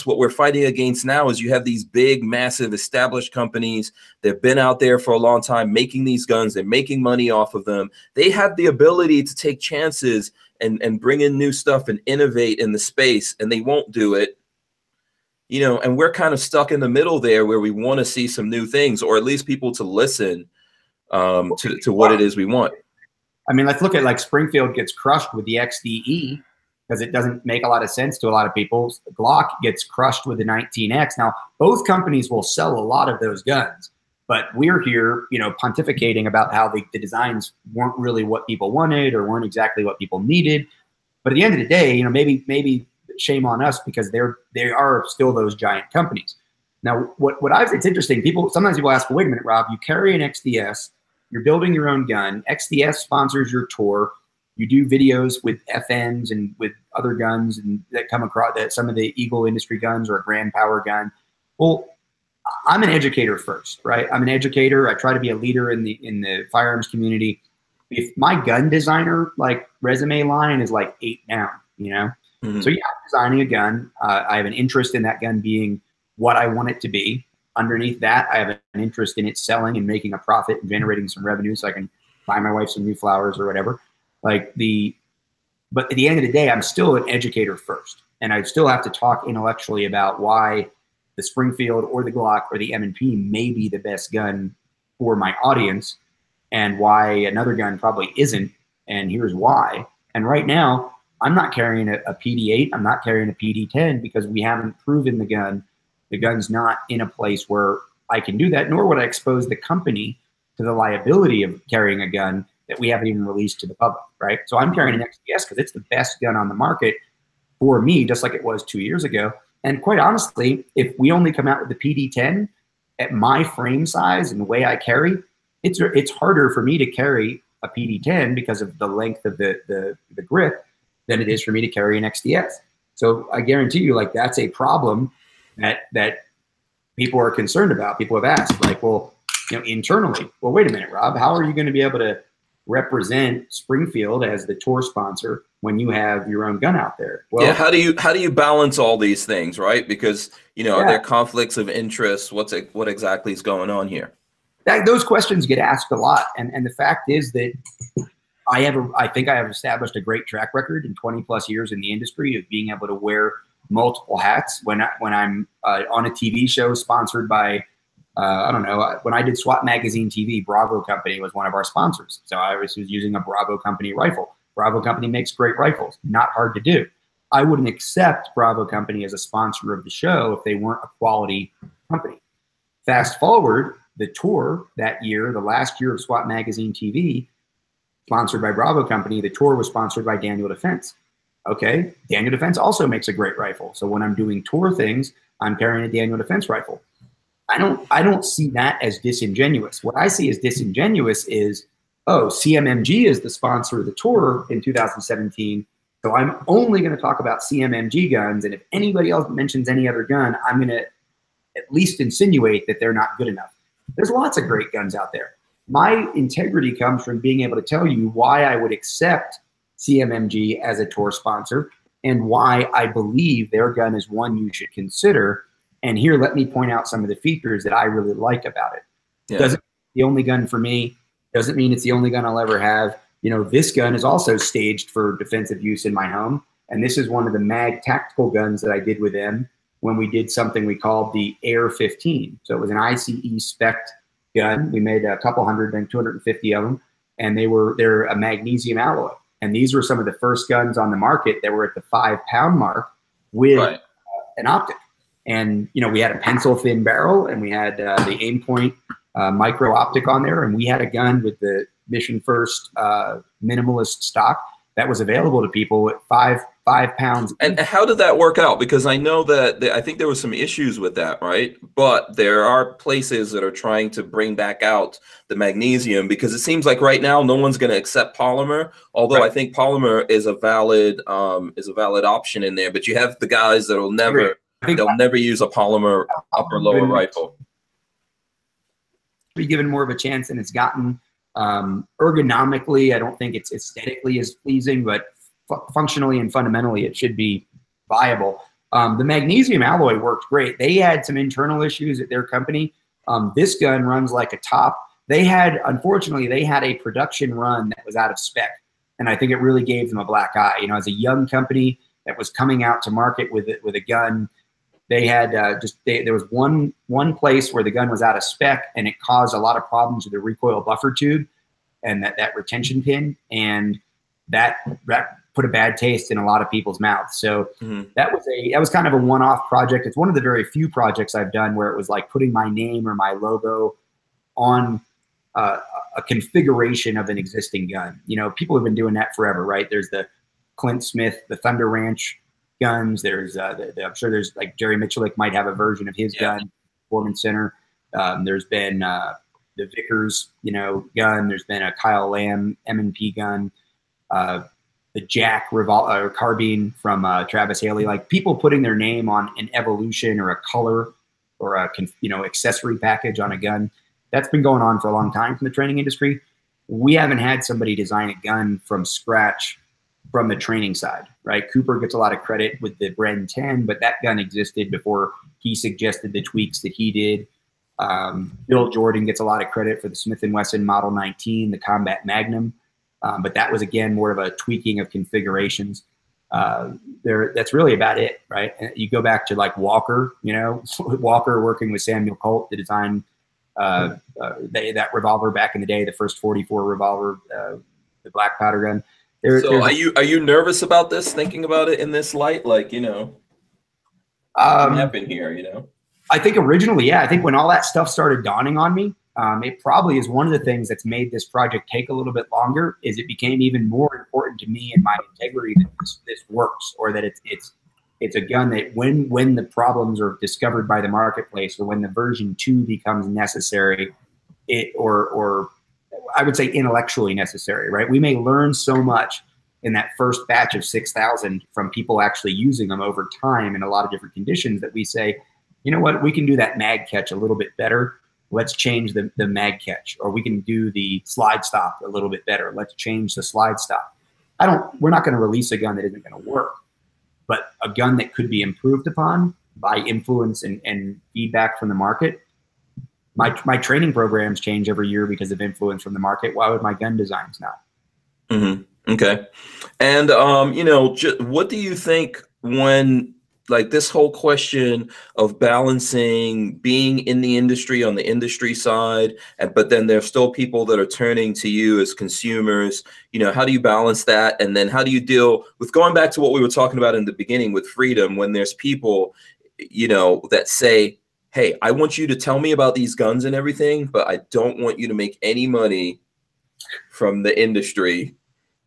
we're fighting against now is you have these big, massive established companies. They've been out there for a long time making these guns. They're making money off of them. They have the ability to take chances and bring in new stuff and innovate in the space, and they won't do it. You know, and we're kind of stuck in the middle there where we want to see some new things, or at least people to listen to what it is we want. I mean, let's look at like Springfield gets crushed with the XDE because it doesn't make a lot of sense to a lot of people. Glock gets crushed with the 19X. Now, both companies will sell a lot of those guns, but we're here, you know, pontificating about how the designs weren't really what people wanted or weren't exactly what people needed. But at the end of the day, you know, maybe shame on us because they are still those giant companies. Now, it's interesting. Sometimes people ask, well, wait a minute, Rob, you carry an XDS. You're building your own gun. XDS sponsors your tour. You do videos with FNs and with other guns and that come across that some of the Eagle industry guns or a Grand Power gun. Well, I'm an educator first, right? I'm an educator. I try to be a leader in the firearms community. If my gun designer like resume line is like 8 down, you know? Mm-hmm. So yeah, I'm designing a gun. I have an interest in that gun being what I want it to be. Underneath that, I have an interest in it selling and making a profit and generating some revenue so I can buy my wife some new flowers or whatever. But at the end of the day, I'm still an educator first. And I still have to talk intellectually about why the Springfield or the Glock or the M&P may be the best gun for my audience and why another gun probably isn't, and here's why. And right now, I'm not carrying a PD8. I'm not carrying a PD10 because we haven't proven the gun. The gun's not in a place where I can do that, nor would I expose the company to the liability of carrying a gun that we haven't even released to the public, right? So I'm carrying an XDS because it's the best gun on the market for me, just like it was 2 years ago. And quite honestly, if we only come out with the PD10 at my frame size and the way I carry, it's harder for me to carry a PD10 because of the length of the grip than it is for me to carry an XDS. So I guarantee you, like, that's a problem that people are concerned about. People have asked, like, well, you know, internally, well, wait a minute, Rob, how are you going to be able to represent Springfield as the tour sponsor when you have your own gun out there? Well, yeah, how do you balance all these things, right? Because, you know, are there conflicts of interest? What exactly is going on here? Those questions get asked a lot, and the fact is that I think I have established a great track record in 20 plus years in the industry of being able to wear multiple hats. When I'm on a TV show sponsored by, I don't know, when I did SWAT Magazine TV, Bravo Company was one of our sponsors. So I was using a Bravo Company rifle. Bravo Company makes great rifles, not hard to do. I wouldn't accept Bravo Company as a sponsor of the show if they weren't a quality company. Fast forward, the tour that year, the last year of SWAT Magazine TV, sponsored by Bravo Company, the tour was sponsored by Daniel Defense. Okay, Daniel Defense also makes a great rifle. So when I'm doing tour things, I'm carrying a Daniel Defense rifle. I don't see that as disingenuous. What I see as disingenuous is, oh, CMMG is the sponsor of the tour in 2017, so I'm only going to talk about CMMG guns, and if anybody else mentions any other gun, I'm going to at least insinuate that they're not good enough. There's lots of great guns out there. My integrity comes from being able to tell you why I would accept CMMG as a tour sponsor and why I believe their gun is one you should consider. And here, let me point out some of the features that I really like about it. Yeah. Doesn't mean it's the only gun for me. Doesn't mean it's the only gun I'll ever have. You know, this gun is also staged for defensive use in my home. And this is one of the mag tactical guns that I did with them when we did something we called the Air 15. So it was an ICE spec gun. We made a couple hundred, then 250 of them. And they're a magnesium alloy. And these were some of the first guns on the market that were at the 5-pound mark with an optic. And, you know, we had a pencil thin barrel, and we had the aim point micro optic on there. And we had a gun with the Mission First minimalist stock that was available to people at 5 pounds. And how did that work out? Because I know that I think there was some issues with that, right? But there are places that are trying to bring back out the magnesium, because it seems like right now no one's going to accept polymer. Although I think polymer is a valid option in there. But you have the guys that will never use a polymer upper lower rifle. Be given more of a chance than it's gotten. Ergonomically, I don't think it's aesthetically as pleasing, but functionally and fundamentally, it should be viable. The magnesium alloy worked great. They had some internal issues at their company. This gun runs like a top. Unfortunately, they had a production run that was out of spec, and I think it really gave them a black eye. You know, as a young company that was coming out to market with a gun, they had there was one place where the gun was out of spec, and it caused a lot of problems with the recoil buffer tube and that retention pin, and that put a bad taste in a lot of people's mouths. So that was kind of a one-off project. It's one of the very few projects I've done where it was like putting my name or my logo on a configuration of an existing gun. You know, people have been doing that forever, right? There's the Clint Smith, the Thunder Ranch guns. There's I'm sure there's like Jerry Michalik might have a version of his gun, Performance Center. There's been the Vickers, you know, gun. There's been a Kyle Lamb M&P gun. The Jack carbine from Travis Haley. Like, people putting their name on an evolution or a color or a accessory package on a gun. That's been going on for a long time from the training industry. We haven't had somebody design a gun from scratch from the training side, right? Cooper gets a lot of credit with the Bren 10, but that gun existed before he suggested the tweaks that he did. Bill Jordan gets a lot of credit for the Smith & Wesson Model 19, the Combat Magnum. But that was, again, more of a tweaking of configurations. That's really about it, right? And you go back to like Walker, you know, Walker working with Samuel Colt to design that revolver back in the day, the first 44 revolver, the black powder gun. So are you nervous about this, thinking about it in this light? Like, you know, what happened here, you know? I think originally, yeah, I think when all that stuff started dawning on me, it probably is one of the things that's made this project take a little bit longer, is it became even more important to me and my integrity that this works, or that it's a gun that when the problems are discovered by the marketplace, or when the version 2 becomes necessary, or I would say intellectually necessary, right? We may learn so much in that first batch of 6,000 from people actually using them over time in a lot of different conditions that we say, you know what, we can do that mag catch a little bit better. Let's change the mag catch, or we can do the slide stop a little bit better. Let's change the slide stop. We're not going to release a gun that isn't going to work, but a gun that could be improved upon by influence and feedback from the market. My training programs change every year because of influence from the market. Why would my gun designs not? Mm-hmm. Okay. And, you know, what do you think when, like, this whole question of balancing being in the industry on the industry side, but then there's still people that are turning to you as consumers, you know, how do you balance that? And then how do you deal with going back to what we were talking about in the beginning with freedom, when there's people, you know, that say, hey, I want you to tell me about these guns and everything, but I don't want you to make any money from the industry.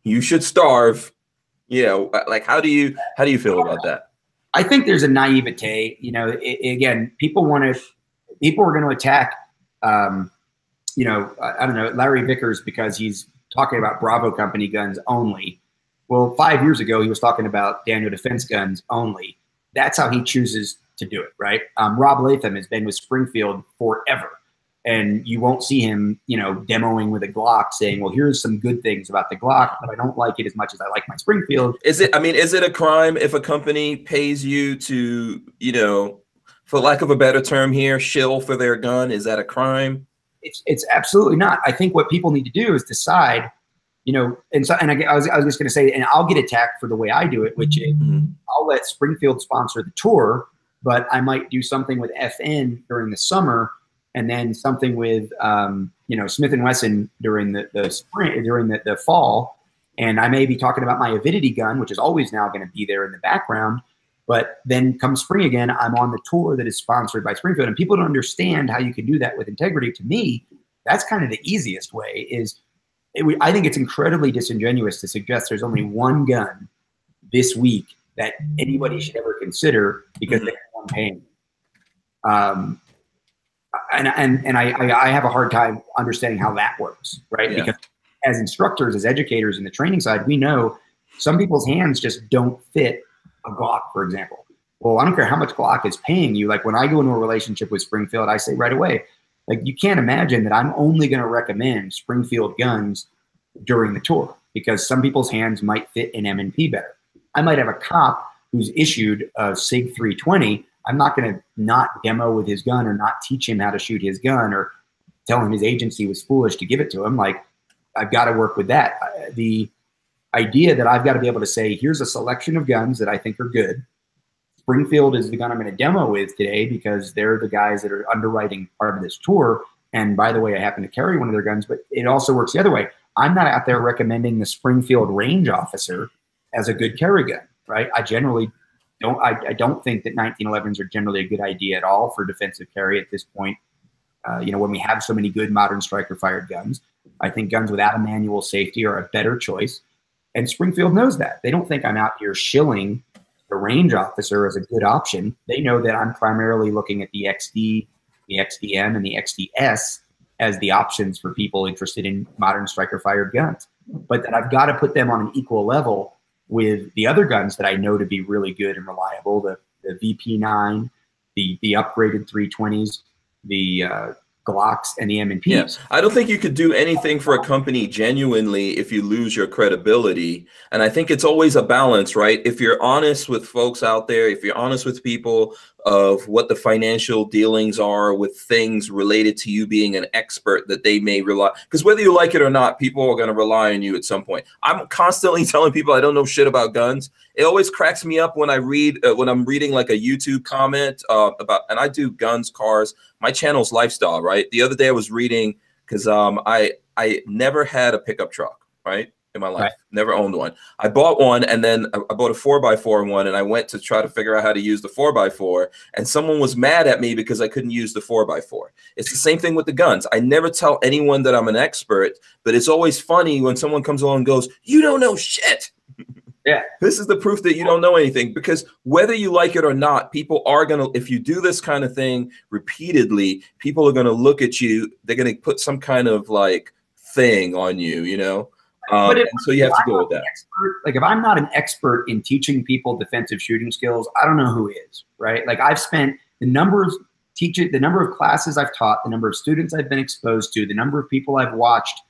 You should starve. You know, like, how do you feel about that? I think there's a naivete. You know, again, people are going to attack, you know, I don't know, Larry Vickers because he's talking about Bravo Company guns only. Well, 5 years ago, he was talking about Daniel Defense guns only. That's how he chooses to do it, right? Rob Latham has been with Springfield forever, and you won't see him, you know, demoing with a Glock saying, well, here's some good things about the Glock, but I don't like it as much as I like my Springfield. Is it a crime if a company pays you to, you know, for lack of a better term here, shill for their gun? Is that a crime? It's absolutely not. I think what people need to do is decide, you know, I was just going to say, and I'll get attacked for the way I do it, which is I'll let Springfield sponsor the tour, but I might do something with FN during the summer, and then something with you know, Smith & Wesson during the spring, during the fall. And I may be talking about my Avidity gun, which is always now going to be there in the background. But then come spring again, I'm on the tour that is sponsored by Springfield. And people don't understand how you can do that with integrity. To me, that's kind of the easiest way. I think it's incredibly disingenuous to suggest there's only one gun this week that anybody should ever consider because they're one paying. And I have a hard time understanding how that works, right? Yeah. Because as instructors, as educators in the training side, we know some people's hands just don't fit a Glock, for example. Well, I don't care how much Glock is paying you. Like, when I go into a relationship with Springfield, I say right away, like, you can't imagine that I'm only going to recommend Springfield guns during the tour, because some people's hands might fit an M&P better. I might have a cop who's issued a SIG 320. I'm not going to not demo with his gun or not teach him how to shoot his gun or tell him his agency was foolish to give it to him. Like, I've got to work with that. The idea that I've got to be able to say, here's a selection of guns that I think are good. Springfield is the gun I'm going to demo with today because they're the guys that are underwriting part of this tour. And by the way, I happen to carry one of their guns, but it also works the other way. I'm not out there recommending the Springfield range officer as a good carry gun, right? I generally don't. I don't think that 1911s are generally a good idea at all for defensive carry at this point. You know, when we have so many good modern striker fired guns, I think guns without a manual safety are a better choice. And Springfield knows that. They don't think I'm out here shilling the range officer as a good option. They know that I'm primarily looking at the XD, the XDM, and the XDS as the options for people interested in modern striker-fired guns. But that I've got to put them on an equal level with the other guns that I know to be really good and reliable, the VP9, the upgraded 320s, the Glocks, and the M&Ps. Yeah. I don't think you could do anything for a company genuinely if you lose your credibility. And I think it's always a balance, right? If you're honest with folks out there, if you're honest with people, of what the financial dealings are with things related to you being an expert that they may rely, because whether you like it or not, people are going to rely on you at some point. I'm constantly telling people I don't know shit about guns. It always cracks me up when I read, when I'm reading like a YouTube comment about, and I do guns, cars, my channel's lifestyle, right? The other day I was reading, because I never had a pickup truck, right? In my life, never owned one. I bought one, and then I bought a 4x4 one, and I went to try to figure out how to use the 4x4, and someone was mad at me because I couldn't use the 4x4. It's the same thing with the guns. I never tell anyone that I'm an expert, but it's always funny when someone comes along and goes, "You don't know shit." Yeah. This is the proof that you don't know anything, because whether you like it or not, people are going to, if you do this kind of thing repeatedly, people are going to look at you. They're going to put some kind of like thing on you, you know? And so you have to go with that. Like if I'm not an expert in teaching people defensive shooting skills, I don't know who is, right? Like I've spent the number of classes I've taught, the number of students I've been exposed to, the number of people I've watched.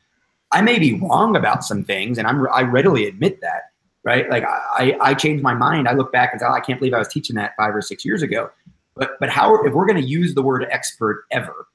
I may be wrong about some things, and I readily admit that, right? Like I changed my mind. I look back and say, oh, I can't believe I was teaching that 5 or 6 years ago. But how, if we're going to use the word expert ever,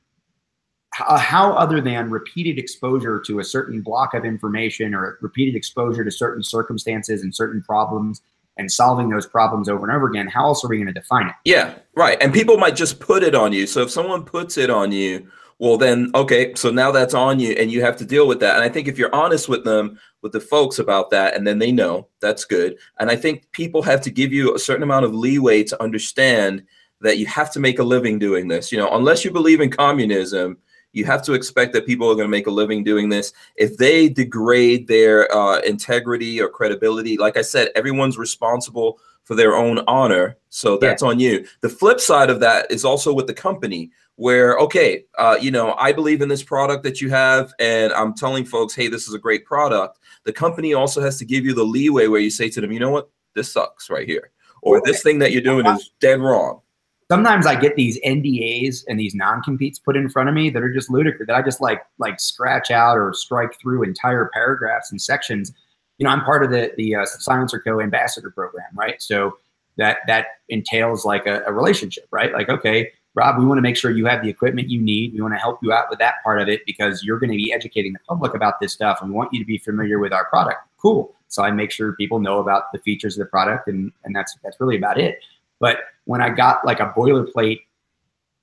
how other than repeated exposure to a certain block of information or repeated exposure to certain circumstances and certain problems and solving those problems over and over again, how else are we going to define it? Yeah, right. And people might just put it on you. So if someone puts it on you, well then, okay, so now that's on you and you have to deal with that. And I think if you're honest with them, with the folks about that, and then they know, that's good. And I think people have to give you a certain amount of leeway to understand that you have to make a living doing this. You know, unless you believe in communism, you have to expect that people are going to make a living doing this. If they degrade their integrity or credibility, like I said, everyone's responsible for their own honor. So that's on you. The flip side of that is also with the company where, okay, you know, I believe in this product that you have, and I'm telling folks, hey, this is a great product. The company also has to give you the leeway where you say to them, you know what, this sucks right here. Or this thing that you're doing is dead wrong. Sometimes I get these NDAs and these non-competes put in front of me that are just ludicrous, that I just like scratch out or strike through entire paragraphs and sections. You know, I'm part of the Silencerco ambassador program, right? So that entails like a relationship, right? Like, okay, Rob, we want to make sure you have the equipment you need. We want to help you out with that part of it because you're going to be educating the public about this stuff, and we want you to be familiar with our product. Cool. So I make sure people know about the features of the product, and that's really about it. But when I got like a boilerplate,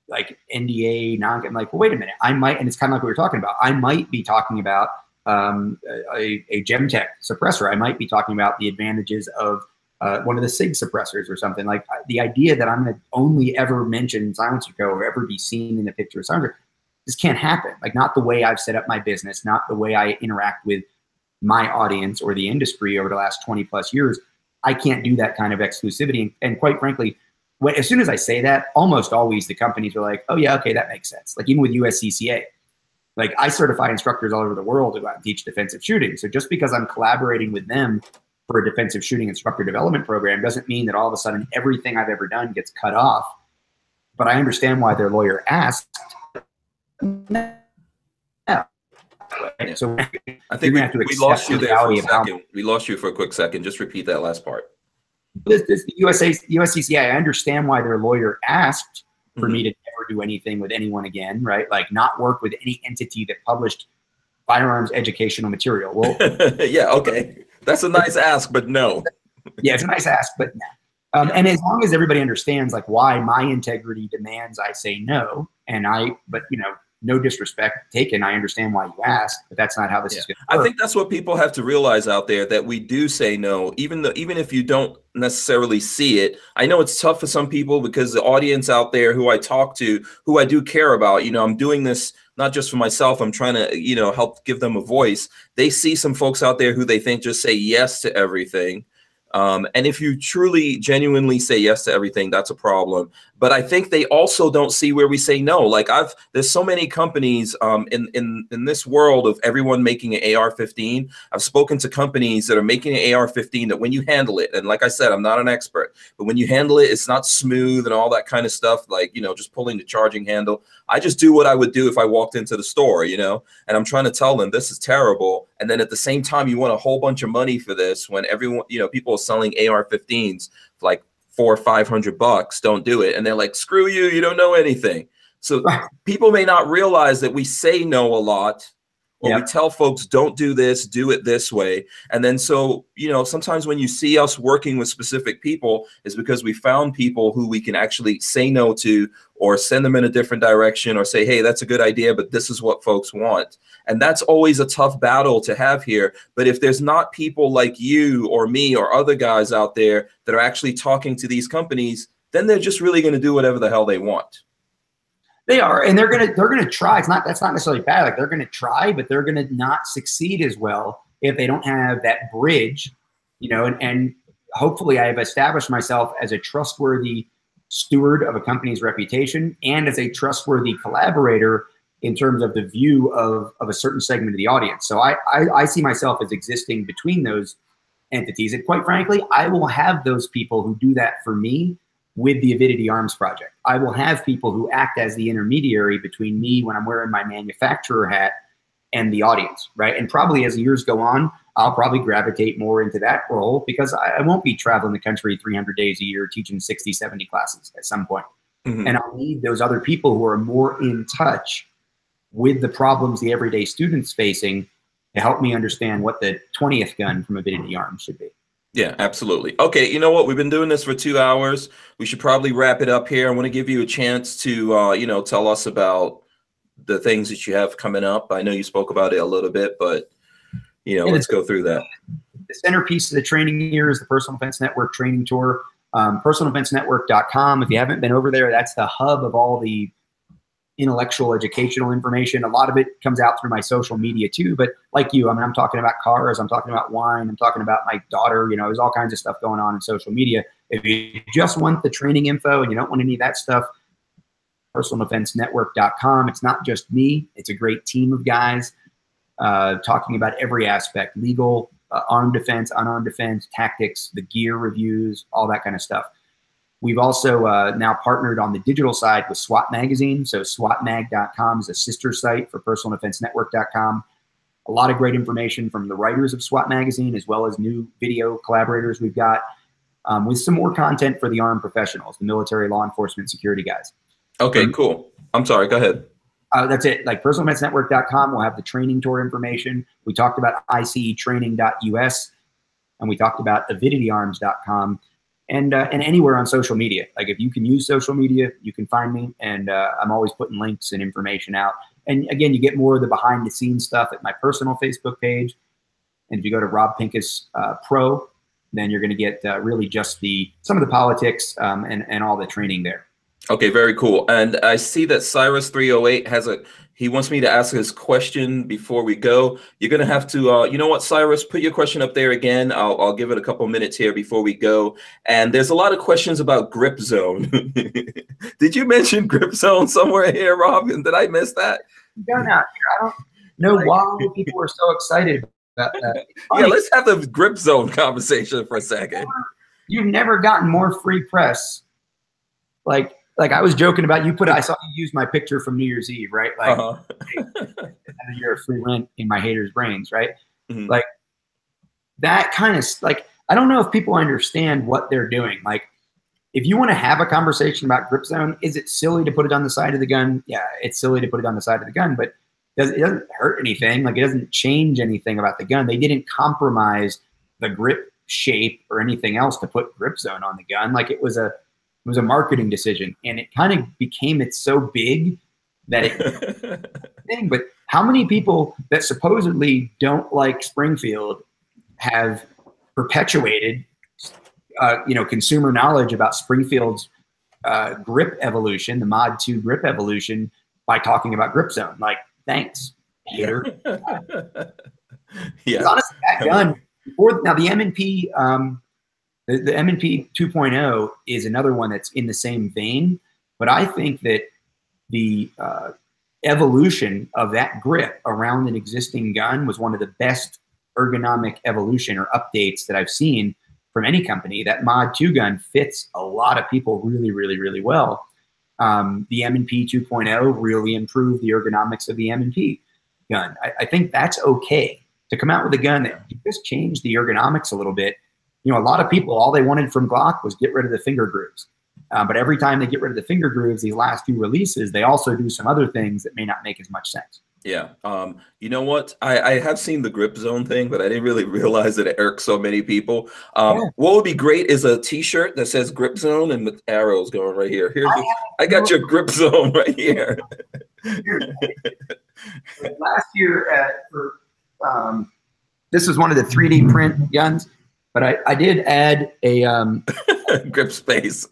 like NDA, I'm like, well, wait a minute, I might, and it's kind of like what we were talking about. I might be talking about a Gemtech suppressor. I might be talking about the advantages of one of the SIG suppressors or something. Like the idea that I'm going to only ever mention Silencerco or ever be seen in a picture of Silencerco, this can't happen. Like not the way I've set up my business, not the way I interact with my audience or the industry over the last 20 plus years. I can't do that kind of exclusivity. And quite frankly, as soon as I say that, almost always the companies are like, oh yeah, okay, that makes sense. Like even with USCCA, like I certify instructors all over the world to go out and teach defensive shooting. So just because I'm collaborating with them for a defensive shooting instructor development program doesn't mean that all of a sudden everything I've ever done gets cut off. But I understand why their lawyer asked. So I think we lost you there for a second. We lost you for a quick second. Just repeat that last part. This USCCA, I understand why their lawyer asked for me to never do anything with anyone again, right? Like not work with any entity that published firearms educational material. Well, yeah, okay. That's a nice ask, but no. Yeah, it's a nice ask, but no. And as long as everybody understands like why my integrity demands I say no, but you know, no disrespect taken, I understand why you asked, but that's not how this is going to work. I think that's what people have to realize out there, that we do say no, even if you don't necessarily see it. I know it's tough for some people because the audience out there who I talk to, who I do care about, you know, I'm doing this not just for myself, I'm trying to, you know, help give them a voice. They see some folks out there who they think just say yes to everything. And if you truly, genuinely say yes to everything, that's a problem. But I think they also don't see where we say no. Like there's so many companies in this world of everyone making an AR-15. I've spoken to companies that are making an AR-15 that when you handle it, and like I said, I'm not an expert, but when you handle it, it's not smooth and all that kind of stuff. Like, you know, just pulling the charging handle. I just do what I would do if I walked into the store, you know, and I'm trying to tell them this is terrible. And then at the same time, you want a whole bunch of money for this when everyone, you know, people are selling AR-15s for like $400 or $500, don't do it. And they're like, screw you, you don't know anything. So people may not realize that we say no a lot, or we tell folks, don't do this, do it this way. And then so, you know, sometimes when you see us working with specific people, is because we found people who we can actually say no to, or send them in a different direction, or say, hey, that's a good idea, but this is what folks want. And that's always a tough battle to have here. But if there's not people like you or me or other guys out there that are actually talking to these companies, then they're just really going to do whatever the hell they want. They are, and they're gonna try. That's not necessarily bad. Like, they're gonna try, but they're gonna not succeed as well if they don't have that bridge, you know. And hopefully, I have established myself as a trustworthy steward of a company's reputation, and as a trustworthy collaborator in terms of the view of a certain segment of the audience. So I see myself as existing between those entities, and quite frankly, I will have those people who do that for me with the Avidity Arms project. I will have people who act as the intermediary between me when I'm wearing my manufacturer hat and the audience, right? And probably as the years go on, I'll probably gravitate more into that role, because I won't be traveling the country 300 days a year teaching 60, 70 classes at some point. And I'll need those other people who are more in touch with the problems the everyday student's facing to help me understand what the 20th gun from Avidity Arms should be. Yeah, absolutely. Okay, you know what? We've been doing this for 2 hours. We should probably wrap it up here. I want to give you a chance to, you know, tell us about the things that you have coming up. I know you spoke about it a little bit, but, you know, let's go through that. The centerpiece of the training here is the Personal Defense Network training tour. Personaldefensenetwork.com. If you haven't been over there, that's the hub of all the intellectual educational information. A lot of it comes out through my social media too, but like you, I mean, I'm talking about cars, I'm talking about wine, I'm talking about my daughter, you know, there's all kinds of stuff going on in social media. If you just want the training info and you don't want any of that stuff, personaldefensenetwork.com. It's not just me, it's a great team of guys talking about every aspect: legal, armed defense, unarmed defense, tactics, the gear reviews, all that kind of stuff. We've also now partnered on the digital side with SWAT Magazine. So swatmag.com is a sister site for personaldefensenetwork.com. A lot of great information from the writers of SWAT Magazine, as well as new video collaborators we've got, with some more content for the armed professionals, the military, law enforcement, security guys. Okay, cool. I'm sorry, go ahead. That's it. Like personaldefensenetwork.com will have the training tour information. We talked about icetraining.us, and we talked about avidityarms.com. And anywhere on social media. Like, if you can use social media, you can find me, and I'm always putting links and information out. And again, you get more of the behind the scenes stuff at my personal Facebook page. And if you go to Rob Pincus Pro, then you're going to get really just some of the politics and all the training there. Okay, very cool. And I see that Cyrus 308 he wants me to ask his question before we go. You're going to have to, you know what, Cyrus, put your question up there again. I'll give it a couple minutes here before we go. And there's a lot of questions about grip zone. Did you mention grip zone somewhere here, Rob? Did I miss that? No, not here. I don't know why people are so excited about that. Yeah, let's have the grip zone conversation for a second. You've never gotten more free press. Like I was joking about I saw you use my picture from New Year's Eve, right? Like, you're a free rent in my haters' brains, right? Like, that kind of, like, I don't know if people understand what they're doing. Like, if you want to have a conversation about grip zone, is it silly to put it on the side of the gun? Yeah, it's silly to put it on the side of the gun, but it doesn't hurt anything. Like, it doesn't change anything about the gun. They didn't compromise the grip shape or anything else to put grip zone on the gun. Like, it was a marketing decision, and it kind of became, it's so big that it but how many people that supposedly don't like Springfield have perpetuated consumer knowledge about Springfield's grip evolution, the Mod 2 grip evolution, by talking about grip zone? Like, thanks, hater. Yeah. Honestly, that gun now the M&P the M&P 2.0 is another one that's in the same vein, but I think that the evolution of that grip around an existing gun was one of the best ergonomic evolution or updates that I've seen from any company. That Mod 2 gun fits a lot of people really, really, really well. The M&P 2.0 really improved the ergonomics of the M&P gun. I think that's okay to come out with a gun that just changed the ergonomics a little bit. you know, a lot of people, all they wanted from Glock was get rid of the finger grooves. But every time they get rid of the finger grooves, these last few releases, they also do some other things that may not make as much sense. Yeah. You know what? I have seen the grip zone thing, but I didn't really realize that it irks so many people. What would be great is a t-shirt that says grip zone and with arrows going right here. I got your grip zone right here. Last year this was one of the 3D print guns, but I did add a grip space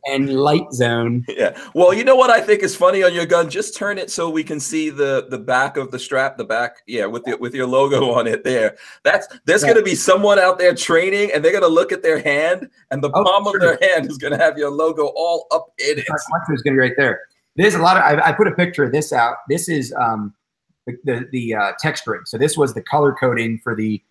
and light zone. Yeah. Well, you know what I think is funny on your gun? Just turn it so we can see the back of the strap, the back, yeah, with your logo on it there. There's going to be someone out there training, and they're going to look at their hand, and the palm of their hand is going to have your logo all up in it. It's going to be right there. There's a lot of. I put a picture of this out. This is the texturing. So this was the color coding for the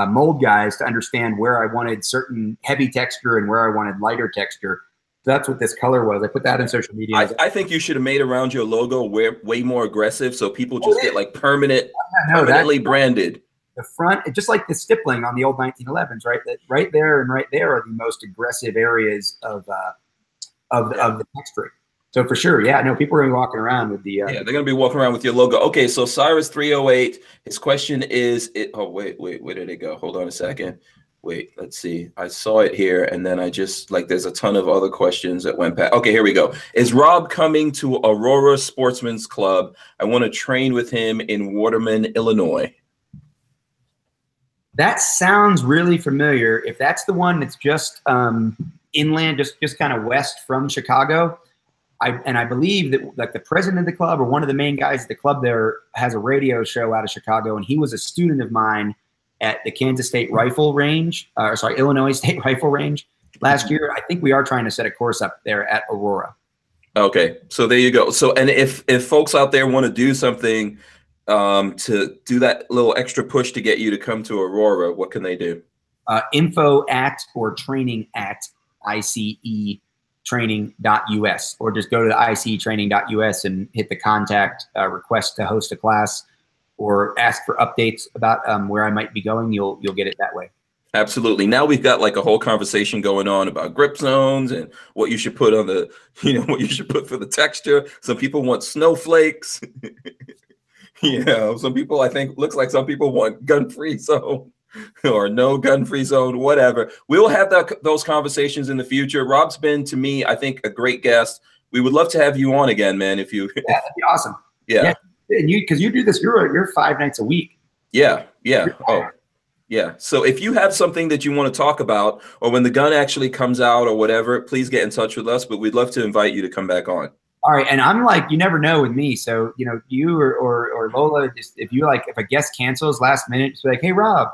mold guys to understand where I wanted certain heavy texture and where I wanted lighter texture. So that's what this color was. I put that in social media. I think you should have made around your logo way more aggressive, so people just get like permanently branded. The front, just like the stippling on the old 1911s, right? That right there and right there are the most aggressive areas of the texturing. So for sure, yeah, no, people are gonna be walking around with the yeah, they're gonna be walking around with your logo. Okay, so Cyrus 308, his question is oh wait, where did it go? Hold on a second. Wait, let's see. I saw it here, and then I just there's a ton of other questions that went past. Okay, here we go. Is Rob coming to Aurora Sportsman's Club? I want to train with him in Waterman, Illinois. That sounds really familiar. If that's the one that's just inland, just kind of west from Chicago, I believe that like the president of the club or one of the main guys at the club there has a radio show out of Chicago, and he was a student of mine at the Kansas State Rifle Range, Illinois State Rifle Range last year. I think we are trying to set a course up there at Aurora. Okay, so there you go. So, and if folks out there want to do something to do that little extra push to get you to come to Aurora, what can they do? Info at or training at ICEtraining.us, or just go to the ICEtraining.us and hit the contact request to host a class, or ask for updates about where I might be going. You'll get it that way. Absolutely. Now we've got like a whole conversation going on about grip zones and what you should put on the, what you should put for the texture. Some people want snowflakes. Some people, I think, looks like some people want gun-free zone or no gun-free zone, whatever. We'll have those conversations in the future. Rob's been, to me, I think, a great guest. We would love to have you on again, man. If you, yeah, that'd be awesome. Yeah. And because you do this, you're 5 nights a week. Yeah. Oh, yeah. So if you have something that you want to talk about, or when the gun actually comes out or whatever, please get in touch with us. But we'd love to invite you to come back on. All right. And I'm like, you never know with me. So, you or Lola, just if a guest cancels last minute, just be like, hey, Rob.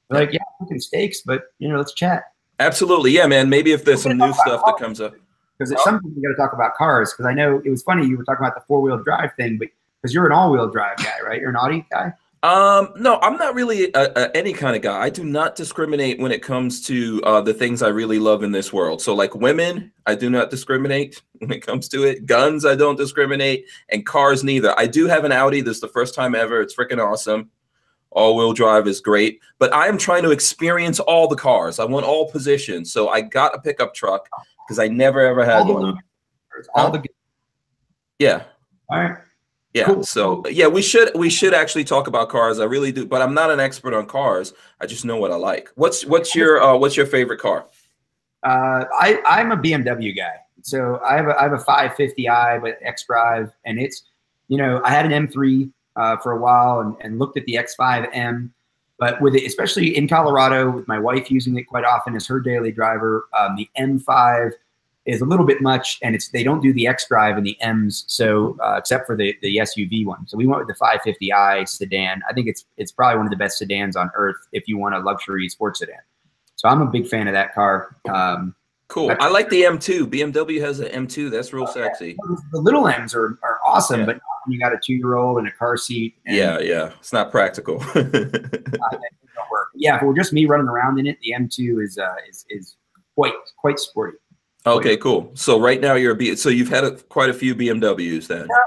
They're like, yeah, I'm cooking steaks, but let's chat. Absolutely. Yeah, man. Maybe if there's some new stuff that comes up. Because it's something we got to talk about cars. Because I know it was funny you were talking about the 4-wheel drive thing, but because you're an all-wheel drive guy, right? You're an Audi guy? No, I'm not really any kind of guy. I do not discriminate when it comes to the things I really love in this world. So like women, I do not discriminate when it comes to it. Guns, I don't discriminate. And cars, neither. I do have an Audi. This is the first time ever. It's freaking awesome. All-wheel drive is great. But I am trying to experience all the cars. I want all positions. So I got a pickup truck because I never, ever had one. Yeah. All right. Yeah. Cool. So yeah, we should actually talk about cars. I really do, but I'm not an expert on cars. I just know what I like. What's your favorite car? I'm a BMW guy. So I have a 550i with xDrive, and it's I had an M3 for a while and looked at the X5M, but with it, especially in Colorado, with my wife using it quite often as her daily driver, the M5 is a little bit much, and they don't do the xDrive and the M's, so except for the SUV one. So we went with the 550i sedan. I think it's probably one of the best sedans on earth if you want a luxury sports sedan. So I'm a big fan of that car. Cool. I like the M2. BMW has an M2. That's real sexy. The little M's are awesome, but you got a 2-year-old in a car seat. Yeah. It's not practical. Yeah, if it were just me running around in it, the M2 is quite sporty. Okay, cool. So right now so you've had quite a few BMWs then. Yeah,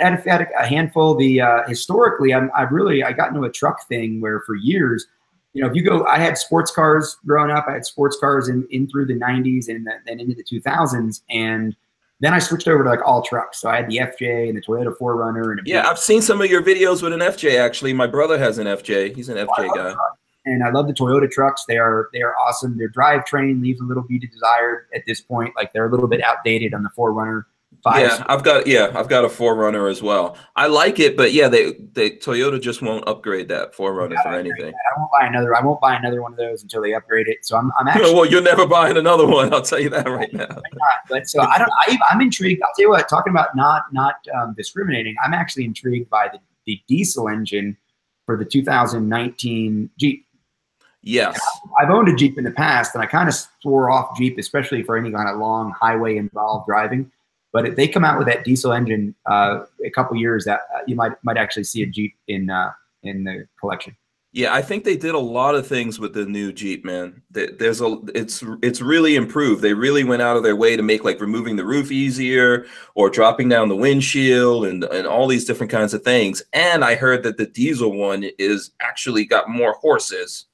I've had a handful. Historically, I got into a truck thing where for years, you know, if you go, I had sports cars growing up. I had sports cars in through the 90s and then into the 2000s. And then I switched over to like all trucks. So I had the FJ and the Toyota 4Runner. And yeah, I've seen some of your videos with an FJ, actually. My brother has an FJ. He's an FJ guy. And I love the Toyota trucks. They are awesome. Their drivetrain leaves a little bit desired at this point. Like they're a little bit outdated on the 4Runner. Yeah, I've got a 4Runner as well. I like it, but yeah, they Toyota just won't upgrade that 4Runner for anything. I won't buy another one of those until they upgrade it. So I'm actually well, you're never buying another one. I'll tell you that right now. But so I'm intrigued. I'll tell you what. Talking about not discriminating, I'm actually intrigued by the diesel engine for the 2019 Jeep. Yes, I've owned a Jeep in the past, and I kind of swore off Jeep, especially for any kind of long highway involved driving. But if they come out with that diesel engine a couple years, that you might actually see a Jeep in the collection. Yeah, I think they did a lot of things with the new Jeep, man. It's really improved. They really went out of their way to make like removing the roof easier or dropping down the windshield and all these different kinds of things. And I heard that the diesel one is actually got more horses.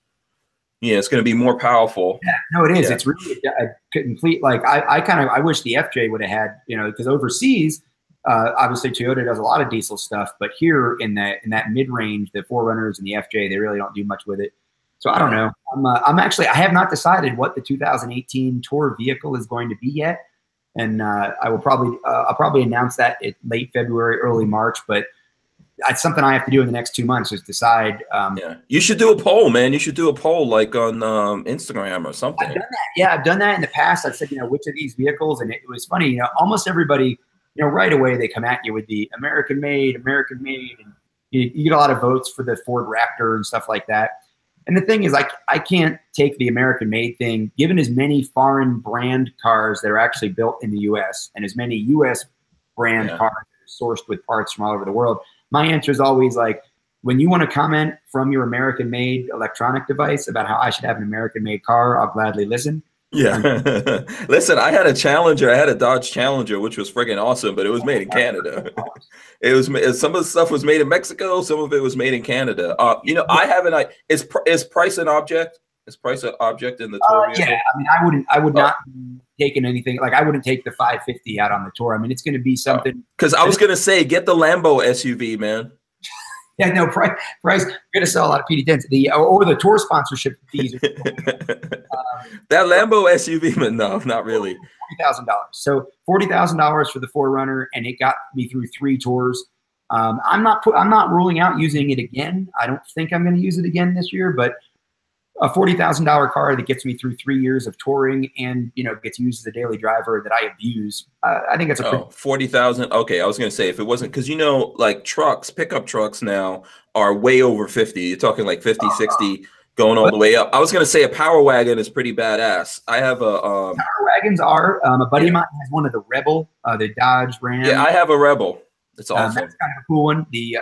Yeah, it's going to be more powerful. Yeah, no, it is. Yeah. It's really a complete, like, I wish the FJ would have had, you know, because overseas, obviously Toyota does a lot of diesel stuff, but here in that mid-range, the 4Runners and the FJ, they really don't do much with it. So I don't know. I have not decided what the 2018 Tour vehicle is going to be yet. And I'll probably announce that in late February, early March, but it's something I have to do in the next 2 months is decide. Yeah, you should do a poll, man. You should do a poll like on Instagram or something. I've done that. Yeah, I've done that in the past. I've said, you know, which of these vehicles, and it was funny. You know, almost everybody, you know, right away they come at you with the American made, and you get a lot of votes for the Ford Raptor and stuff like that. And the thing is, I can't take the American made thing, given as many foreign brand cars that are actually built in the U.S. and as many U.S. brand cars that are sourced with parts from all over the world. My answer is always like, when you want to comment from your American-made electronic device about how I should have an American-made car, I'll gladly listen. Yeah. Listen, I had a Challenger. I had a Dodge Challenger, which was friggin' awesome, but it was made in Canada. It was some of the stuff was made in Mexico. Some of it was made in Canada. You know, I have an is price an object? Is price an object in the tour vehicle? Yeah, I mean, I would not taken anything. Like I wouldn't take the 550 out on the tour. I mean, it's going to be something. Because I was going to say, get the Lambo SUV, man. Yeah, no, price. We're going to sell a lot of PD10s. Or the tour sponsorship fees. That Lambo SUV, but no, not really. $40,000. So $40,000 for the 4Runner, and it got me through 3 tours. I'm not ruling out using it again. I don't think I'm going to use it again this year, but a $40,000 car that gets me through 3 years of touring and, you know, gets used as a daily driver that I abuse. I think it's a 40,000. Okay. I was going to say, if it wasn't, cause you know, like pickup trucks now are way over 50. You're talking like 50, 60 going all the way up. I was going to say a Power Wagon is pretty badass. I have a, Power Wagons are, a buddy of mine has one of the Rebel, the Dodge Ram. Yeah. I have a Rebel. It's awesome. That's kind of a cool one. The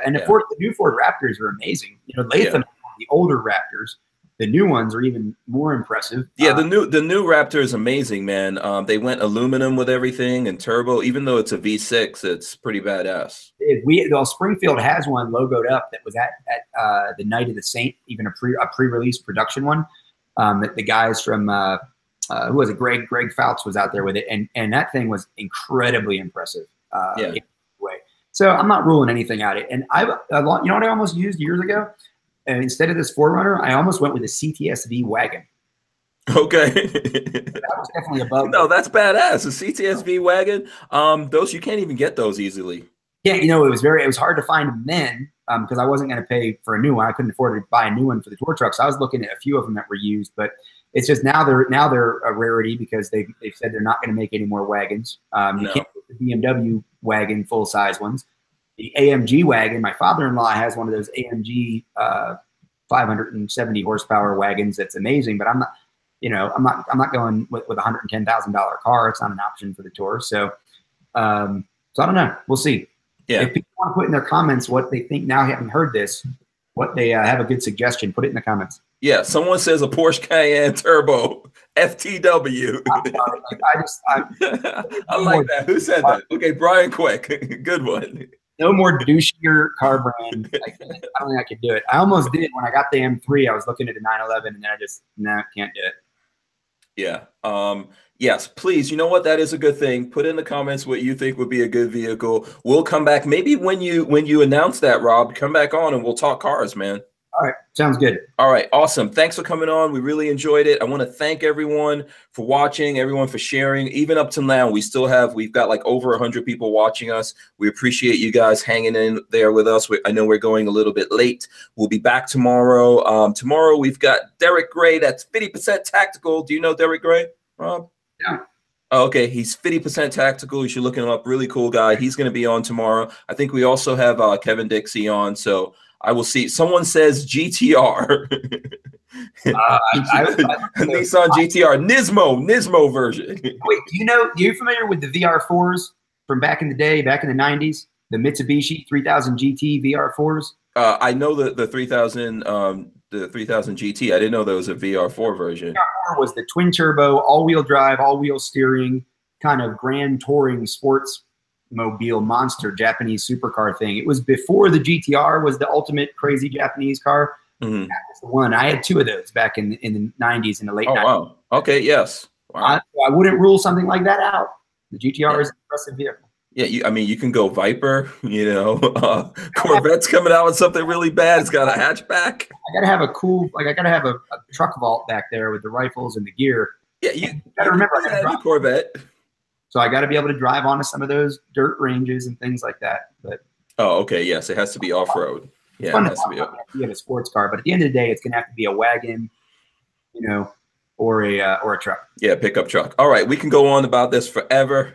new Ford Raptors are amazing. You know, Latham, the older Raptors. The new ones are even more impressive. Yeah, the new Raptor is amazing, man. They went aluminum with everything and turbo. Even though it's a V6, it's pretty badass. Springfield has one logoed up that was at the Night of the Saint, even a pre-release production one. That the guys from who was it? Greg Fouts was out there with it, and that thing was incredibly impressive. So I'm not ruling anything out. And you know what I almost used years ago. And instead of this 4Runner, I almost went with a CTSV wagon. Okay. That was definitely above. No, that's badass. A CTSV wagon. Those you can't even get those easily. Yeah, you know, it was hard to find them then because I wasn't going to pay for a new one. I couldn't afford to buy a new one for the tour truck. So I was looking at a few of them that were used, but it's just now they're a rarity because they've said they're not going to make any more wagons. You can't get the BMW wagon full size ones. The AMG wagon, my father-in-law has one of those AMG 570 horsepower wagons. That's amazing, but I'm not going with a $110,000 car. It's not an option for the tour. So I don't know. We'll see. Yeah. If people want to put in their comments what they think now, having heard this, what they have a good suggestion, put it in the comments. Yeah. Someone says a Porsche Cayenne Turbo FTW. I like that. Who said that? Okay. Brian Quick. Good one. no more douchier car brand. I don't think I could do it. I almost did when I got the M3. I was looking at a 911, and then I just can't do it. Yeah. Yes, please. You know what? That is a good thing. Put in the comments what you think would be a good vehicle. We'll come back. Maybe when you announce that, Rob, come back on and we'll talk cars, man. All right. Sounds good. All right. Awesome. Thanks for coming on. We really enjoyed it. I want to thank everyone for watching, everyone for sharing. Even up till now, we've got like over 100 people watching us. We appreciate you guys hanging in there with us. I know we're going a little bit late. We'll be back tomorrow. Tomorrow we've got Derek Gray. That's 50% Tactical. Do you know Derek Gray, Rob? Yeah. Oh, okay. He's 50% Tactical. You should look him up. Really cool guy. He's going to be on tomorrow. I think we also have Kevin Dixie on. So I will see. Someone says GTR. Nissan GTR. Nismo version. Wait, you're familiar with the VR4s from back in the day, back in the 90s? The Mitsubishi 3000 GT VR4s? I know the 3000 GT. I didn't know there was a VR4 version. VR4 was the twin turbo, all-wheel drive, all-wheel steering, kind of grand touring sports mobile monster Japanese supercar thing. It was before the GTR was the ultimate crazy Japanese car. Mm-hmm. That was the one. I had two of those back in the 90s, in the late 90s. Wow. Okay, yes. Wow. I wouldn't rule something like that out. The GTR is an impressive vehicle. Yeah, you can go Viper, Corvette's coming out with something really bad. It's got a hatchback. I gotta have a truck vault back there with the rifles and the gear. Yeah, you gotta remember I gotta drive a Corvette. So I got to be able to drive onto some of those dirt ranges and things like that. But okay, yes, it has to be off road. Yeah, it has to be a sports car. But at the end of the day, it's going to have to be a wagon, or a truck. Yeah, pickup truck. All right, we can go on about this forever.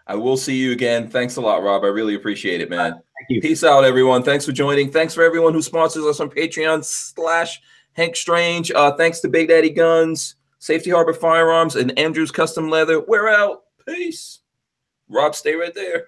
I will see you again. Thanks a lot, Rob. I really appreciate it, man. Thank you. Peace out, everyone. Thanks for joining. Thanks for everyone who sponsors us on Patreon/Hank Strange. Thanks to Big Daddy Guns, Safety Harbor Firearms, and Andrews Custom Leather. We're out. Peace. Rob, stay right there.